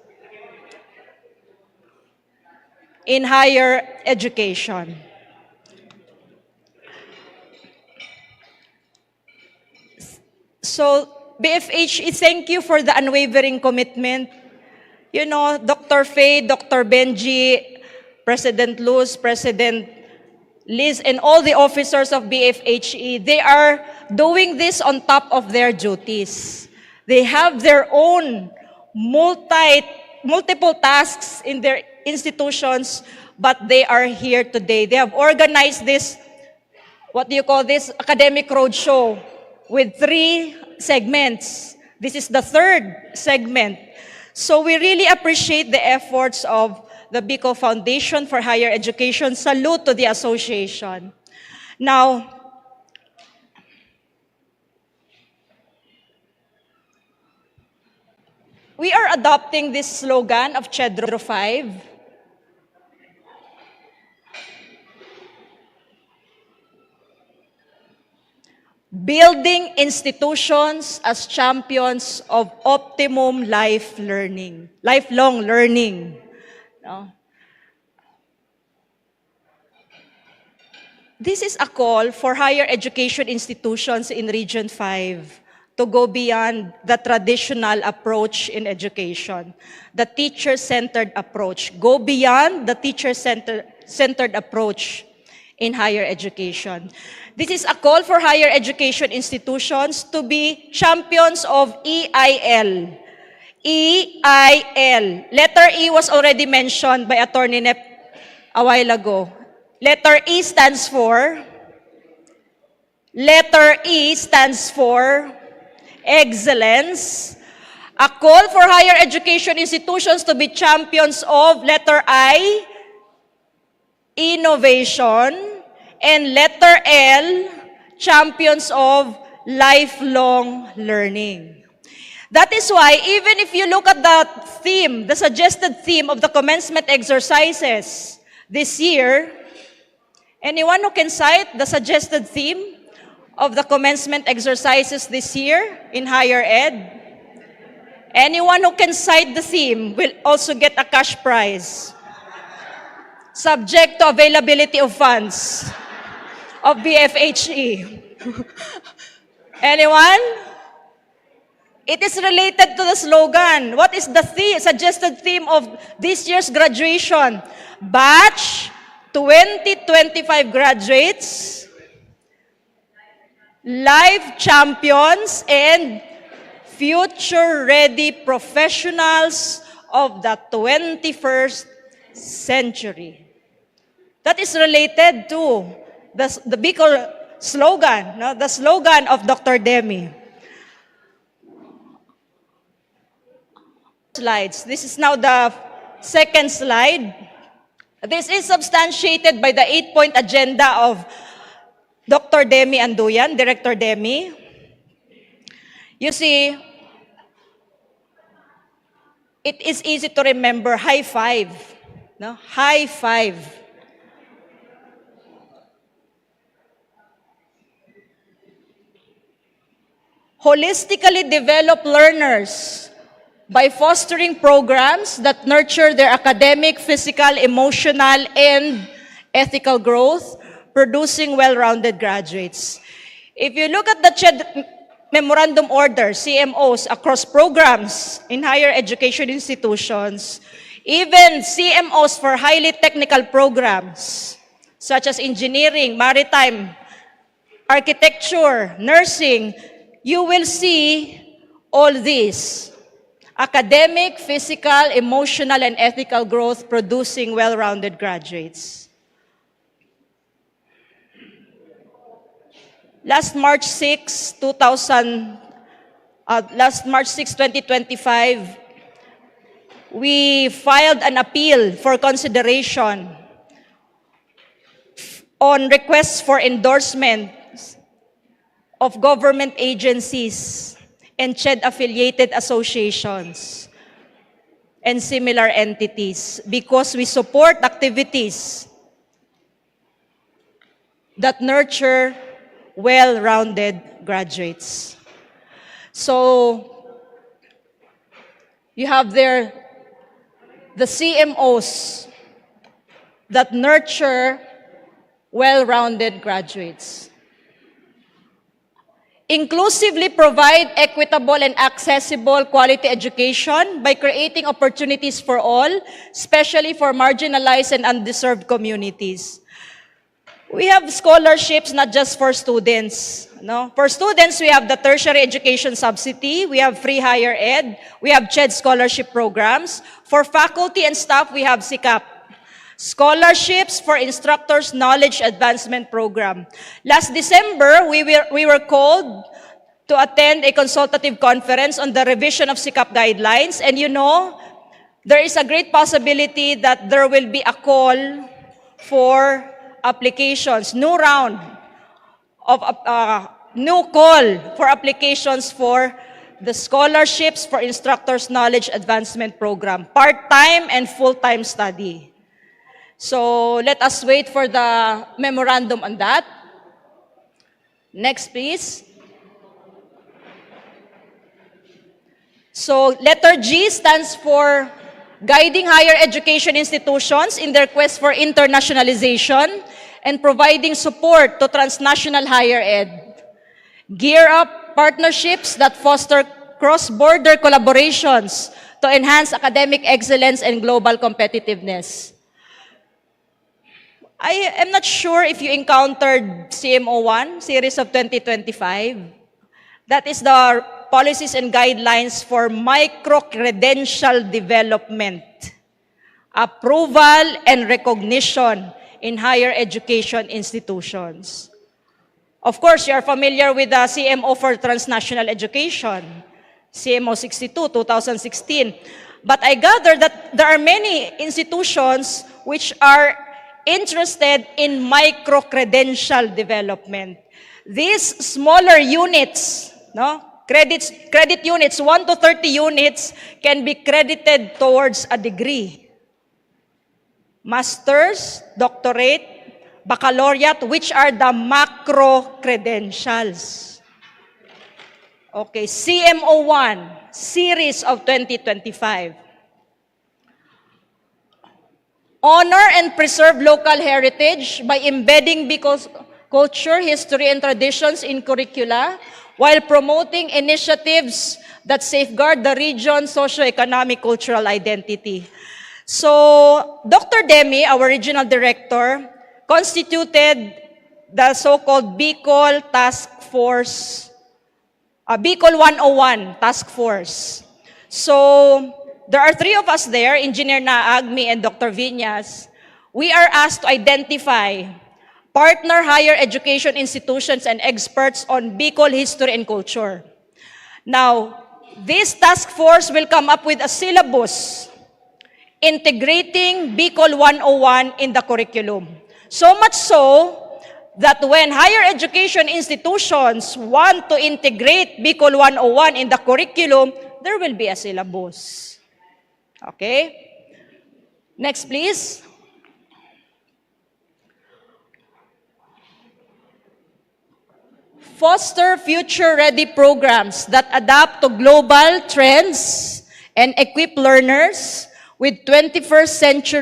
in higher education. So, BFHE, thank you for the unwavering commitment. You know, Dr. Faye, Dr. Benji, President Luz, President Liz, and all the officers of BFHE, they are doing this on top of their duties. They have their own multiple tasks in their institutions, but they are here today. They have organized this, what do you call this, academic roadshow with 3 segments. This is the 3rd segment. So we really appreciate the efforts of the Bicol Foundation for Higher Education. Salute to the association. Now, we are adopting this slogan of CHEDRO 5. Building institutions as champions of optimum lifelong learning. No? This is a call for higher education institutions in Region 5 to go beyond the traditional approach in education, the teacher-centered approach. Go beyond the teacher-centered approach in higher education. This is a call for higher education institutions to be champions of EIL. EIL. Letter E was already mentioned by Attorney Nep a while ago. Letter E stands for excellence. A call for higher education institutions to be champions of letter I, innovation. And letter L, champions of lifelong learning. That is why, even if you look at the theme, the suggested theme of the commencement exercises this year, anyone who can cite the suggested theme of the commencement exercises this year in higher ed? Anyone who can cite the theme will also get a cash prize, subject to availability of funds of BFHE. Anyone? It is related to the slogan. What is the suggested theme of this year's graduation? Batch 2025 graduates live champions, and future-ready professionals of the 21st century. That is related to the Bicol slogan, no? The slogan of Dr. Demi. Slides. This is now the second slide. This is substantiated by the 8-point agenda of Dr. Demi Anduyan, Director Demi. You see, it is easy to remember, high five. No? High five. Holistically develop learners by fostering programs that nurture their academic, physical, emotional, and ethical growth, producing well-rounded graduates. If you look at the CHED Memorandum Order, CMOs, across programs in higher education institutions, even CMOs for highly technical programs, such as engineering, maritime, architecture, nursing, you will see all these. Academic, physical, emotional, and ethical growth producing well-rounded graduates. Last March 6, 2025, we filed an appeal for consideration on requests for endorsement of government agencies and CHED-affiliated associations and similar entities because we support activities that nurture well-rounded graduates. So, you have there the CMOs that nurture well-rounded graduates. Inclusively provide equitable and accessible quality education by creating opportunities for all, especially for marginalized and undeserved communities. We have scholarships not just for students. No? For students, we have the tertiary education subsidy, we have free higher ed, we have CHED scholarship programs. For faculty and staff, we have SICAP. Scholarships for instructors' knowledge advancement program. Last December, we were called to attend a consultative conference on the revision of SICAP guidelines. And you know, there is a great possibility that there will be a call for applications, new round of new call for applications for the scholarships for instructors' knowledge advancement program, part-time and full-time study. So let us wait for the memorandum on that. Next, please. So letter G stands for guiding higher education institutions in their quest for internationalization and providing support to transnational higher ed. Gear up partnerships that foster cross-border collaborations to enhance academic excellence and global competitiveness. I am not sure if you encountered CMO1, series of 2025. That is the policies and guidelines for micro-credential development, approval, and recognition in higher education institutions. Of course, you are familiar with the CMO for transnational education, CMO 62, 2016. But I gather that there are many institutions which are interested in micro-credential development. These smaller units, no? Credit units, 1 to 30 units, can be credited towards a degree. Master's, doctorate, baccalaureate, which are the macro credentials. Okay, CMO1, series of 2025. Honor and preserve local heritage by embedding Bicol's culture, history, and traditions in curricula while promoting initiatives that safeguard the region's socio-economic cultural identity. So, Dr. Demi, our regional director, constituted the so-called Bicol Task Force, Bicol 101 Task Force. So, there are 3 of us there, Engineer Naag, me, and Dr. Viñas. We are asked to identify partner higher education institutions and experts on Bicol history and culture. Now, this task force will come up with a syllabus integrating Bicol 101 in the curriculum. So much so that when higher education institutions want to integrate Bicol 101 in the curriculum, there will be a syllabus. Okay? Next, please. Foster future-ready programs that adapt to global trends and equip learners with 21st century